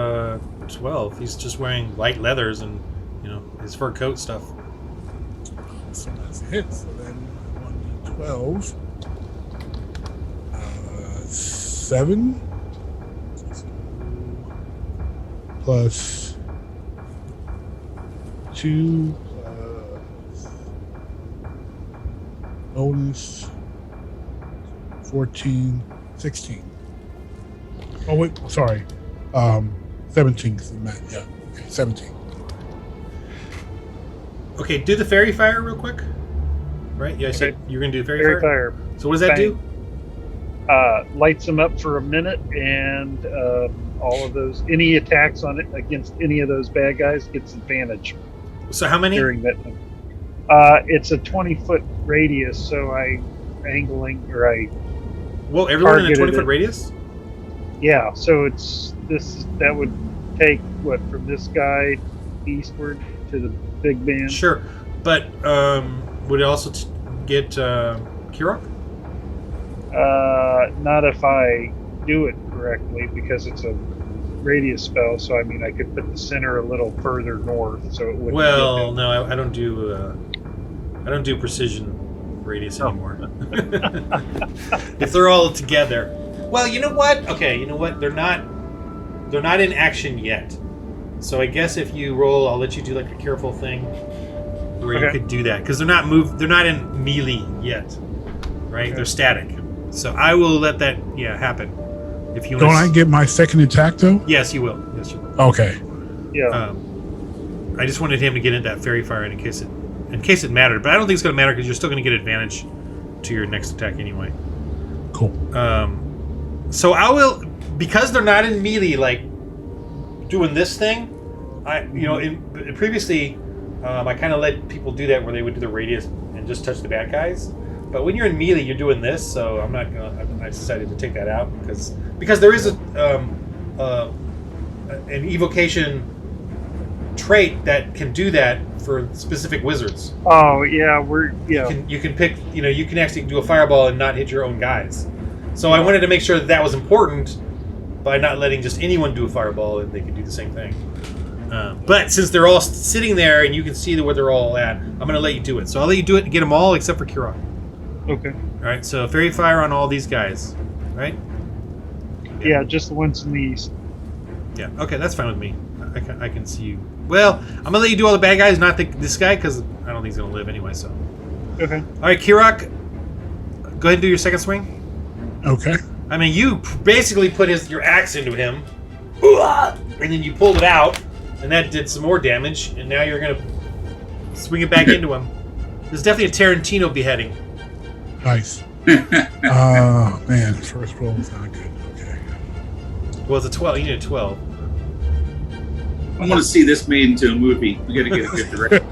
12. He's just wearing light leathers and, you know, his fur coat stuff. So that's a hit. So then 1d12. 7 plus 2 plus bonus 14, 16. Oh wait, sorry. 17 is the math. Yeah, okay, 17. Okay, do the fairy fire real quick. Right? Yeah, I said you're gonna do fairy fire. So what does that do? Lights them up for a minute, and all of those, any attacks on it against any of those bad guys gets advantage So how many? during that. It's a 20-foot radius, so Well, everyone in a targeted 20-foot it. radius? yeah. So that would take what from this guy eastward to the big man. Sure, but would it also get Kirok? Not if I do it correctly, because it's a radius spell. So I mean, I could put the center a little further north, so it wouldn't. Well, get him. no, I don't do precision radius anymore. If they're all together. Well, you know what? Okay, you know what? They're not in action yet. So I guess if you roll, I'll let you do like a careful thing where you Okay. could do that, because they're not in melee yet, right? Okay. They're static. So I will let that happen. If you Don't wanna I get my second attack though? Yes, you will. Yes, you will. Okay. Yeah. I just wanted him to get into that fairy fire in case in case it mattered. But I don't think it's going to matter because you're still going to get advantage to your next attack anyway. Cool. So I will, because they're not in melee, like doing this thing. Previously, I kind of let people do that where they would do the radius and just touch the bad guys. But when you're in melee, you're doing this. So I'm not gonna. I decided to take that out because there is an evocation trait that can do that for specific wizards. Oh yeah, You can pick. You can actually do a fireball and not hit your own guys. So I wanted to make sure that was important by not letting just anyone do a fireball and they could do the same thing. But since they're all sitting there and you can see where they're all at, I'm going to let you do it. So I'll let you do it and get them all except for Kirok. Okay. All right. So fairy fire on all these guys, right? Yeah, just the ones in the east. Yeah. Okay, that's fine with me. I can see you. Well, I'm gonna let you do all the bad guys, not this guy, because I don't think he's gonna live anyway. So. Okay. All right, Kirok, go ahead and do your second swing. Okay. I mean, you basically put your axe into him, and then you pulled it out, and that did some more damage. And now you're gonna swing it back into him. This is definitely a Tarantino beheading. Nice. Man, first roll was not good. Okay. Well, it's a 12. You need a 12. I want to see this made into a movie. We got to get a good director.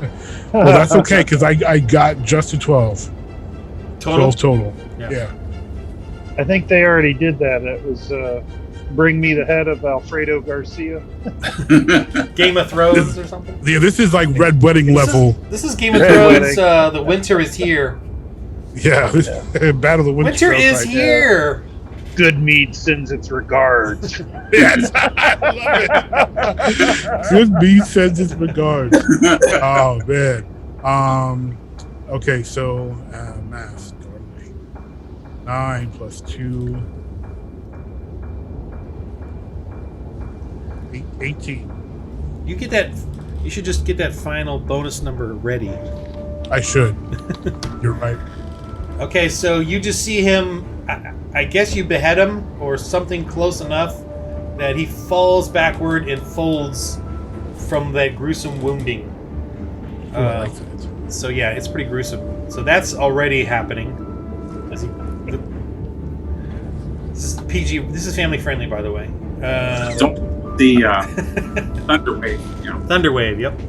Well, that's okay because I got just a 12. Total? 12 total. Yeah. Yeah. I think they already did that. It was Bring Me the Head of Alfredo Garcia. Game of Thrones or something? Yeah, this is like Red Wedding level. This is Game of Red Thrones. Wedding. The winter is here. Yeah, Battle of the Winter is here. Good Mead sends its regards. Yes, I love it. Good Mead sends its regards. Oh man. Okay, so math. 9 plus 2. 18. You get that. You should just get that final bonus number ready. I should. You're right. Okay, so you just see him. I guess you behead him or something close enough that he falls backward and folds from that gruesome wounding. I like that. So yeah, it's pretty gruesome. So that's already happening. This is PG. This is family friendly, by the way. Thunderwave. Thunderwave. Yep.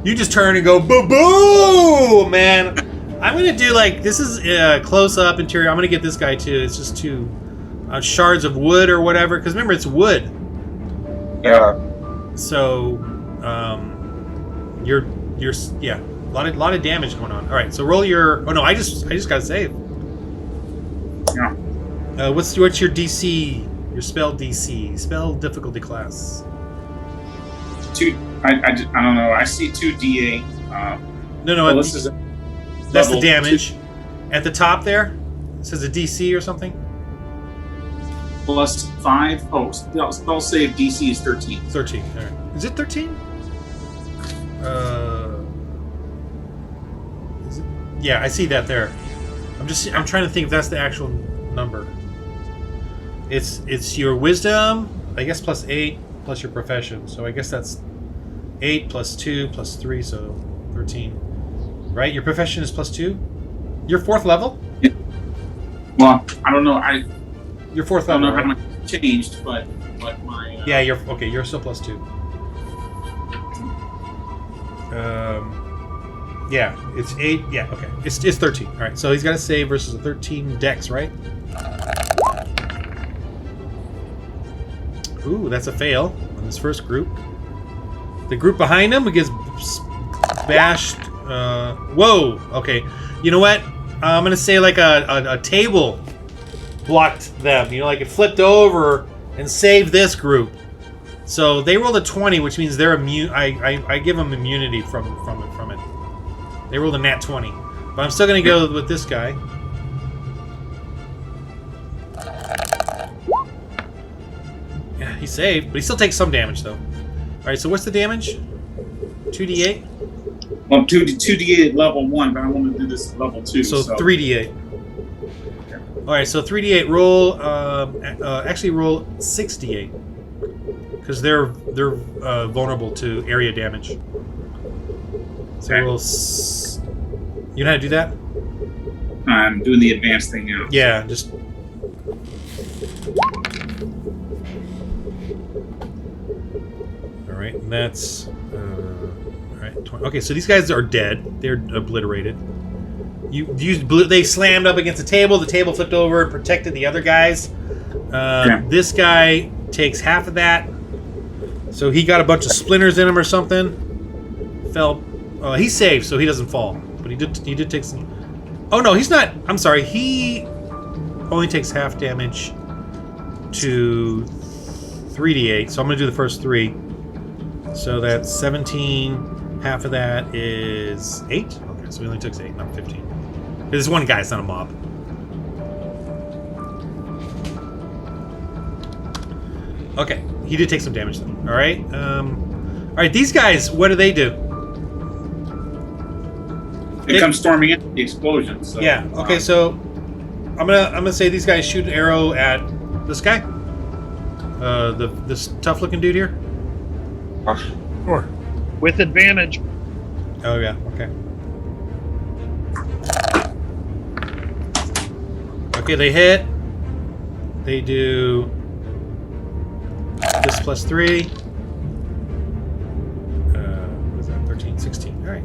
You just turn and go boo boo, man. I'm gonna do this is close up interior. I'm gonna get this guy too. It's just 2 shards of wood or whatever. Because remember, it's wood. Yeah. So, you're a lot of damage going on. All right, so roll your. Oh no, I just got to save. Yeah. What's your DC? Your spell DC, spell difficulty class. 2. I don't know. I see 2d8. No. This is That's the level damage. 2. At the top there, it says a DC or something. Plus 5. Oh, spell save DC is 13. 13. All right. Is it 13? Is it? Yeah, I see that there. I'm trying to think if that's the actual number. It's your wisdom, I guess, plus 8 plus your profession. So I guess that's 8 plus 2 plus 3, so 13. Right? Your profession is plus 2? You're 4th level? Yeah. Well, I don't know. You're 4th I don't level. know how Right? much changed, but my Yeah, you're okay. You're still plus 2. Yeah, it's 8. Yeah, okay. It's 13. All right. So he's got a save versus a 13 dex, right? Ooh, that's a fail on this first group. The group behind him gets bashed. Whoa. Okay. You know what? I'm gonna say like a table blocked them. Like it flipped over and saved this group. So they rolled a 20, which means they're immune. I give them immunity from it. They rolled a nat 20, but I'm still gonna go with this guy. Yeah, he saved, but he still takes some damage though. All right, so what's the damage? 2d8. Well, 2d8 level 1, but I want to do this level 2. So 3d8. All right, so 3d8. Roll. Actually, roll 6d8 because they're vulnerable to area damage. So roll You know how to do that? I'm doing the advanced thing now. Yeah, just. All right, and that's. All right, 20. Okay, so these guys are dead. They're obliterated. They slammed up against the table. The table flipped over and protected the other guys. Okay. This guy takes half of that. So he got a bunch of splinters in him or something. Fell. He's saved, so he doesn't fall. But he did take some. Oh no, he's not. I'm sorry. He only takes half damage to 3d8. So I'm gonna do the first 3. So that's 17. Half of that is 8. Okay, so he only took 8, not 15. This one guy, it's not a mob. Okay, he did take some damage though. All right, these guys, what do they do? They come storming in the explosion. So, yeah. Okay, so I'm gonna say these guys shoot an arrow at this guy. This tough looking dude here. Sure. With advantage. Oh yeah. Okay. Okay, they hit. They do this plus 3. What is that? 13, 16. All right.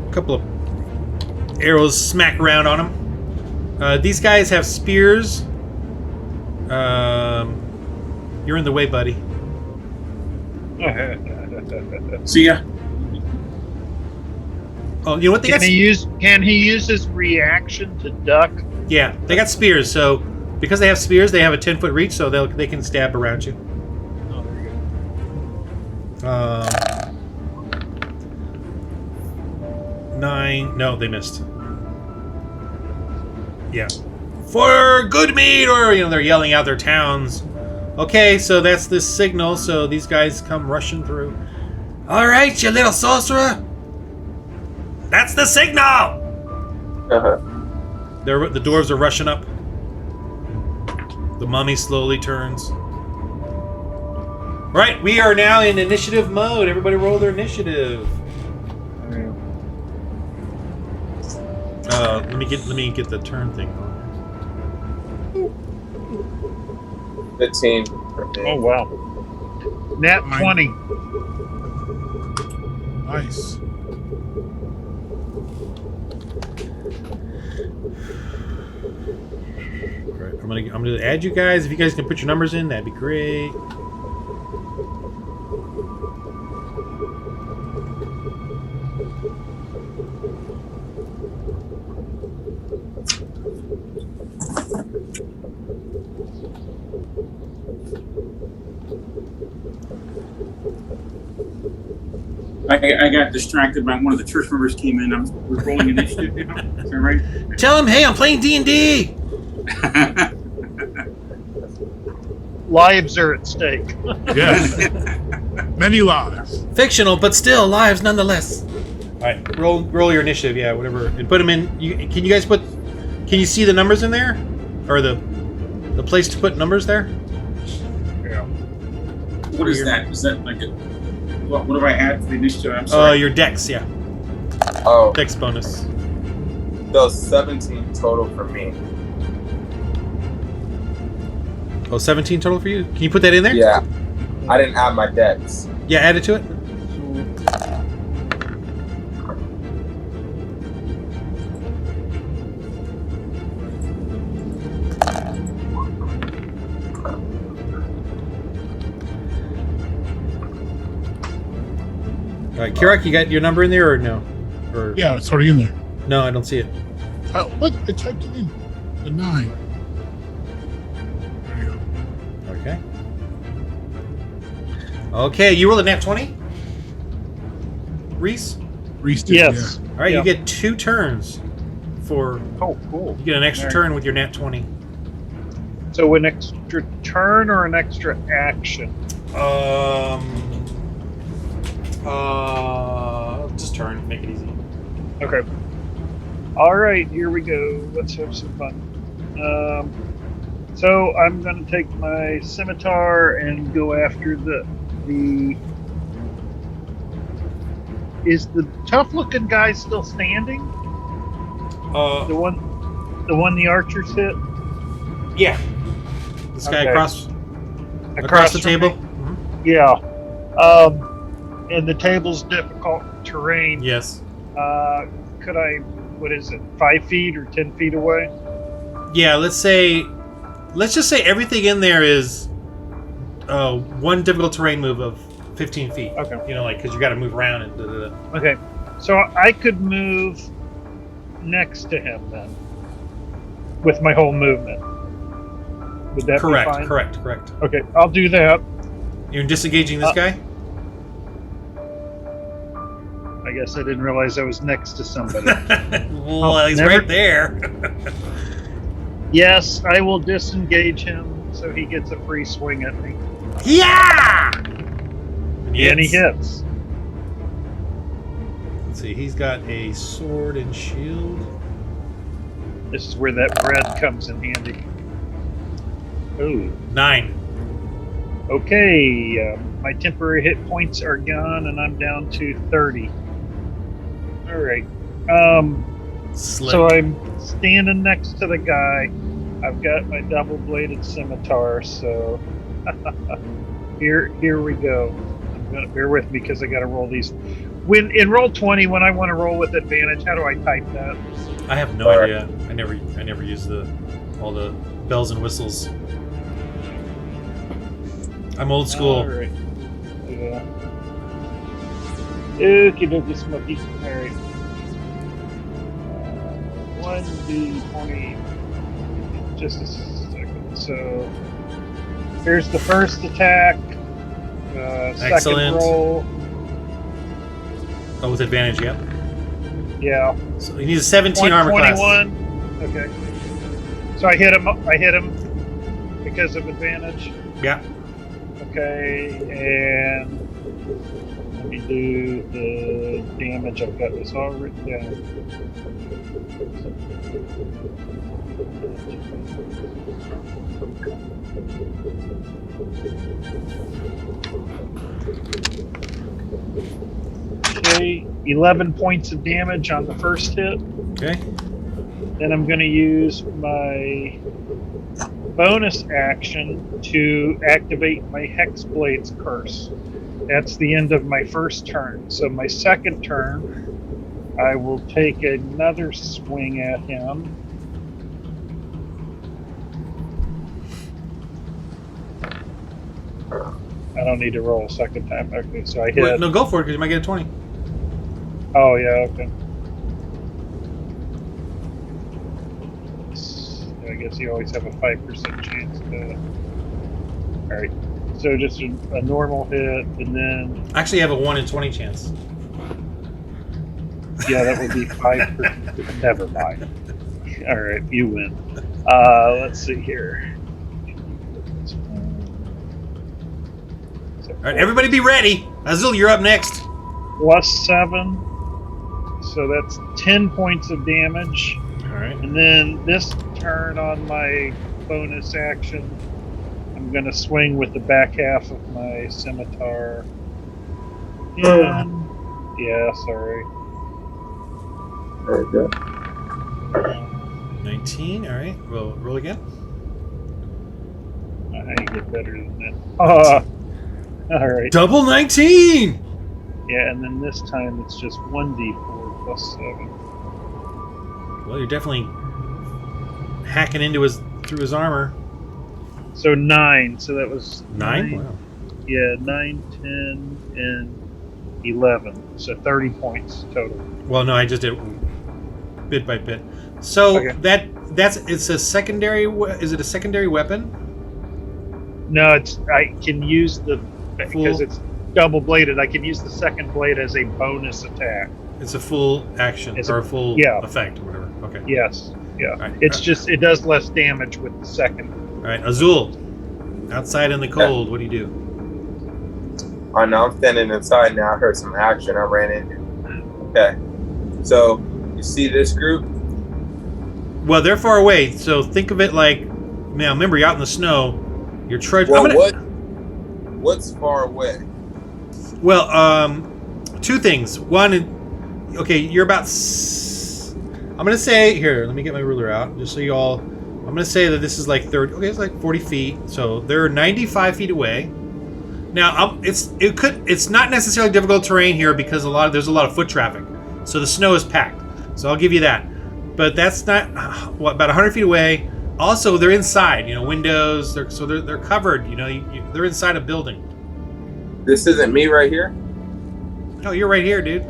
A couple of arrows smack around on them. These guys have spears. You're in the way, buddy. See ya. Oh, you know what? Can he use his reaction to duck? Yeah, they got spears. So because they have spears, they have a 10-foot reach, so they can stab around you. Oh, there you 9. No, they missed. Yeah. For good meat, or they're yelling out their towns. Okay, so that's the signal. So these guys come rushing through. All right, you little sorcerer. That's the signal. The dwarves are rushing up. The mummy slowly turns. Right, we are now in initiative mode. Everybody roll their initiative. Let me get the turn thing on. 15. Oh wow. Nat 20. Nice. Alright, I'm gonna add you guys. If you guys can put your numbers in, that'd be great. I got distracted by one of the church members came in. We're rolling initiative now. Is that right? Tell him, hey, I'm playing D&D. Lives are at stake. Yes. Many lives. Fictional, but still lives nonetheless. All right, roll your initiative, yeah, whatever, and put them in. Can you guys put? Can you see the numbers in there, or the place to put numbers there? Yeah. What is that? Is that like a? What do I add to the initiative? I'm sorry. Your dex, yeah. Oh, Dex bonus. those 17 total for me. Oh, 17 total for you. Can you put that in there? Yeah. I didn't add my decks. Yeah, add it to it. All right, Kirak, you got your number in there or no? Or Yeah, it's already in there. no, I don't see it. What? I typed it in. The 9. There you go. Okay. Okay, you roll a nat 20? Reese? Reese did, Yes. All right, Yeah. you get 2 turns for... Oh, cool. You get an extra All right. turn with your nat 20. So an extra turn or an extra action? Just turn. Make it easy. Okay. All right, here we go. Let's have some fun. So I'm going to take my scimitar and go after the Is the tough-looking guy still standing? The one the archers hit? Yeah. This guy Okay. across the from table. me? Mhm. Yeah. And the table's difficult terrain. Yes. Could I? What is it? 5 feet or 10 feet away? Yeah. Let's just say everything in there is one difficult terrain move of 15 feet. Okay. You know, like because you got to move around and. Okay. So I could move next to him then, with my whole movement. Would that be fine? Correct. Okay, I'll do that. You're disengaging this guy. I guess I didn't realize I was next to somebody. Well, he's never- right there. Yes, I will disengage him so he gets a free swing at me. Yeah. And he hits. Let's see. He's got a sword and shield. This is where that bread comes in handy. Ooh. 9. Okay, my temporary hit points are gone, and I'm down to 30. All right. So I'm standing next to the guy. I've got my double-bladed scimitar. So here we go. I'm gonna bear with me because I got to roll these. When in roll 20, when I want to roll with advantage, how do I type that? I have no idea. I never use all the bells and whistles. I'm old school. All right. Yeah. Okie dokie, Smokey. All right. 1d20. Just a second. So here's the first attack. Second Excellent. roll. Oh, with advantage, yeah. Yeah. So he needs a 17 armor class. 21. Okay. So I hit him because of advantage. Yeah. Okay, and let me do the damage. I've got this all written down. Okay, 11 points of damage on the first hit. Okay. Then I'm going to use my bonus action to activate my Hexblade's curse. That's the end of my first turn. So my second turn, I will take another swing at him. I don't need to roll a second time. Okay, so I hit. Wait, no, go for it because you might get a 20. Oh yeah, okay. I guess you always have a 5% chance to. Alright. So just a normal hit, and then. Actually, you have a 1 in 20 chance. Yeah, that would be 5%. Never mind. Alright, you win. Let's see here. All right, everybody be ready. Azul, you're up next. +7. So that's 10 points of damage. All right. And then this turn on my bonus action, I'm going to swing with the back half of my scimitar. Yeah, sorry. Very good. 19. All right. We'll roll again. I get better than that. All right. Double 19. Yeah, and then this time it's just 1d4 plus 7. Well, you're definitely hacking into through his armor. So 9. So that was 9. Wow. Yeah, 9, 10, and 11. So 30 points total. Well, no, I just did bit by bit. So Okay. it's a secondary. Is it a secondary weapon? No, I can use because it's double bladed. I can use the second blade as a bonus attack. It's a full action or a full effect or whatever. Okay. Yes. Yeah. Right. It's just it does less damage with the second. All right, Azul. Outside in the cold, what do you do? I know I'm standing inside now. I heard some action. I ran into. Okay. So you see this group? Well, they're far away, so think of it like. Now, remember, you're out in the snow. You're trudging. Well, what's far away? Well, two things. One, okay, you're about. I'm gonna say here. Let me get my ruler out, just so you all. I'm gonna say that this is like 30. Okay, it's like 40 feet. So they're 95 feet away. Now, it's not necessarily difficult terrain here because there's a lot of foot traffic, so the snow is packed. So I'll give you that. But that's not about 100 feet away. Also, they're inside. Windows. They're covered. They're inside a building. This isn't me right here. Oh, you're right here, dude.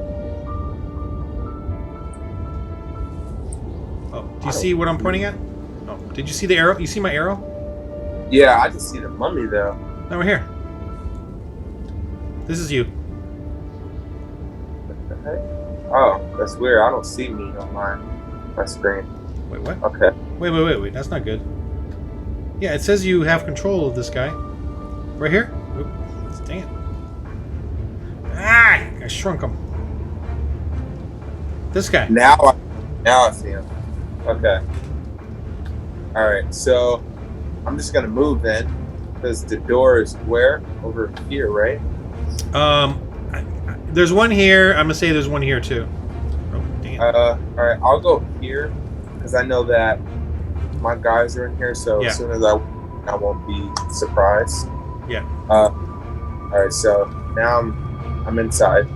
Oh, do you see what I'm pointing at? Oh, did you see the arrow? You see my arrow? Yeah, I just see the mummy though. No, we're here. This is you. What the heck? Oh, that's weird. I don't see me on my screen. Wait, what? Okay. Wait. That's not good. Yeah, it says you have control of this guy. Right here? Oops. Dang it. Ah! I shrunk him. This guy. Now I see him. Okay. All right. So I'm just gonna move then, because the door is where? Over here, right? There's one here. I'm gonna say there's one here too. Oh, dang it. All right. I'll go here because I know that my guys are in here. So Yeah. as soon as I won't be surprised. Yeah. All right. So now I'm inside.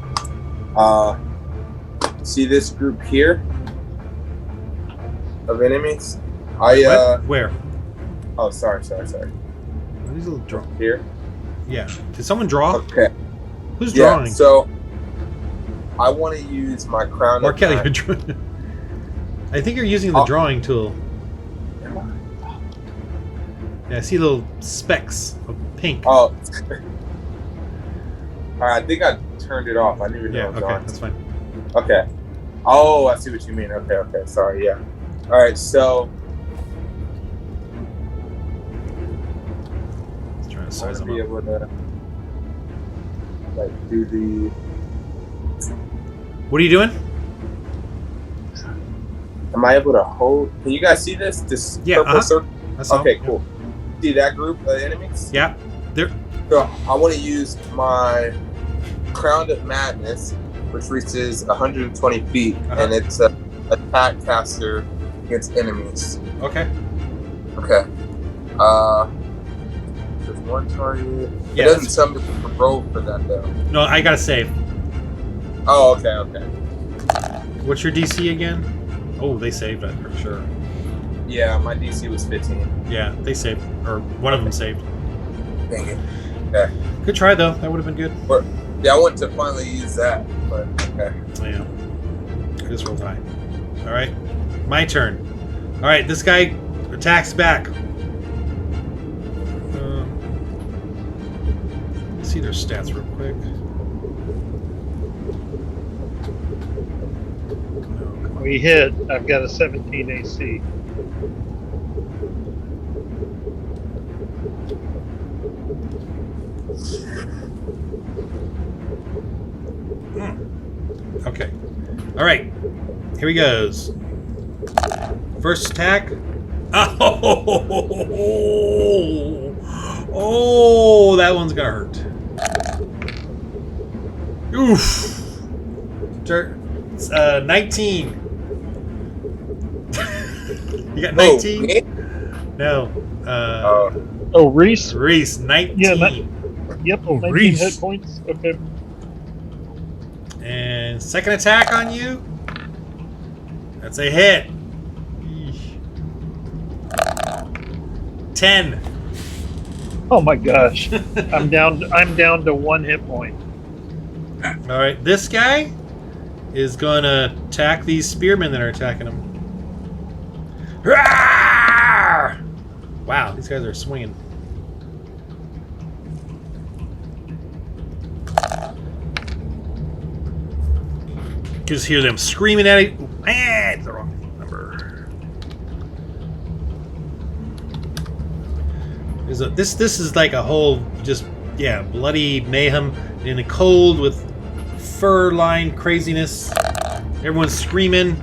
See this group here of enemies? Where? Oh, sorry. What are these little draw? Here. Yeah. Did someone draw? Okay. Who's Yeah. drawing? So I want to use my crown. Or of Kelly, Nine. you're drawing. I think you're using the drawing tool. Am I? Yeah, I see little specks of pink. Oh. All right. I think I turned it off. I didn't even know Yeah, it was okay, on. that's fine. Okay. Oh, I see what you mean. Okay. Sorry. Yeah. All right. So Let's try to I want size to them be up. able to do the. What are you doing? Am I able to hold? Can you guys see this? This Yeah, purple circle. That's all. Okay. Cool. See that group of enemies? Yeah. They're So I want to use my Crown of Madness, which reaches 120 feet, and it's a attack caster against enemies. okay. Okay. There's one target. Yeah, It doesn't tell me to roll for that though. No, I gotta save. Oh, okay. What's your DC again? Oh, they saved it for sure. Yeah, my DC was 15. Yeah, they saved. Or one of them saved. Dang it. Okay. Good try though. That would have been good. Yeah, I want to finally use that, but okay. Yeah. I just rolled high. Alright. My turn. Alright, this guy attacks back. Let's see their stats real quick. We hit. I've got a 17 AC. Okay. Alright. Here he goes. First attack. Oh, that one's gonna hurt. Oof. 19. You got 19? Oh, me? No. Oh, Reese? Reese, 19. Yeah, Yep, Oh, 19 Reese. hit points. Okay. And second attack on you. That's a hit. 10. Oh my gosh. I'm down to 1 hit point. All right, this guy is gonna attack these spearmen that are attacking him. Rawr! Wow, these guys are swinging. Just hear them screaming at it. Ah, it's the wrong number. This is like a whole bloody mayhem in the cold with fur-lined craziness. Everyone's screaming.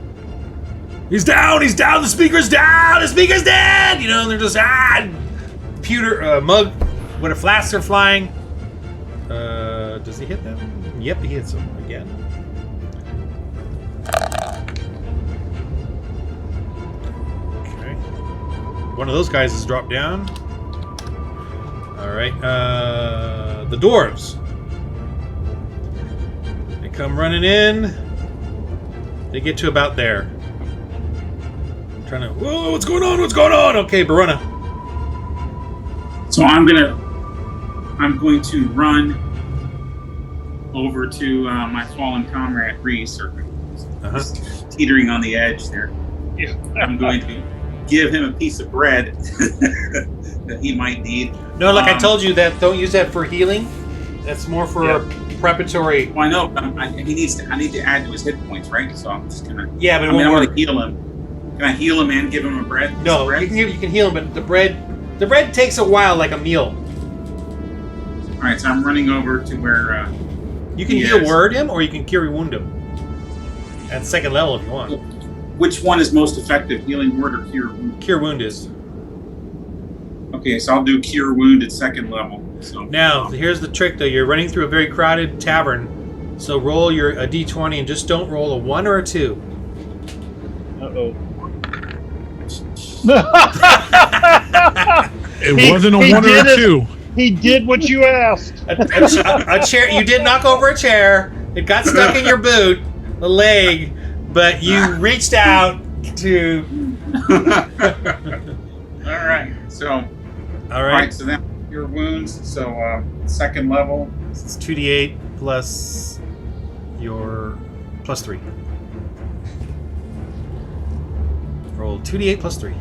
He's down! He's down! The speaker's down! The speaker's dead! And they're just pewter mug, where the flasks are flying. Does he hit them? Yep, he hits them again. Okay. One of those guys has dropped down. Alright, the dwarves. They come running in. They get to about there. Trying to... Whoa, what's going on? What's going on? Okay, Barona. So I'm going to run over to my fallen comrade Reese, or teetering on the edge there. Yeah. I'm going to give him a piece of bread that he might need. No, like I told you, that don't use that for healing. That's more for preparatory. Well, I know, but I need to add to his hit points, right? So I'm just gonna. Yeah, but I want to heal him. Can I heal him and give him a bread? No, bread? you can heal him, but the bread takes a while, like a meal. All right, so I'm running over to where. You can heal word him, or you can cure wound him. At second level, if you want. Which one is most effective, healing word or cure wound? Cure wound is. Okay, so I'll do cure wound at second level. So now, here's the trick, though. You're running through a very crowded tavern, so roll a d20 and just don't roll a 1 or a 2. Uh-oh. It wasn't a 1 or a 2. He did what you asked. A chair. You did knock over a chair. It got stuck in your boot, a leg, but you reached out to. All right. So. All right. So then your wounds. So second level. It's 2d8 plus your +3. Roll 2d8 plus 3.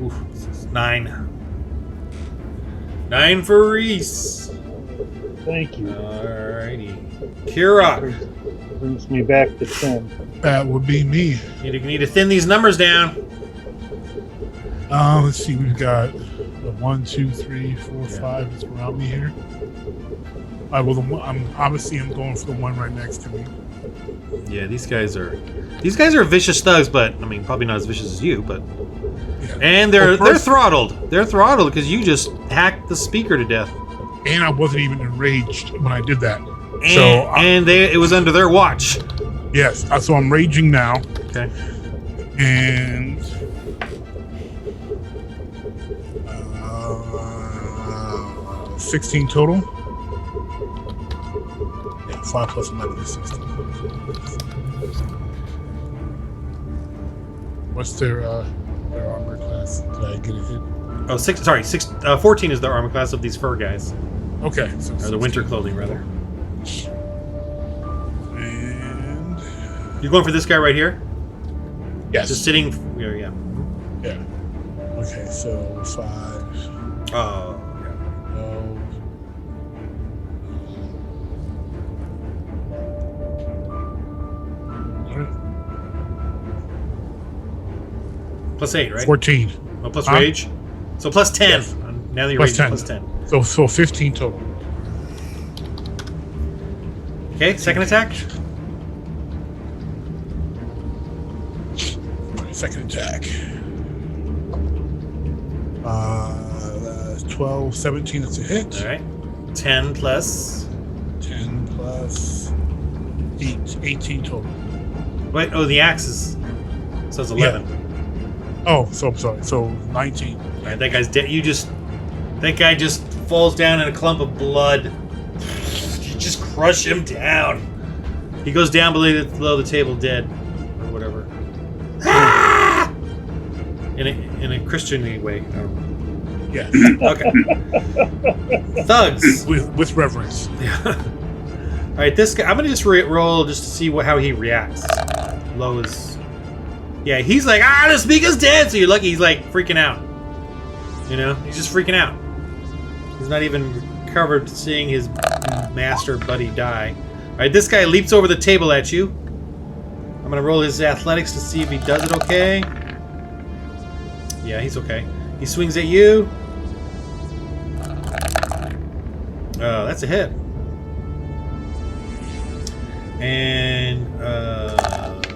Oof, 9. 9 for Reese. Thank you. Alrighty. Kirok. Brings me back to 10. That would be me. You need to thin these numbers down. Let's see. We've got 1, 2, 3, 4, 5 is around me here. Well, I'm going for the one right next to me. Yeah, these guys are vicious thugs, but I mean, probably not as vicious as you, but. Yeah. And they're throttled. They're throttled because you just hacked the speaker to death. And I wasn't even enraged when I did that. And it was under their watch. Yes. So I'm raging now. Okay. And 16 total. Yeah, 5 plus 11 is 16. What's their armor class? Did I get a hit? Oh, 14 is the armor class of these fur guys. Okay. So Or the winter clothing, rather. And You going for this guy right here? yes. Just sitting. Yeah. Yeah. Okay, so 5. Oh. Yeah. 12. +8, right? 14. Oh, plus rage. So plus 10. Yes. Now that you're Plus raging, 10. plus 10. So 15 total. Okay, second attack. Second attack. 12, 17, that's a hit. All right. 10 plus. 10 plus 8, 18 total. Wait, oh, the axe is. So it's 11. Oh, so I'm sorry. So 19. All right, that guy's dead. That guy just falls down in a clump of blood. You just crush him down. He goes down below the table dead, or whatever. Ah! In a Christian way. Yeah. Okay. Thugs. With reverence. Yeah. All right, this guy. I'm gonna just roll just to see how he reacts. Low is. Yeah, he's like, the speaker's dead. So you're lucky he's like freaking out. You know, he's just freaking out. He's not even recovered seeing his master buddy die. All right, this guy leaps over the table at you. I'm gonna roll his athletics to see if he does it okay. Yeah, he's okay. He swings at you. Oh, that's a hit. And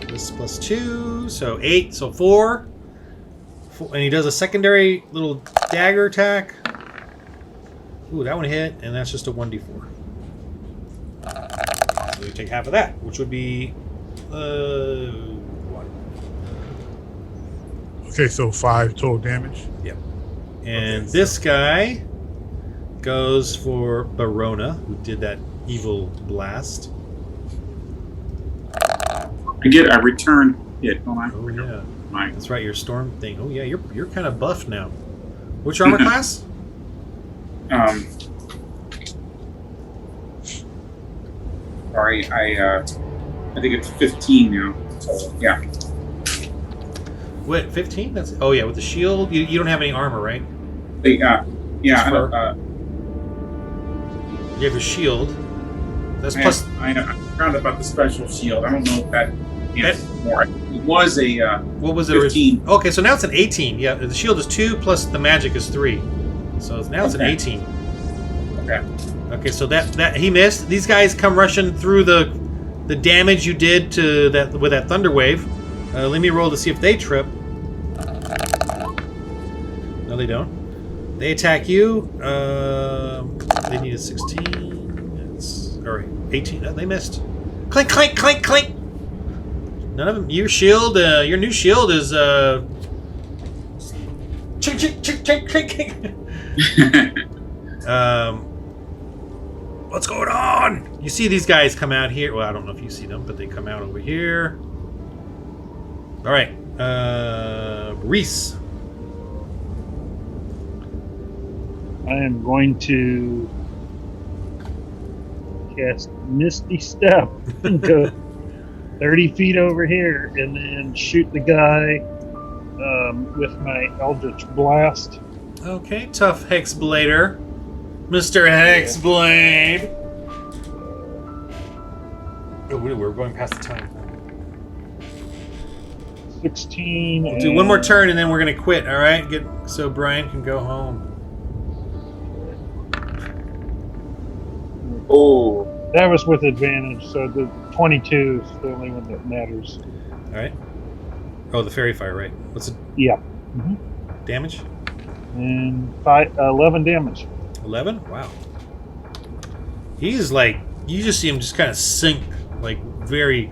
this plus 2, so 8, so 4. And he does a secondary little dagger attack. Ooh, that one hit, and that's just a 1d4. So we take half of that, which would be 1. Okay, so 5 total damage. Yep. And Okay, this guy goes for Barona, who did that evil blast. I return hit. Hold on. Oh yeah, My, that's right. Your storm thing. Oh yeah, you're kind of buffed now. What's your armor class? sorry, I think it's 15 now. So yeah. What, 15? That's yeah. With the shield, you don't have any armor, right? Yeah. You I have don't, your shield. That's plus. I found about the special shield. I don't know if that is more. It was a What was it? 15. Okay, so now it's an 18. Yeah, the shield is 2 plus the magic is 3. So now it's an Okay. 18. Okay. Okay, so that he missed. These guys come rushing through the damage you did to that with that thunder wave. Let me roll to see if they trip. No, they don't. They attack you. They need a 16. Or 18. No, they missed. Clink, clink, clink, clink. None of them. Your shield. Your new shield is. Chink, chink, chink, chink, chink. What's going on? You see these guys come out here. Well, I don't know if you see them, but they come out over here. All right, Reese. I am going to cast Misty Step and go 30 feet over here and then shoot the guy with my Eldritch Blast. Okay, tough Hexblader, Mr. Hexblade. Oh, we're going past the time. 16. We'll do one more turn and then we're gonna quit. All right, so Brian can go home. Oh, That was with advantage, so the 22 is the only one that matters. All right. Oh, the fairy fire, right? What's the Yeah. damage? And 11 damage. 11? Wow. He's like, you just see him just kind of sink, like very.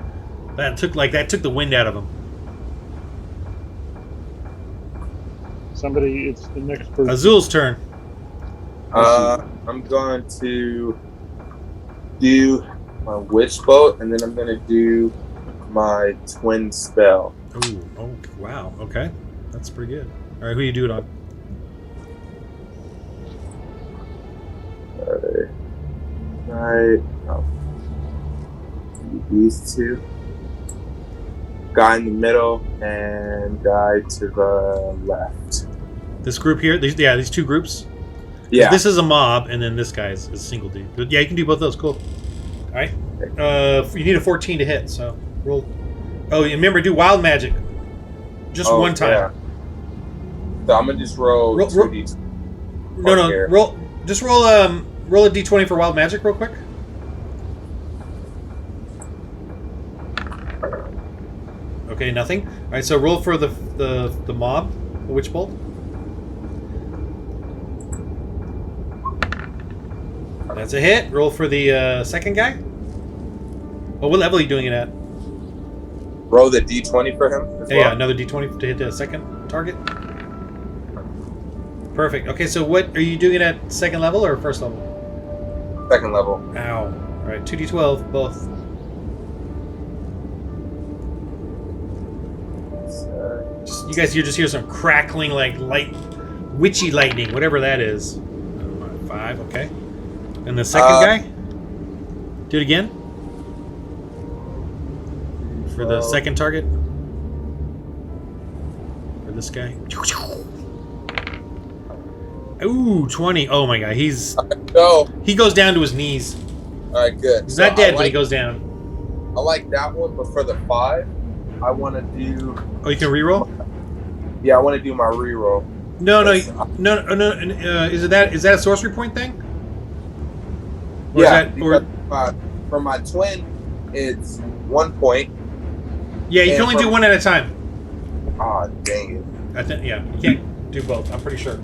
That took the wind out of him. Somebody, it's the next person. Azul's turn. I'm going to do my witch bolt, and then I'm going to do my twin spell. Ooh, oh, wow. Okay, that's pretty good. All right, who you do it on? Right. Oh. These two. Guy in the middle and guy to the left. This group here. These two groups. Yeah. This is a mob, and then this guy is a single dude. But yeah, you can do both of those. Cool. All right. You need a 14 to hit, so roll. Oh, remember, do wild magic. Just one time. Yeah. So I'm gonna just roll 2d. No. Here. Roll. Just roll a d20 for wild magic, real quick. Okay, nothing. All right, so roll for the mob, the witch bolt. That's a hit. Roll for the second guy. Oh, what level are you doing it at? Roll the d20 for him as well. Yeah, another d20 to hit the second target. Perfect. Okay, so what are you doing it at second level or first level? Second level. Ow. All right, 2d12 both. You guys, you just hear some crackling, like light, witchy lightning, whatever that is. 5, okay. And the second guy? Do it again. For the second target. For this guy. Ooh, 20. Oh my god, No. he goes down to his knees. All right, good. He's not dead, but he goes down. I like that one, but for the 5, I want to do. Oh, you can reroll? Yeah, I want to do my reroll. No. Is that a sorcery point thing? Or Yeah, is that, or, because for my twin, it's 1 point. yeah, you can and only do for- one at a time. Ah, dang it. I think, yeah, you can't do both. I'm pretty sure.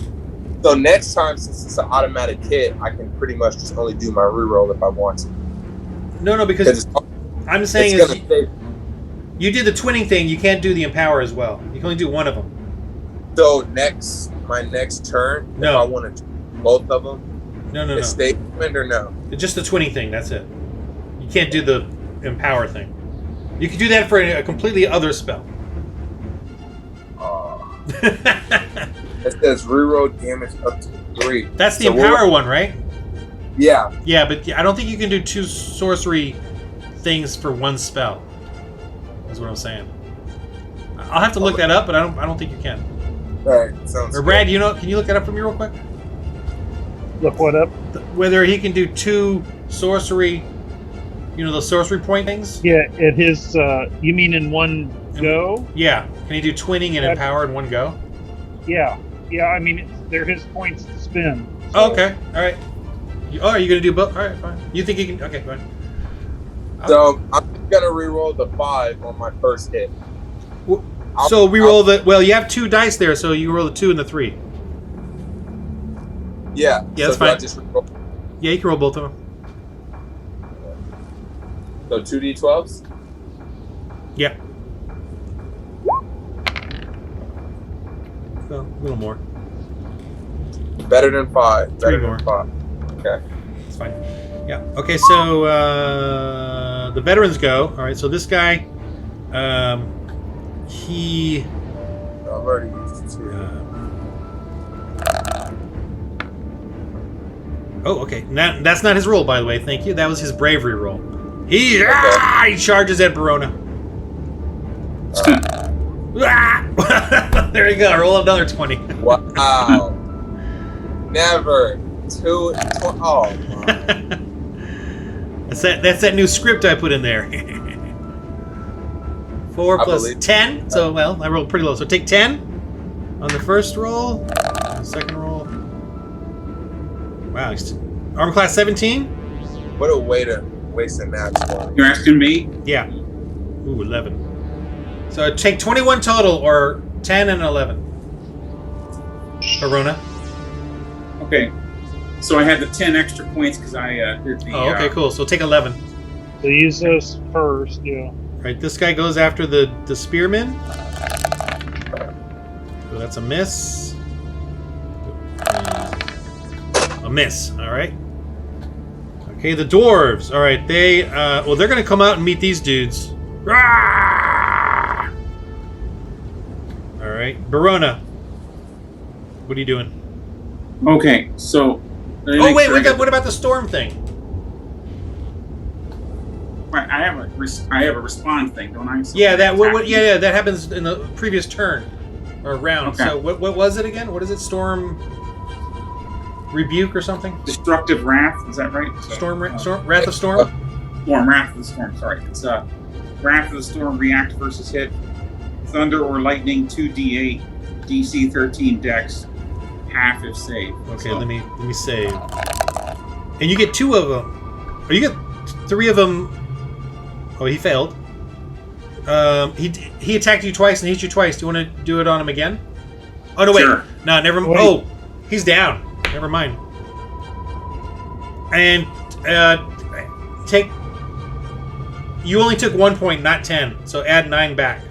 So next time, since it's an automatic hit, I can pretty much just only do my reroll if I want to. No, because I'm saying is you did the twinning thing. You can't do the empower as well. You can only do one of them. So my next turn, if I want to do both of them, no. Stay twinned or no? It's just the twinning thing. That's it. You can't do the empower thing. You can do that for a completely other spell. It says reroll damage up to 3. That's the empower one, right? Yeah. Yeah, but I don't think you can do 2 sorcery things for one spell. That's what I'm saying. I'll have to look that up, but I don't think you can. All right, sounds. Or Brad, can you look that up for me real quick? Look what up? Whether he can do 2 sorcery, those sorcery point things. Yeah, at his. You mean in one go? Yeah. Can he do twinning and empower in one go? Yeah. I mean, they're his points to spend. So. Oh, okay. All right. Are you gonna do both? All right, fine. You think you can? Okay, fine. So I'm gonna reroll the 5 on my first hit. So reroll the. Well, you have 2 dice there, so you roll the 2 and the 3. Yeah. Yeah, that's so fine. I just reroll? Yeah, you can roll both of them. So 2d12s. Yeah. So, a little more. Better than 5. 3 Better more. than 5. Okay. That's fine. Yeah. Okay. So the veterans go. All right. So this guy, he. I've already used 2. Oh, okay. That's not his roll, by the way. Thank you. That was his bravery roll. He charges at Verona. There you go. Roll another 20. Wow. Never. 2. Oh. That's that new script I put in there. 4 plus 10. So, I rolled pretty low. So take 10 on the first roll. The second roll. Wow. Armor class 17. What a way to waste a nat 20. You're asking me? Yeah. Ooh, 11. So take 21 total, or 10 and 11. Verona. Okay. So I had the 10 extra points because I did the... Oh, okay, cool. So take 11. So use those first, yeah. Right, this guy goes after the spearman. So that's a miss. A miss, alright. Okay, the dwarves. Alright, they're going to come out and meet these dudes. Alright, Verona. What are you doing? Okay, so... Oh, wait, what about the storm thing? Right, I have a respond thing, don't I? So Yeah, that happens in the previous turn or round. Okay. So what was it again? What is it? Storm rebuke or something? Destructive Wrath, is that right? Storm Wrath of Storm? Wrath of the Storm, sorry. It's Wrath of the Storm, react versus hit. Thunder or lightning, 2d8, DC 13 dex, half if save. Okay, so. let me save. And you get 2 of them. Or you get 3 of them. Oh, he failed. He attacked you twice and hit you twice. Do you want to do it on him again? Oh, no, wait. Sure. No, never mind. Oh, he's down. Never mind. And take... You only took 1 point, not 10. So add 9 back.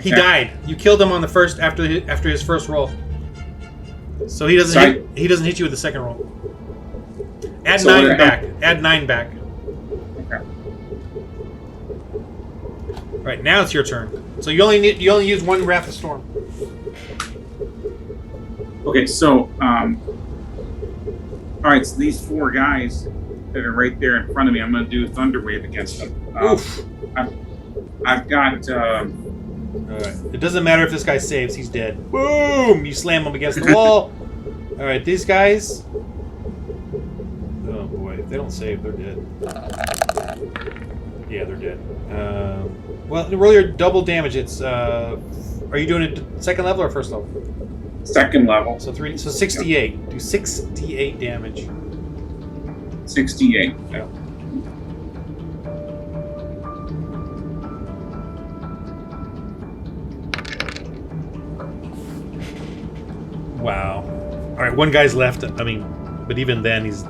He died. You killed him on the first after his first roll. So he doesn't hit you with the second roll. Add 9 back. Add 9 back. Okay. Right, now it's your turn. So you only use 1 Wrath of Storm. Okay, so all right, so these 4 guys that are right there in front of me, I'm going to do Thunderwave against them. Oof. I've got. Alright. It doesn't matter if this guy saves, he's dead. Boom! You slam him against the wall. Alright, these guys. Oh boy, if they don't save, they're dead. Yeah, they're dead. Well, roll your double damage. It's are you doing it second level or first level? Second level. So 68. Do 68 damage. 68. Yeah. Wow. All right, one guy's left. I mean, but even then, he's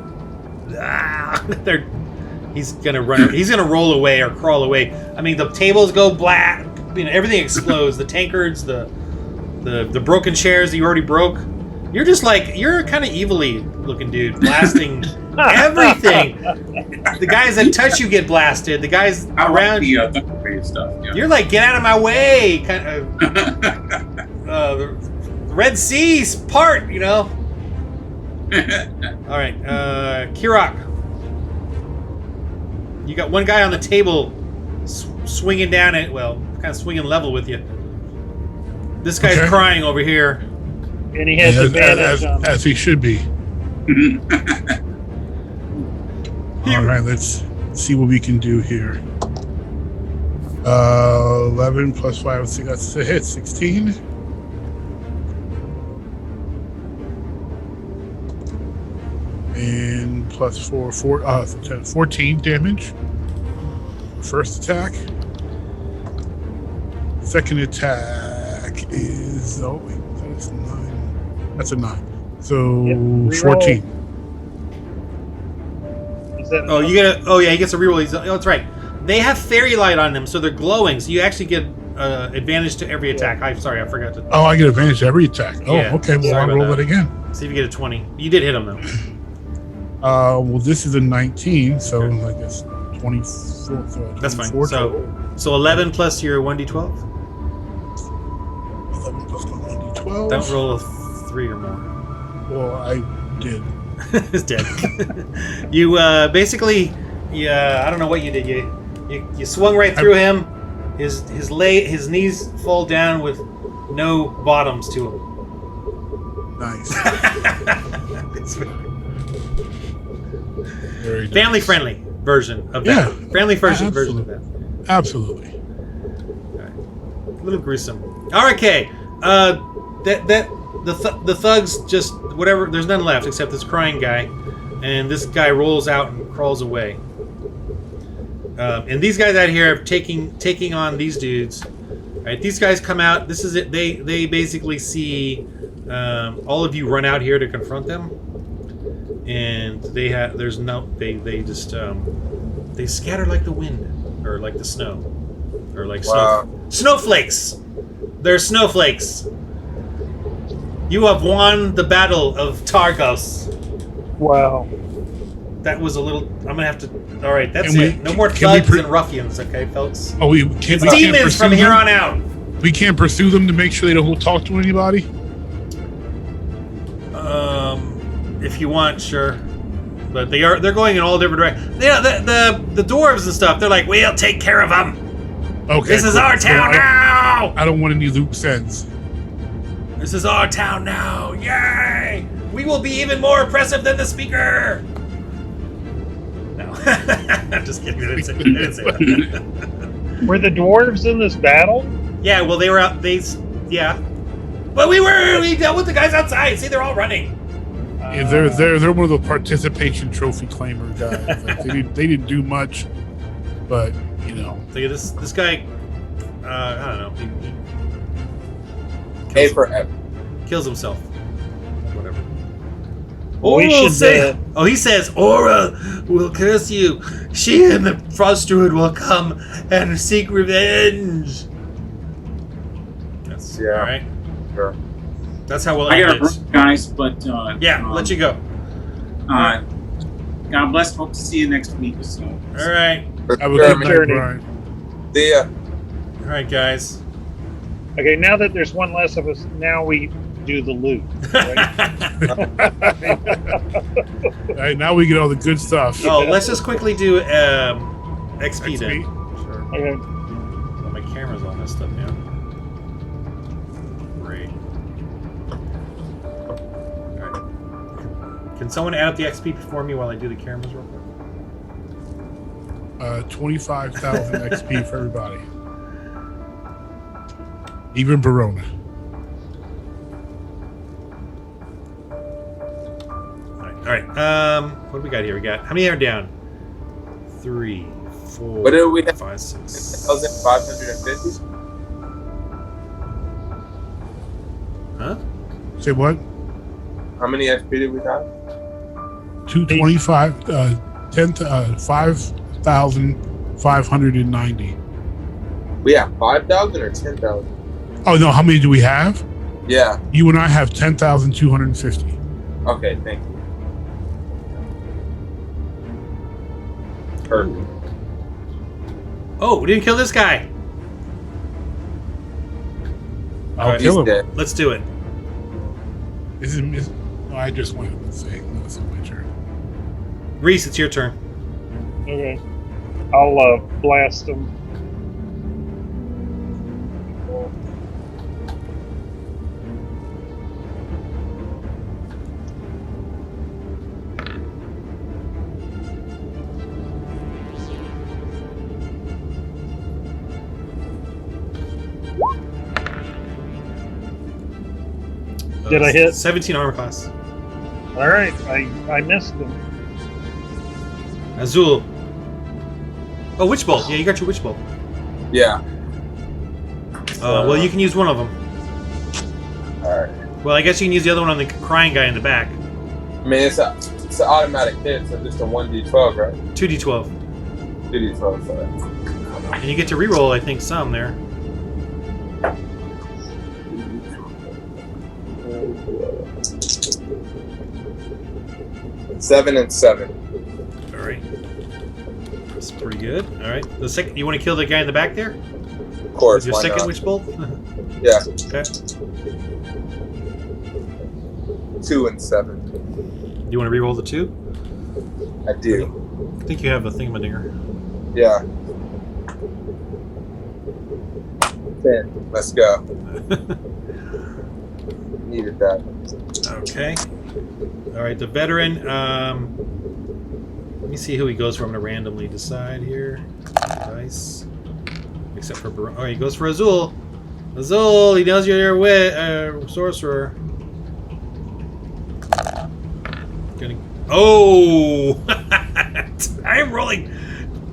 gonna run. He's gonna roll away or crawl away. I mean, the tables go black. You know, everything explodes. The tankards, the broken chairs that you already broke. You're just like, you're kind of evilly looking dude, blasting everything. The guys that touch you get blasted. The guys around you. Stuff. Yeah. You're like, get out of my way. Kind of. The Red Sea's part, you know. All right, Kirok. You got one guy on the table, swinging down it. Well, kind of swinging level with you. This guy's crying over here. And he has advantage as he should be. All right, let's see what we can do here. 11 plus 5, so that's a hit. 16. And plus 14 damage. First attack. Second attack is that's 9. That's a 9. So Yep, 14. Is that Oh, you get a. Oh yeah, he gets a reroll. Oh, that's right. They have fairy light on them, so they're glowing. So you actually get advantage to every attack. I'm sorry, I forgot to. Oh, I get advantage to every attack. Oh, Yeah, okay. Well, sorry I'll about roll that. it again. See if you get a 20. You did hit him though. Well, this is a 19, so I guess 24. That's fine. 24 So, total. so 11 plus your 1d12. 11 plus 1d12. Don't roll a 3 or more. Well, I did. He's dead. You basically, I don't know what you did. You swung right through him. His knees fall down with no bottoms to him. Nice. It's Very nice. family friendly version of that. Yeah. Family version of that. Absolutely. A little gruesome. All right, okay. The thugs just whatever. There's none left except this crying guy, and this guy rolls out and crawls away. And these guys out here are taking on these dudes. All right, these guys come out. This is it. They basically see all of you run out here to confront them, and they just they scatter like the wind or like the snow or like snowflakes. They're snowflakes. You have won the battle of Targos. Wow. That was a little. I'm gonna have to. All right, that's Can we- it. No more can we thugs and ruffians, okay, folks? Oh, we It's can't demons pursue from here them? on out. We can't pursue them to make sure they don't talk to anybody? If you want, sure. But they're going in all different directions. Yeah, the dwarves and stuff. They're like, we'll take care of them. Okay. This is cool. our town now. I don't want any loose ends. This is our town now. Yay! We will be even more oppressive than the speaker. No, I'm just kidding. I didn't say that. Were the dwarves in this battle? Yeah, well, they were out. Yeah. But we dealt with the guys outside. See, they're all running. Yeah, they're one of the participation trophy claimer guys. Like, they didn't do much, but you know. Look at this guy. I don't know. A for F. Kills himself. Whatever. Well, we Aura should, he says, Aura will curse you. She and the Frost Druid will come and seek revenge. That's Yeah. all right. Sure. That's how we'll I end gotta it. run, guys, but Let you go. God bless. Hope to see you next week or so. All right. Have a Sure, good night, journey. Brian. See ya. All right, guys. Okay, now that there's one less of us, now we do the loot. All right, now we get all the good stuff. Oh, let's just quickly do XP then. Sure. Okay. Oh, my camera's all messed up now. Great. All right. Can someone add up the XP before me while I do the cameras real quick? 25,000 XP for everybody. Even Verona. All right. What do we got here? We got how many are down? 3, 4, What do we have? 5, 6. 1,550? Huh? Say what? How many HP did we have? 225, 5,590. We have 5,000 or 10,000? Oh no, how many do we have? Yeah. You and I have 10,250. Okay, thank you. Perfect. Oh, we didn't kill this guy. I'll Alright, kill him. Dead. Let's do it. This is. Oh, I just went. Let's see. That's my turn. Reese, it's your turn. Okay. I'll blast them. Did I hit? 17 armor class. All right, I missed them. Azul. Oh, Witch Bolt. Yeah, you got your Witch Bolt. Yeah. Well, you can use one of them. Alright. Well, I guess you can use the other one on the crying guy in the back. I mean, it's an automatic hit, so just a 1d12, right? 2d12. 2d12, sorry. And you get to reroll, I think, some there. Seven and 7. Alright. That's pretty good. Alright. The second, you want to kill the guy in the back there? Of course, With your why second not? Witch Bolt? Yeah, Okay. 2 and 7. You want to reroll the 2? I do. I think you have a thingamadigger. Yeah. 10. Let's go. Needed that. Okay. Alright, the veteran, let me see who he goes for. I'm going to randomly decide here. Dice. Except for oh, he goes for Azul. Azul, he knows you're a sorcerer. Oh! I'm rolling.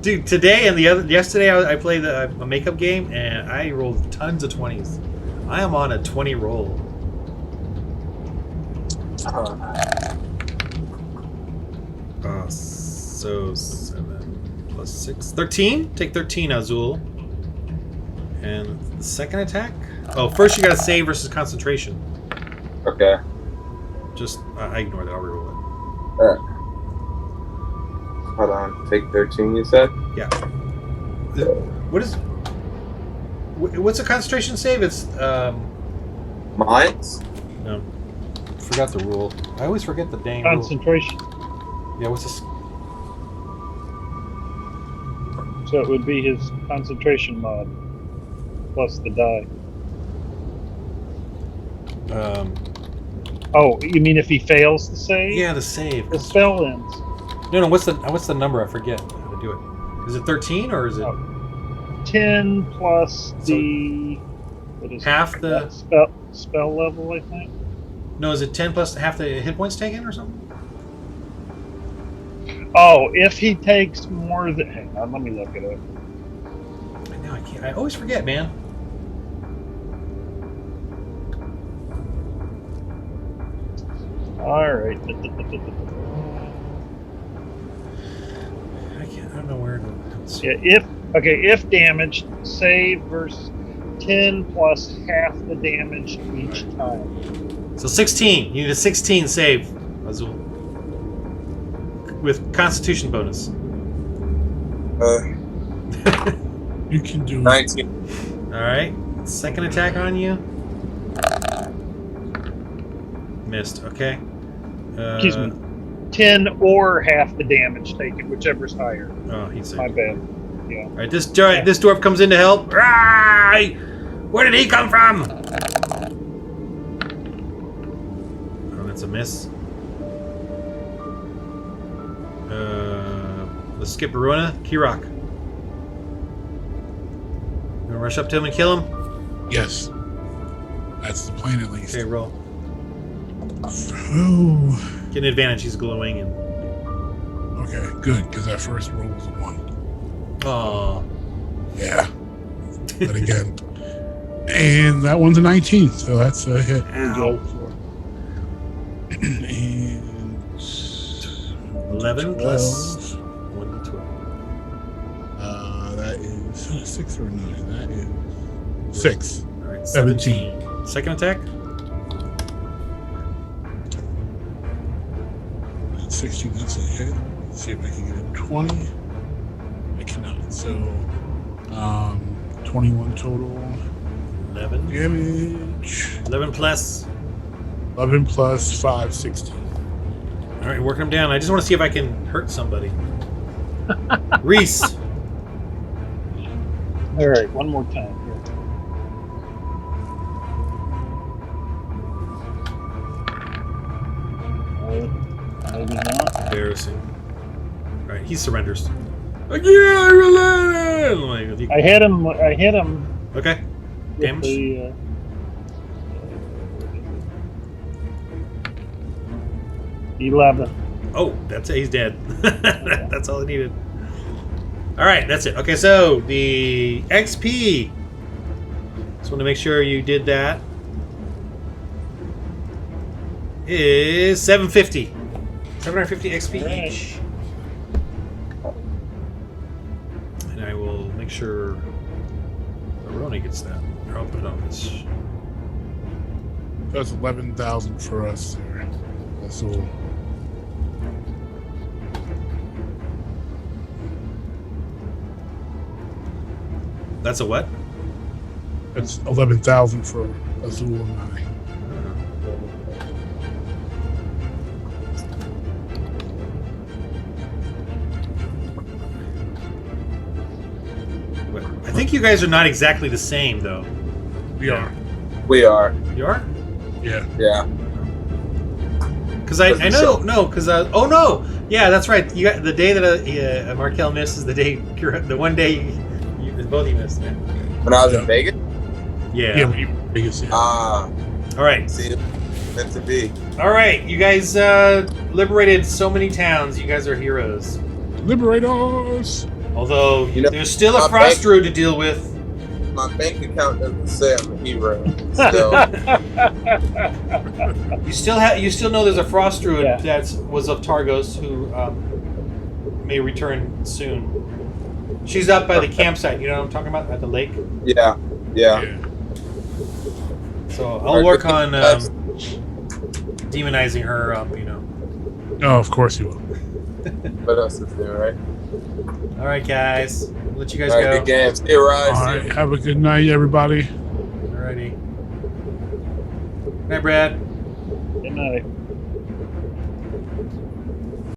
Dude, today and yesterday I played a makeup game and I rolled tons of 20s. I am on a 20 roll. So 7 plus 6. 13? Take 13, Azul. And the second attack? Oh, first you gotta save versus concentration. Okay. Just, I ignore that, I'll reroll it. Alright. Hold on. Take 13, you said? Yeah. What's a concentration save? It's, Mines? no. Forgot the rule. I always forget the dang rule. Concentration. Yeah, what's this? So it would be his concentration mod plus the die. Oh, you mean if he fails to save? Yeah, the save. The spell ends. No, what's the number? I forget how to do it. Is it 13 or is it 10 plus the what is half it? the spell level, I think. No, is it 10 plus half the hit points taken or something? Oh, if he takes more than... Hang on, let me look it up. No, I can't. I always forget, man. Alright. I don't know where to... Yeah, if damaged, save versus 10 plus half the damage each time. So 16. You need a 16 save, Azul. With Constitution bonus. You can do 19. Alright. Second attack on you. Missed. Okay. Excuse me. 10 or half the damage taken, whichever's higher. Oh, he's My bad. Yeah. Alright, this dwarf comes in to help. Right! Where did he come from? Oh, that's a miss. Let's skip Baruna. Kirok. You wanna rush up to him and kill him? Yes. That's the plan, at least. Okay, roll. Oh. Get an advantage, he's glowing and... Okay, good, because that first roll was a 1. Aww. Yeah. But again. And that one's a 19, so that's a hit. Ow. And 11 plus 1 to 12. That is 6 or 9. That is 6. All right, 17. Second attack. 16, that's a hit. Let's see if I can get a 20. I cannot. So, 21 total 11. damage. 11 plus. 11 plus 5, 16. All right, working them down. I just want to see if I can hurt somebody. Reese. All right, one more time. Here. Maybe not. Embarrassing. All right, he surrenders. Like, yeah, I relented. I hit him. Okay. With Damage. the, 11. Oh, that's it. He's dead. That's all I needed. All right, that's it. Okay, so the XP. Just want to make sure you did that. Is 750. 750 XP All right. each. And I will make sure Aroni gets that. Or I'll put it on this. That's 11,000 for us there. That's all. That's a what? That's 11,000 for Azul and I. I think you guys are not exactly the same, though. We are. We are. You are? Yeah. Yeah. Because I know, no, because, oh no! Yeah, that's right. You got, the day that Markel missed is the day, the one day you both of you missed. Yeah. When I was Yeah. in Vegas? Yeah. Yeah, we Vegas. Yeah. Ah, All right. see, meant to be. All right. You guys liberated so many towns. You guys are heroes. Liberate us! Although You know, there's still a my frost bank- druid to deal with. My bank account doesn't say I'm a hero. So, You still know there's a frost druid Yeah. that was of Targos who may return soon. She's up by the campsite. You know what I'm talking about? At the lake. yeah. So I'll work on demonizing her up. You know. Oh, of course you will. What else is there, right? All right, guys. I'll let you guys All right, go. good game. Stay rise. All right. Have a good night, everybody. Alrighty. Good night, Brad. Good night.